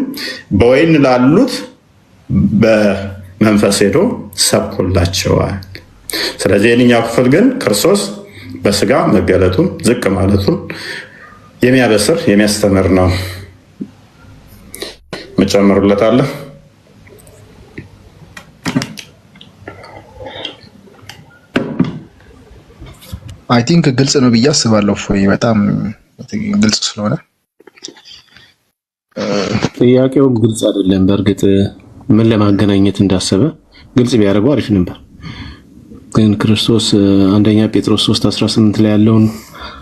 በወይን ላሉት በመንፈስ ሄዶ ሰብኮላቸዋል። ስለዚህ የኛው ክፍል ግን ክርስቶስ በስጋ መገለጡን ዝቅ ማለቱን የሚያበስር የሚያስተምር ነው። መጨመሩለታለሁ። አይ ቲንክ ግልጽ ነው ብዬ አስባለሁ። ፎይ በጣም ግልጽ ስለሆነ ጥያቄውም ግልጽ አይደለም። በእርግጥ ምን ለማገናኘት እንዳሰበ ግልጽ ቢያደርገው አሪፍ ነበር። ግን ክርስቶስ አንደኛ ጴጥሮስ 3:18 ላይ ያለውን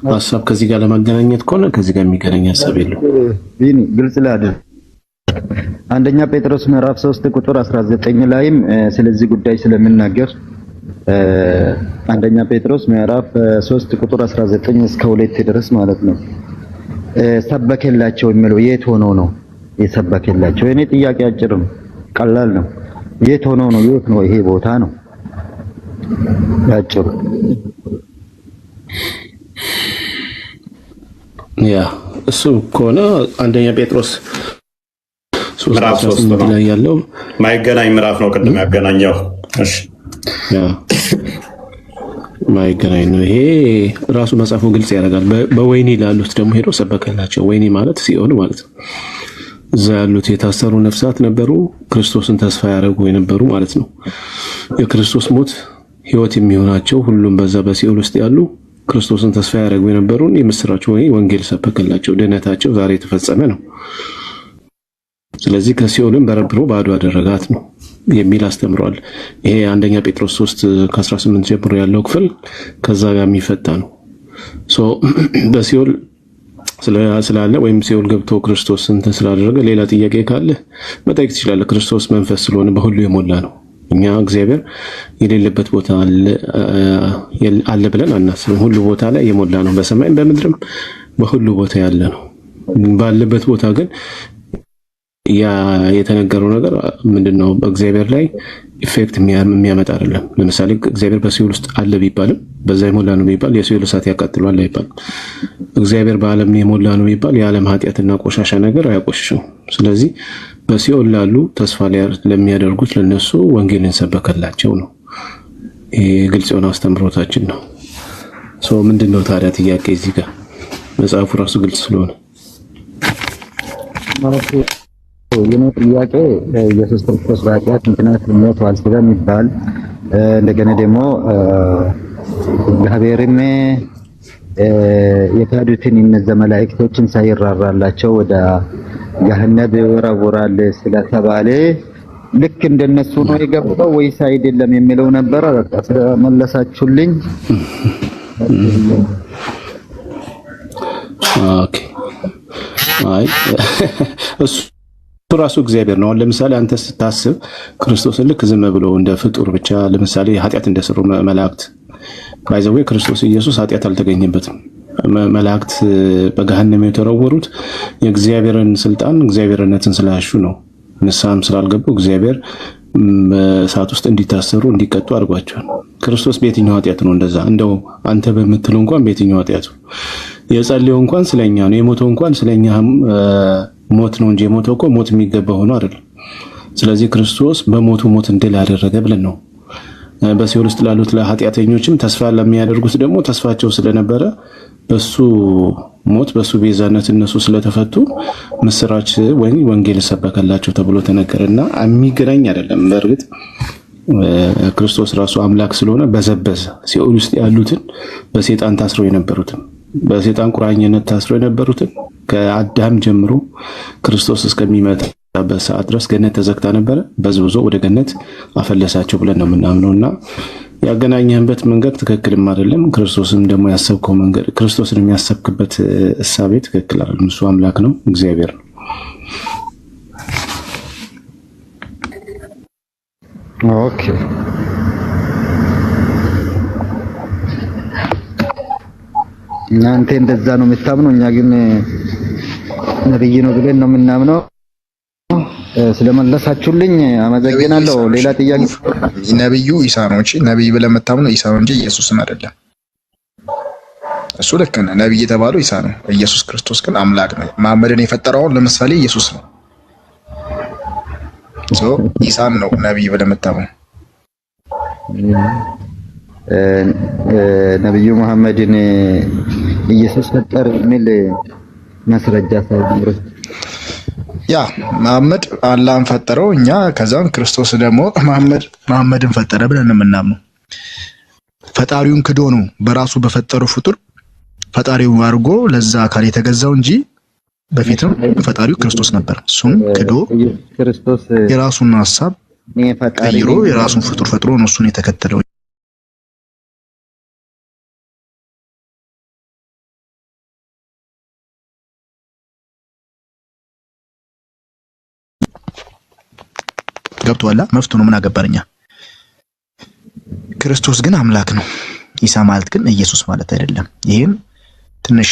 ሐሳብ ከዚህ ጋር ለማገናኘት ከሆነ ከዚህ ጋር የሚገናኝ ሐሳብ የለው። ቢኒ ግልጽ ላይ አይደል? አንደኛ ጴጥሮስ ምዕራፍ 3 ቁጥር 19 ላይም ስለዚህ ጉዳይ ስለምናገር አንደኛ ጴጥሮስ ምዕራፍ 3 ቁጥር 19 እስከ 2 ድረስ ማለት ነው ሰበከላቸው የሚለው የት ሆኖ ነው የሰበከላቸው? እኔ ጥያቄ አጭርም ቀላል ነው። የት ሆኖ ነው? የት ነው? ይሄ ቦታ ነው ያጭሩ። ያ እሱ ከሆነ አንደኛ ጴጥሮስ ምዕራፍ 3 ላይ ያለው ማይገናኝ ምዕራፍ ነው። ቅድም ያገናኘው እሺ፣ ያ ማይገናኝ ነው። ይሄ ራሱ መጽሐፉ ግልጽ ያደርጋል። በወይኒ ላሉት ደግሞ ሄዶ ሰበከላቸው። ወይኒ ማለት ሲኦል ማለት ነው። እዛ ያሉት የታሰሩ ነፍሳት ነበሩ፣ ክርስቶስን ተስፋ ያደርጉ የነበሩ ማለት ነው። የክርስቶስ ሞት ሕይወት የሚሆናቸው ሁሉም በዛ በሲኦል ውስጥ ያሉ ክርስቶስን ተስፋ ያደርጉ የነበሩን የምስራች ወንጌል ሰበከላቸው። ድህነታቸው ዛሬ የተፈጸመ ነው። ስለዚህ ከሲኦልም በረብሮ ባዶ አደረጋት ነው የሚል አስተምሯል። ይሄ አንደኛ ጴጥሮስ 3:18 ጀምሮ ያለው ክፍል ከዛ ጋር የሚፈታ ነው። በሲኦል ስላለ ወይም ሲኦል ገብቶ ክርስቶስ እንትን ስላደረገ ሌላ ጥያቄ ካለ መጠየቅ ትችላለህ። ክርስቶስ መንፈስ ስለሆነ በሁሉ የሞላ ነው። እኛ እግዚአብሔር የሌለበት ቦታ አለ ብለን አናስብም። ሁሉ ቦታ ላይ የሞላ ነው። በሰማይም በምድርም በሁሉ ቦታ ያለ ነው። ባለበት ቦታ ግን ያ የተነገረው ነገር ምንድነው? በእግዚአብሔር ላይ ኢፌክት የሚያመጣ አይደለም። ለምሳሌ እግዚአብሔር በሲኦል ውስጥ አለ ቢባልም በዛ የሞላ ነው ቢባል የሲኦል እሳት ያቃጥሏል አይባልም። እግዚአብሔር በዓለም የሞላ ነው ቢባል የዓለም ኃጢአትና ቆሻሻ ነገር አያቆሽሽም። ስለዚህ በሲኦል ላሉ ተስፋ ለሚያደርጉት ለነሱ ወንጌልን ሰበከላቸው ነው። ይሄ ግልጽ የሆነ አስተምሮታችን ነው። ምንድነው ታዲያ ጥያቄ እዚህ ጋር? መጽሐፉ ራሱ ግልጽ ስለሆነ የኔ ጥያቄ ኢየሱስ ክርስቶስ በኃጢአት ምክንያት ሞቷል ስለሚባል እንደገና ደግሞ እግዚአብሔርም የካዱትን እነዚያ መላእክቶችን ሳይራራላቸው ወደ ገሃነም ይወረውራል ስለተባለ ልክ እንደነሱ ነው የገባው ወይስ አይደለም የሚለው ነበር። በቃ ስለመለሳችሁልኝ ኦኬ። አይ እሱ ራሱ እግዚአብሔር ነው። ለምሳሌ አንተ ስታስብ ክርስቶስን ልክ ዝም ብሎ እንደ ፍጡር ብቻ ለምሳሌ ኃጢአት እንደሰሩ መላእክት ባይዘው ክርስቶስ ኢየሱስ ኃጢአት አልተገኘበትም። መላእክት በገሃነም የተወረወሩት የእግዚአብሔርን ስልጣን እግዚአብሔርነትን ስላሹ ነው። ንስሐም ስላልገቡ እግዚአብሔር በእሳት ውስጥ እንዲታሰሩ እንዲቀጡ አድርጓቸዋል። ክርስቶስ በየትኛው ኃጢአት ነው እንደዛ? እንደው አንተ በምትለው እንኳን በየትኛው ኃጢአቱ? የጸለየው እንኳን ስለኛ ነው። የሞተው እንኳን ስለኛ ሞት ነው እንጂ የሞተው እኮ ሞት የሚገባ ሆኖ አይደለም። ስለዚህ ክርስቶስ በሞቱ ሞት እንድል አደረገ ብለን ነው በሲኦል ውስጥ ላሉት ለኃጢአተኞችም ተስፋ ለሚያደርጉት ደግሞ ተስፋቸው ስለነበረ በሱ ሞት በሱ ቤዛነት እነሱ ስለተፈቱ ምስራች ወይ ወንጌል ሰበከላቸው ተብሎ ተነገረና የሚገናኝ አይደለም። በእርግጥ ክርስቶስ ራሱ አምላክ ስለሆነ በዘበዘ ሲኦል ውስጥ ያሉትን በሰይጣን ታስረው የነበሩትን በሰይጣን ቁራኝነት ታስረው የነበሩትን ከአዳም ጀምሮ ክርስቶስ እስከሚመጣበት ሰዓት ድረስ ገነት ተዘግታ ነበረ። በዝብዞ ወደ ገነት አፈለሳቸው ብለን ነው የምናምነውና ያገናኘህበት መንገድ ትክክልም አይደለም። ክርስቶስም ደግሞ ያሰብከው መንገድ ክርስቶስን የሚያሰብክበት እሳቤ ትክክል አይደለም። እሱ አምላክ ነው፣ እግዚአብሔር ነው። ኦኬ እናንተ እንደዛ ነው የምታምነው፣ እኛ ግን ነብይ ነው ብለን ነው የምናምነው። ስለመለሳችሁልኝ አመሰግናለሁ። ሌላ ጥያቄ? ነብዩ ኢሳ ነው እንጂ ነብይ ብለን የምታምነው ኢሳ ነው እንጂ ኢየሱስን አይደለም። እሱ ልክ ነህ። ነብይ የተባለው ኢሳ ነው። ኢየሱስ ክርስቶስ ግን አምላክ ነው። መሐመድን የፈጠረው ለምሳሌ ኢየሱስ ነው። ኢሳን ነው ነብይ ብለን የምታምነው። ነብዩ መሐመድን ኢየሱስ ፈጠረ የሚል ማስረጃ ሳይኖር ያ መሐመድ አላህን ፈጠረው እኛ ከዛም ክርስቶስ ደግሞ መሐመድን ፈጠረ ብለን የምናምነው። ፈጣሪውን ክዶ ነው በራሱ በፈጠረው ፍጡር ፈጣሪው አድርጎ ለዛ አካል የተገዛው እንጂ በፊትም ፈጣሪው ክርስቶስ ነበር። እሱም ክዶ ክርስቶስ የራሱን ሐሳብ ቀይሮ የራሱን ፍጡር ፈጥሮ ነው እሱን የተከተለው። ገብቶሃል? መፍቱ ነው። ምን አገባርኛ? ክርስቶስ ግን አምላክ ነው። ኢሳ ማለት ግን ኢየሱስ ማለት አይደለም። ይሄን ትንሽ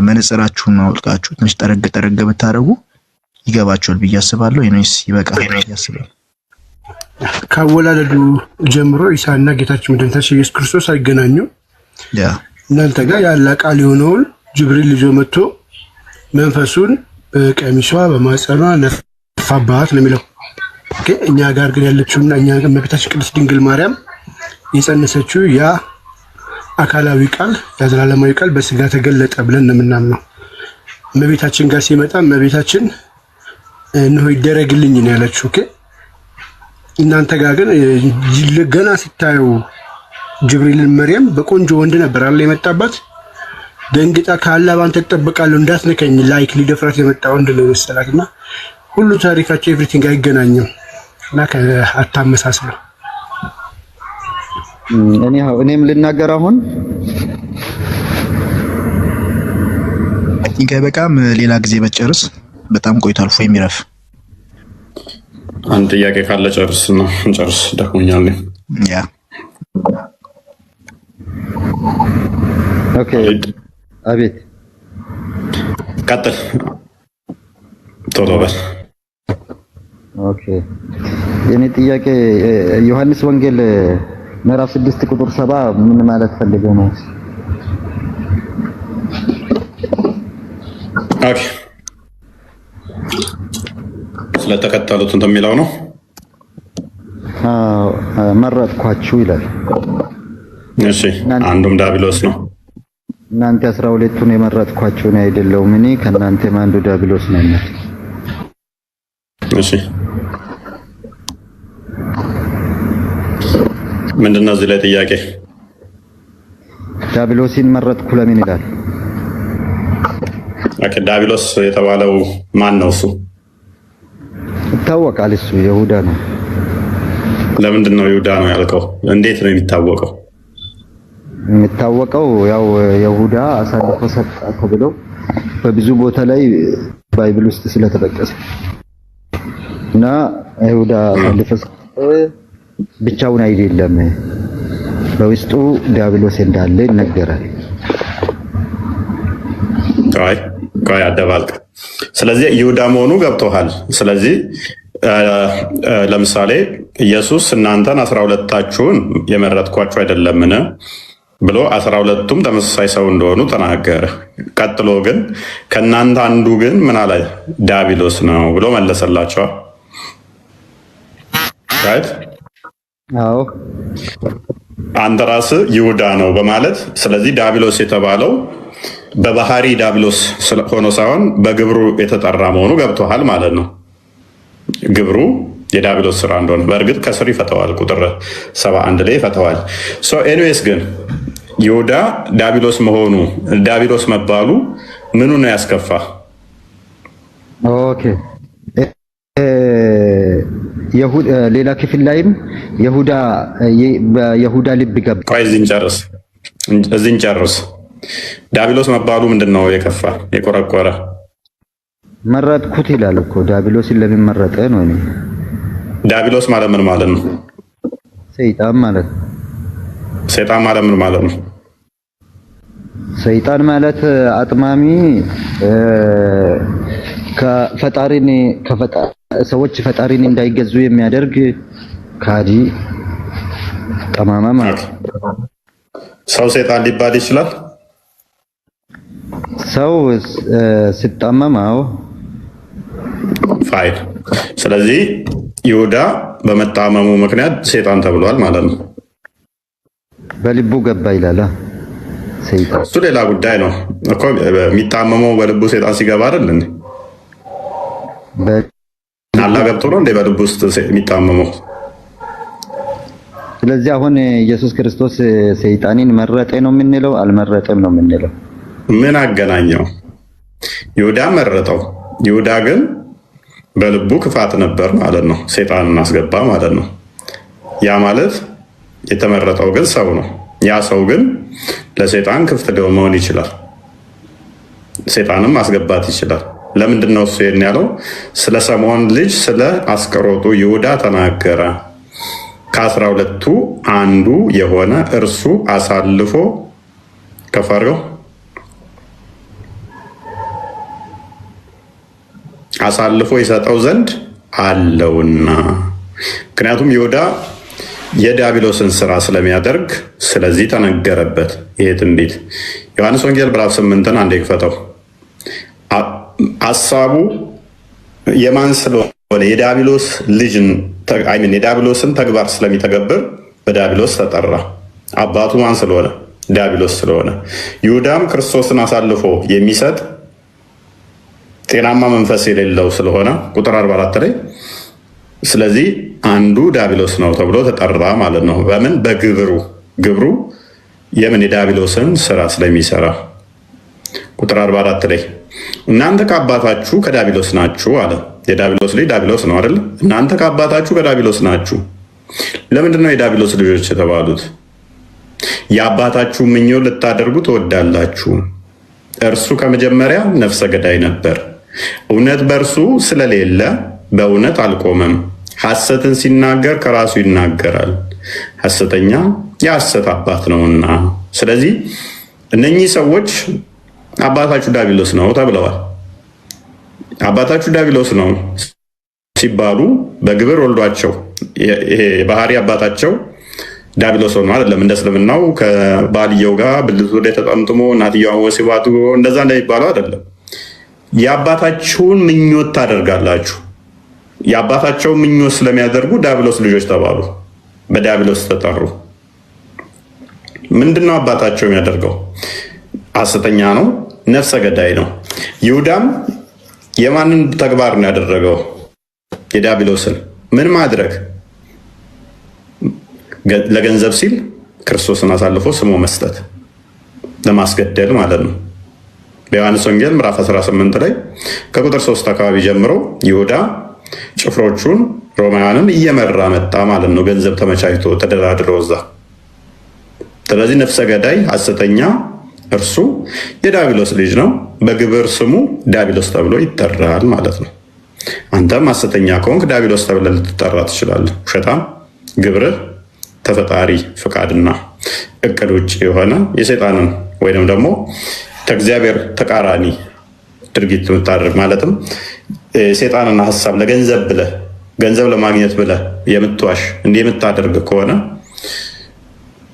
መነጽራችሁን አውልቃችሁ ትንሽ ጠረግ ብታደርጉ ይገባችኋል ብዬ አስባለሁ። ይሄንስ ይበቃል ብዬ አስባለሁ። ካወላለዱ ጀምሮ ኢሳና ጌታችን መድኃኒታችን ኢየሱስ ክርስቶስ አይገናኙም። እናንተ ጋር ያለ ቃል የሆነውን ጅብሪል ይዞ መጥቶ መንፈሱን በቀሚሷ በማጸኗ ነፋባት ነው የሚለው። እኛ ጋር ግን ያለችውና እኛ ጋር እመቤታችን ቅድስት ድንግል ማርያም የጸነሰችው ያ አካላዊ ቃል የዘላለማዊ ቃል በስጋ ተገለጠ ብለን ነው የምናምነው። እመቤታችን ጋር ሲመጣ እመቤታችን እነሆ ይደረግልኝ ነው ያለችው። እናንተ ጋር ግን ገና ሲታየው ጅብሪልን መርያም በቆንጆ ወንድ ነበር አለ የመጣባት። ደንግጣ ካላ ባንተ ተጠብቃለሁ እንዳትነከኝ ላይክ ሊደፍራት የመጣ ወንድ ነው መሰላትና ሁሉ ታሪካቸው ኤቭሪቲንግ አይገናኝም እና አታመሳስለው። እኔም ልናገር አሁን በቃም ሌላ ጊዜ በጨርስ በጣም ቆይቷል። ፎይ የሚረፍ አንድ ጥያቄ ካለ ጨርስ ነው እንጨርስ። ደክሞኛል። ያ ኦኬ አቤት ቀጥል ቶሎ በል። ኦኬ የኔ ጥያቄ ዮሐንስ ወንጌል ምዕራፍ 6 ቁጥር 7 ምን ማለት ፈልገው ነው? ኦኬ ስለተከተሉት እንደሚለው ነው። መረጥኳችሁ ይላል። እሺ አንዱም ዲያብሎስ ነው። እናንተ 12ቱን የመረጥኳችሁ ነው አይደለም? እኔ ከእናንተ አንዱ ዲያብሎስ ነኝ። እሺ ምንድነው እዚህ ላይ ጥያቄ? ዲያብሎስን መረጥኩ ለምን ይላል? ኦኬ ዲያብሎስ የተባለው ማን ነው? እሱ ይታወቃል። እሱ ይሁዳ ነው። ለምንድን ነው ይሁዳ ነው ያልከው? እንዴት ነው የሚታወቀው? የሚታወቀው ያው ይሁዳ አሳልፎ ሰጠ ተብሎ በብዙ ቦታ ላይ ባይብል ውስጥ ስለተጠቀሰ እና ይሁዳ አሳልፎ ሰጠ ብቻውን አይደለም፣ በውስጡ ዲያብሎስ እንዳለ ይነገራል። ቆይ አደባልቅ። ስለዚህ ይሁዳ መሆኑ ገብቶሃል። ስለዚህ ለምሳሌ ኢየሱስ እናንተን 12ታችሁን የመረጥኳችሁ አይደለምን ብሎ 12ቱም ተመሳሳይ ሰው እንደሆኑ ተናገረ። ቀጥሎ ግን ከእናንተ አንዱ ግን ምን አለ? ዲያብሎስ ነው ብሎ መለሰላቸዋል። ራይት አዎ አንተ ራስህ ይሁዳ ነው በማለት ስለዚህ ዲያብሎስ የተባለው በባህሪ ዲያብሎስ ሆኖ ሳይሆን በግብሩ የተጠራ መሆኑ ገብቶሃል ማለት ነው። ግብሩ የዲያብሎስ ስራ እንደሆነ በእርግጥ ከስር ይፈተዋል። ቁጥር 71 ላይ ይፈተዋል። ኤኒዌይስ ግን ይሁዳ ዲያብሎስ መሆኑ ዲያብሎስ መባሉ ምኑ ነው ያስከፋ? ኦኬ ሌላ ክፍል ላይም በይሁዳ ልብ ገባ። ቆይ እዚህን ጨርስ። ዲያብሎስ መባሉ ምንድነው የከፋ የቆረቆረ? መረጥኩት ይላል እኮ። ዲያብሎስን ለምን መረጠ ነው? እኔ ዲያብሎስ ማለት ምን ማለት ነው? ሰይጣን ማለት ነው። ሰይጣን ማለት ምን ማለት ነው? ሰይጣን ማለት አጥማሚ ሰዎች ፈጣሪን እንዳይገዙ የሚያደርግ ካዲ ጠማማ ማለት ነው። ሰው ሰይጣን ሊባል ይችላል? ሰው ሲጣመማው ፋይል። ስለዚህ ይሁዳ በመጣመሙ ምክንያት ሰይጣን ተብሏል ማለት ነው። በልቡ ገባ ይላል ሰይጣን። እሱ ሌላ ጉዳይ ነው እኮ። የሚጣመመው በልቡ ሰይጣን ሲገባ አይደል እንዴ? አላህ ገብቶ ነው እንዴ በልቡ ውስጥ የሚጣመመው? ስለዚህ አሁን ኢየሱስ ክርስቶስ ሰይጣንን መረጠ ነው የምንለው? አልመረጠም ነው የምንለው? ምን አገናኘው? ይሁዳ መረጠው። ይሁዳ ግን በልቡ ክፋት ነበር ማለት ነው። ሰይጣንን አስገባ ማለት ነው። ያ ማለት የተመረጠው ግን ሰው ነው። ያ ሰው ግን ለሰይጣን ክፍት መሆን ይችላል። ሰይጣንም ማስገባት ይችላል። ለምንድን ነው እሱ ይሄን ያለው? ስለ ስምዖን ልጅ ስለ አስቆሮቱ ይሁዳ ተናገረ። ከ12ቱ አንዱ የሆነ እርሱ አሳልፎ ከፈርገው አሳልፎ ይሰጠው ዘንድ አለውና። ምክንያቱም ይሁዳ የዲያብሎስን ስራ ስለሚያደርግ ስለዚህ ተነገረበት ይሄ ትንቢት። ዮሐንስ ወንጌል ምዕራፍ 8ን አንዴ ክፈተው። ሐሳቡ የማን ስለሆነ የዲያብሎስ ልጅን የዲያብሎስን ተግባር ስለሚተገብር በዲያብሎስ ተጠራ። አባቱ ማን ስለሆነ? ዲያብሎስ ስለሆነ። ይሁዳም ክርስቶስን አሳልፎ የሚሰጥ ጤናማ መንፈስ የሌለው ስለሆነ ቁጥር 44 ላይ ስለዚህ አንዱ ዲያብሎስ ነው ተብሎ ተጠራ ማለት ነው። በምን? ግብሩ የምን? የዲያብሎስን ስራ ስለሚሰራ። ቁጥር 44 ላይ እናንተ ከአባታችሁ ከዲያብሎስ ናችሁ አለ። የዲያብሎስ ልጅ ዲያብሎስ ነው አይደል? እናንተ ከአባታችሁ ከዲያብሎስ ናችሁ። ለምንድን ነው የዲያብሎስ ልጆች የተባሉት? የአባታችሁ ምኞት ልታደርጉ ትወዳላችሁ። እርሱ ከመጀመሪያ ነፍሰ ገዳይ ነበር፣ እውነት በእርሱ ስለሌለ በእውነት አልቆመም። ሐሰትን ሲናገር ከራሱ ይናገራል፣ ሐሰተኛ የሐሰት አባት ነውና። ስለዚህ እነኚህ ሰዎች አባታችሁ ዲያብሎስ ነው ተብለዋል። አባታችሁ ዲያብሎስ ነው ሲባሉ በግብር ወልዷቸው ይሄ የባህሪ አባታቸው ዲያብሎስ ሆኖ አይደለም። እንደ እስልምናው ከባልየው ጋር ብልቱ ላይ ተጠምጥሞ እናትየዋን ወሲባቱ እንደዛ እንደሚባለው አይደለም። የአባታችሁን ምኞት ታደርጋላችሁ። የአባታቸውን ምኞት ስለሚያደርጉ ዲያብሎስ ልጆች ተባሉ፣ በዲያብሎስ ተጠሩ። ምንድነው አባታቸው የሚያደርገው? ሐሰተኛ ነው፣ ነፍሰ ገዳይ ነው። ይሁዳም የማንን ተግባር ነው ያደረገው? የዲያብሎስን። ምን ማድረግ? ለገንዘብ ሲል ክርስቶስን አሳልፎ ስሞ መስጠት፣ ለማስገደል ማለት ነው። በዮሐንስ ወንጌል ምዕራፍ 18 ላይ ከቁጥር 3 አካባቢ ጀምሮ ይሁዳ ጭፍሮቹን ሮማውያንን እየመራ መጣ ማለት ነው። ገንዘብ ተመቻችቶ ተደራድሮ እዛ። ስለዚህ ነፍሰ ገዳይ ሐሰተኛ እርሱ የዲያብሎስ ልጅ ነው። በግብር ስሙ ዲያብሎስ ተብሎ ይጠራል ማለት ነው። አንተም ሐሰተኛ ከሆንክ ዲያብሎስ ተብለህ ልትጠራ ትችላለህ። ውሸታም ግብርህ ተፈጣሪ ፍቃድና እቅድ ውጭ የሆነ የሰይጣንን ወይንም ደግሞ ከእግዚአብሔር ተቃራኒ ድርጊት የምታደርግ ማለትም ሰይጣንና ሀሳብ ለገንዘብ ብለህ ገንዘብ ለማግኘት ብለህ የምትዋሽ እንዲህ የምታደርግ ከሆነ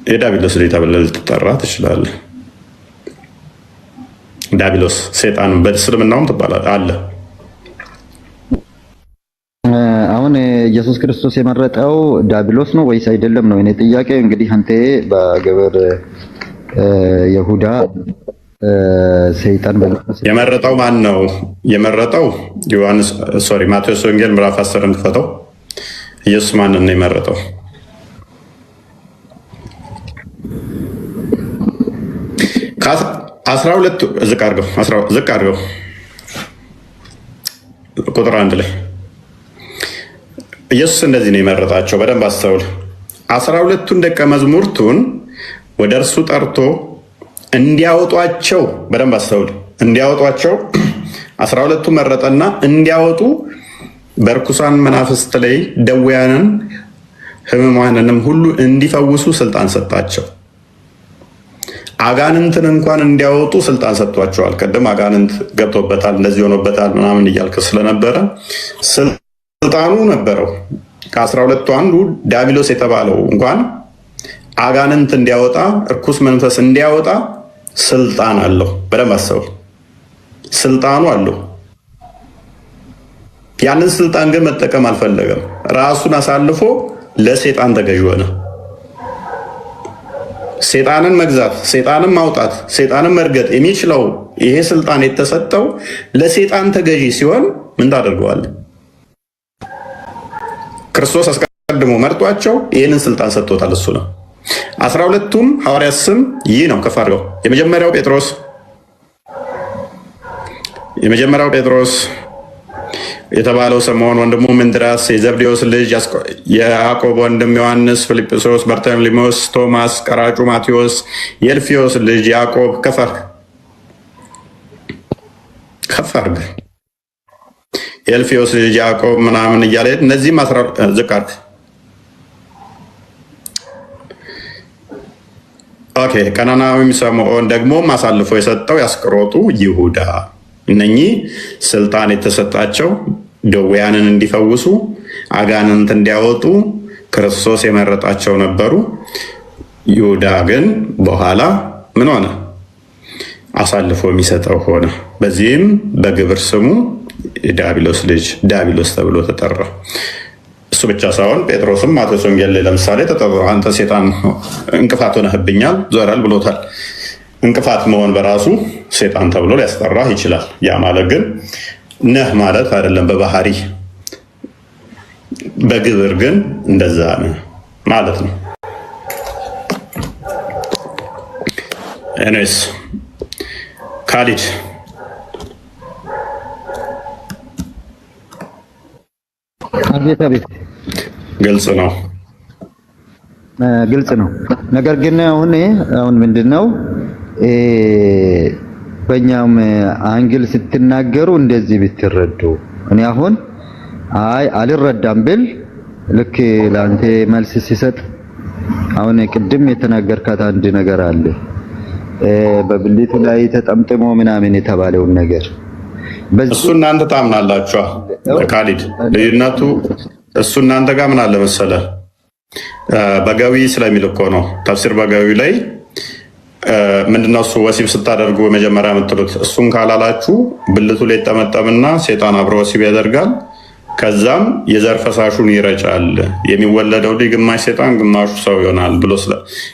የዲያብሎስ ልጅ ተብለህ ልትጠራ ትችላለህ። ዲያብሎስ ሰይጣን በእስልምናውም ትባላለህ አለ። አሁን አሁን ኢየሱስ ክርስቶስ የመረጠው ዲያብሎስ ነው ወይስ አይደለም ነው እኔ ጥያቄ። እንግዲህ አንተ በግብር ይሁዳ ሰይጣን የመረጠው ማን ነው? የመረጠው ማቴዎስ ወንጌል ምዕራፍ 10 እንክፈተው። ኢየሱስ ማንን ነው የመረጠው? ከ12 ዝቅ አድርገው ቁጥር 1 ላይ ኢየሱስ እንደዚህ ነው የመረጣቸው። በደንብ አስተውል። 12ቱን ደቀ መዛሙርቱን ወደ እርሱ ጠርቶ እንዲያወጧቸው፣ በደንብ አስተውል፣ እንዲያወጧቸው 12ቱ መረጠና እንዲያወጡ በርኩሳን መናፍስት ላይ ደዌያንን ሕሙማንንም ሁሉ እንዲፈውሱ ስልጣን ሰጣቸው። አጋንንትን እንኳን እንዲያወጡ ስልጣን ሰጥቷቸዋል። ቀደም አጋንንት ገብቶበታል እንደዚህ ሆኖበታል ምናምን እያልክ ስለነበረ ስልጣኑ ነበረው። ከ12ቱ አንዱ ዲያብሎስ የተባለው እንኳን አጋንንት እንዲያወጣ እርኩስ መንፈስ እንዲያወጣ ስልጣን አለው። በደንብ አስተውል፣ ስልጣኑ አለው። ያንን ስልጣን ግን መጠቀም አልፈለገም። ራሱን አሳልፎ ለሰይጣን ተገዥ ሆነ። ሰይጣንን መግዛት፣ ሰይጣንን ማውጣት፣ ሰይጣንን መርገጥ የሚችለው ይሄ ስልጣን የተሰጠው ለሰይጣን ተገዢ ሲሆን ምን ታደርገዋለህ? ክርስቶስ አስቀድሞ መርጧቸው ይህንን ስልጣን ሰጥቶታል። እሱ ነው 12ቱም ሐዋርያት ስም ይህ ነው። ከፍ አድርገው። የመጀመሪያው ጴጥሮስ የተባለው ስምዖን፣ ወንድሙ እንድርያስ፣ የዘብዴዎስ ልጅ የያዕቆብ ወንድም ዮሐንስ፣ ፊልጵስዩስ፣ በርተሎሜዎስ፣ ቶማስ፣ ቀራጩ ማቴዎስ፣ የእልፍዮስ ልጅ ያዕቆብ። ከፍ አድርግ። የእልፍዮስ ልጅ ያዕቆብ ምናምን እያለ እነዚህም ዝቅ አድርግ። ኦኬ። ቀናናዊም ስምዖን ደግሞም አሳልፎ የሰጠው የአስቆሮቱ ይሁዳ። እነኚህ ስልጣን የተሰጣቸው ደዌያንን እንዲፈውሱ፣ አጋንንት እንዲያወጡ ክርስቶስ የመረጣቸው ነበሩ። ይሁዳ ግን በኋላ ምን ሆነ? አሳልፎ የሚሰጠው ሆነ። በዚህም በግብር ስሙ የዲያብሎስ ልጅ ዲያብሎስ ተብሎ ተጠራ። እሱ ብቻ ሳይሆን ጴጥሮስም ማቴዎስ ወንጌል ላይ ለምሳሌ ተጠራ። አንተ ሴጣን እንቅፋት ሆነህብኛል ዞራል ብሎታል። እንቅፋት መሆን በራሱ ሴጣን ተብሎ ሊያስጠራህ ይችላል። ያ ማለት ግን ነህ ማለት አይደለም። በባህሪ በግብር ግን እንደዛ ነህ ማለት ነው። ኤኒዌይስ ካሊድ አቤት ግልጽ ነው። ነገር ግን አሁን ምንድነው በእኛም አንግል ስትናገሩ እንደዚህ ብትረዱ፣ እኔ አሁን አልረዳም ብል ልክ ለአንተ መልስ ሲሰጥ አሁን ቅድም የተናገርካት አንድ ነገር አለ በብልቱ ላይ ተጠምጥሞ ምናምን የተባለውን ነገር እሱ እናንተ ታምናላችሁ። ካሊድ ልዩነቱ እሱ እናንተ ጋር ምን አለ መሰለህ፣ በጋዊ ስለሚል እኮ ነው። ተፍሲር በጋዊ ላይ ምንድነው እሱ ወሲብ ስታደርጉ መጀመሪያ የምትሉት እሱን ካላላችሁ ብልቱ ላይ ጠመጠምና ሴጣን አብሮ ወሲብ ያደርጋል። ከዛም የዘር ፈሳሹን ይረጫል። የሚወለደው ልጅ ግማሽ ሴጣን ግማሹ ሰው ይሆናል ብሎ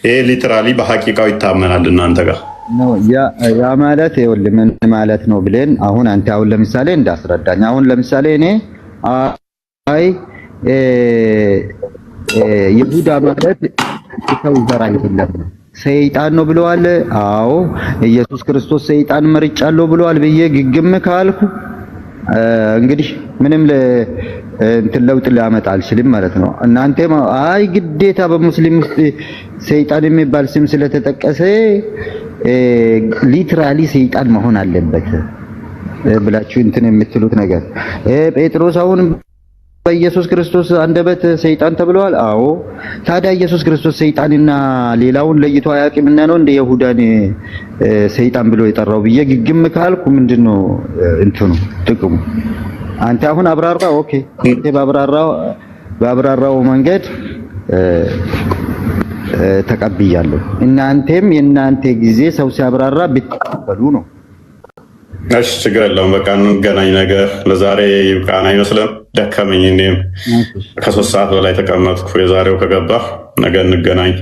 ይሄ ሊትራሊ በሐቂቃው ይታመናል እናንተ ጋር ያ ማለት ይኸውልህ ምን ማለት ነው ብለን አሁን አንተ አሁን ለምሳሌ እንዳስረዳኝ አሁን ለምሳሌ እኔ ይሁዳ ማለት ሰው ዘር አይደለም ሰይጣን ነው ብለዋል። አዎ ኢየሱስ ክርስቶስ ሰይጣን መርጫለሁ ብለዋል ብዬ ግግም ካልኩ እንግዲህ ምንም እንትን ለውጥ ሊያመጣ አልችልም ማለት ነው። እናንተ ግዴታ በሙስሊም ውስጥ ሰይጣን የሚባል ስም ስለተጠቀሰ ሊትራሊ ሰይጣን መሆን አለበት ብላችሁ እንትን የምትሉት ነገር ጴጥሮስ አሁን በኢየሱስ ክርስቶስ አንደበት ሰይጣን ተብለዋል። አዎ ታዲያ ኢየሱስ ክርስቶስ ሰይጣንና ሌላውን ለይቶ አያውቅምና ነው እንደ ይሁዳን ሰይጣን ብሎ የጠራው ብዬ ግግም ካልኩ ምንድነው እንትኑ ጥቅሙ? አንተ አሁን አብራራ። ኦኬ አንተ ባብራራው መንገድ ተቀብያለሁ። እናንተም የእናንተ ጊዜ ሰው ሲያብራራ ብትቀበሉ ነው። እሺ ችግር የለውም። በቃ እንገናኝ ነገር ለዛሬ ይብቃን አይመስልም? ደከመኝ። እኔም ከ3 ሰዓት በላይ ተቀመጥኩ። የዛሬው ከገባህ ነገ እንገናኝ።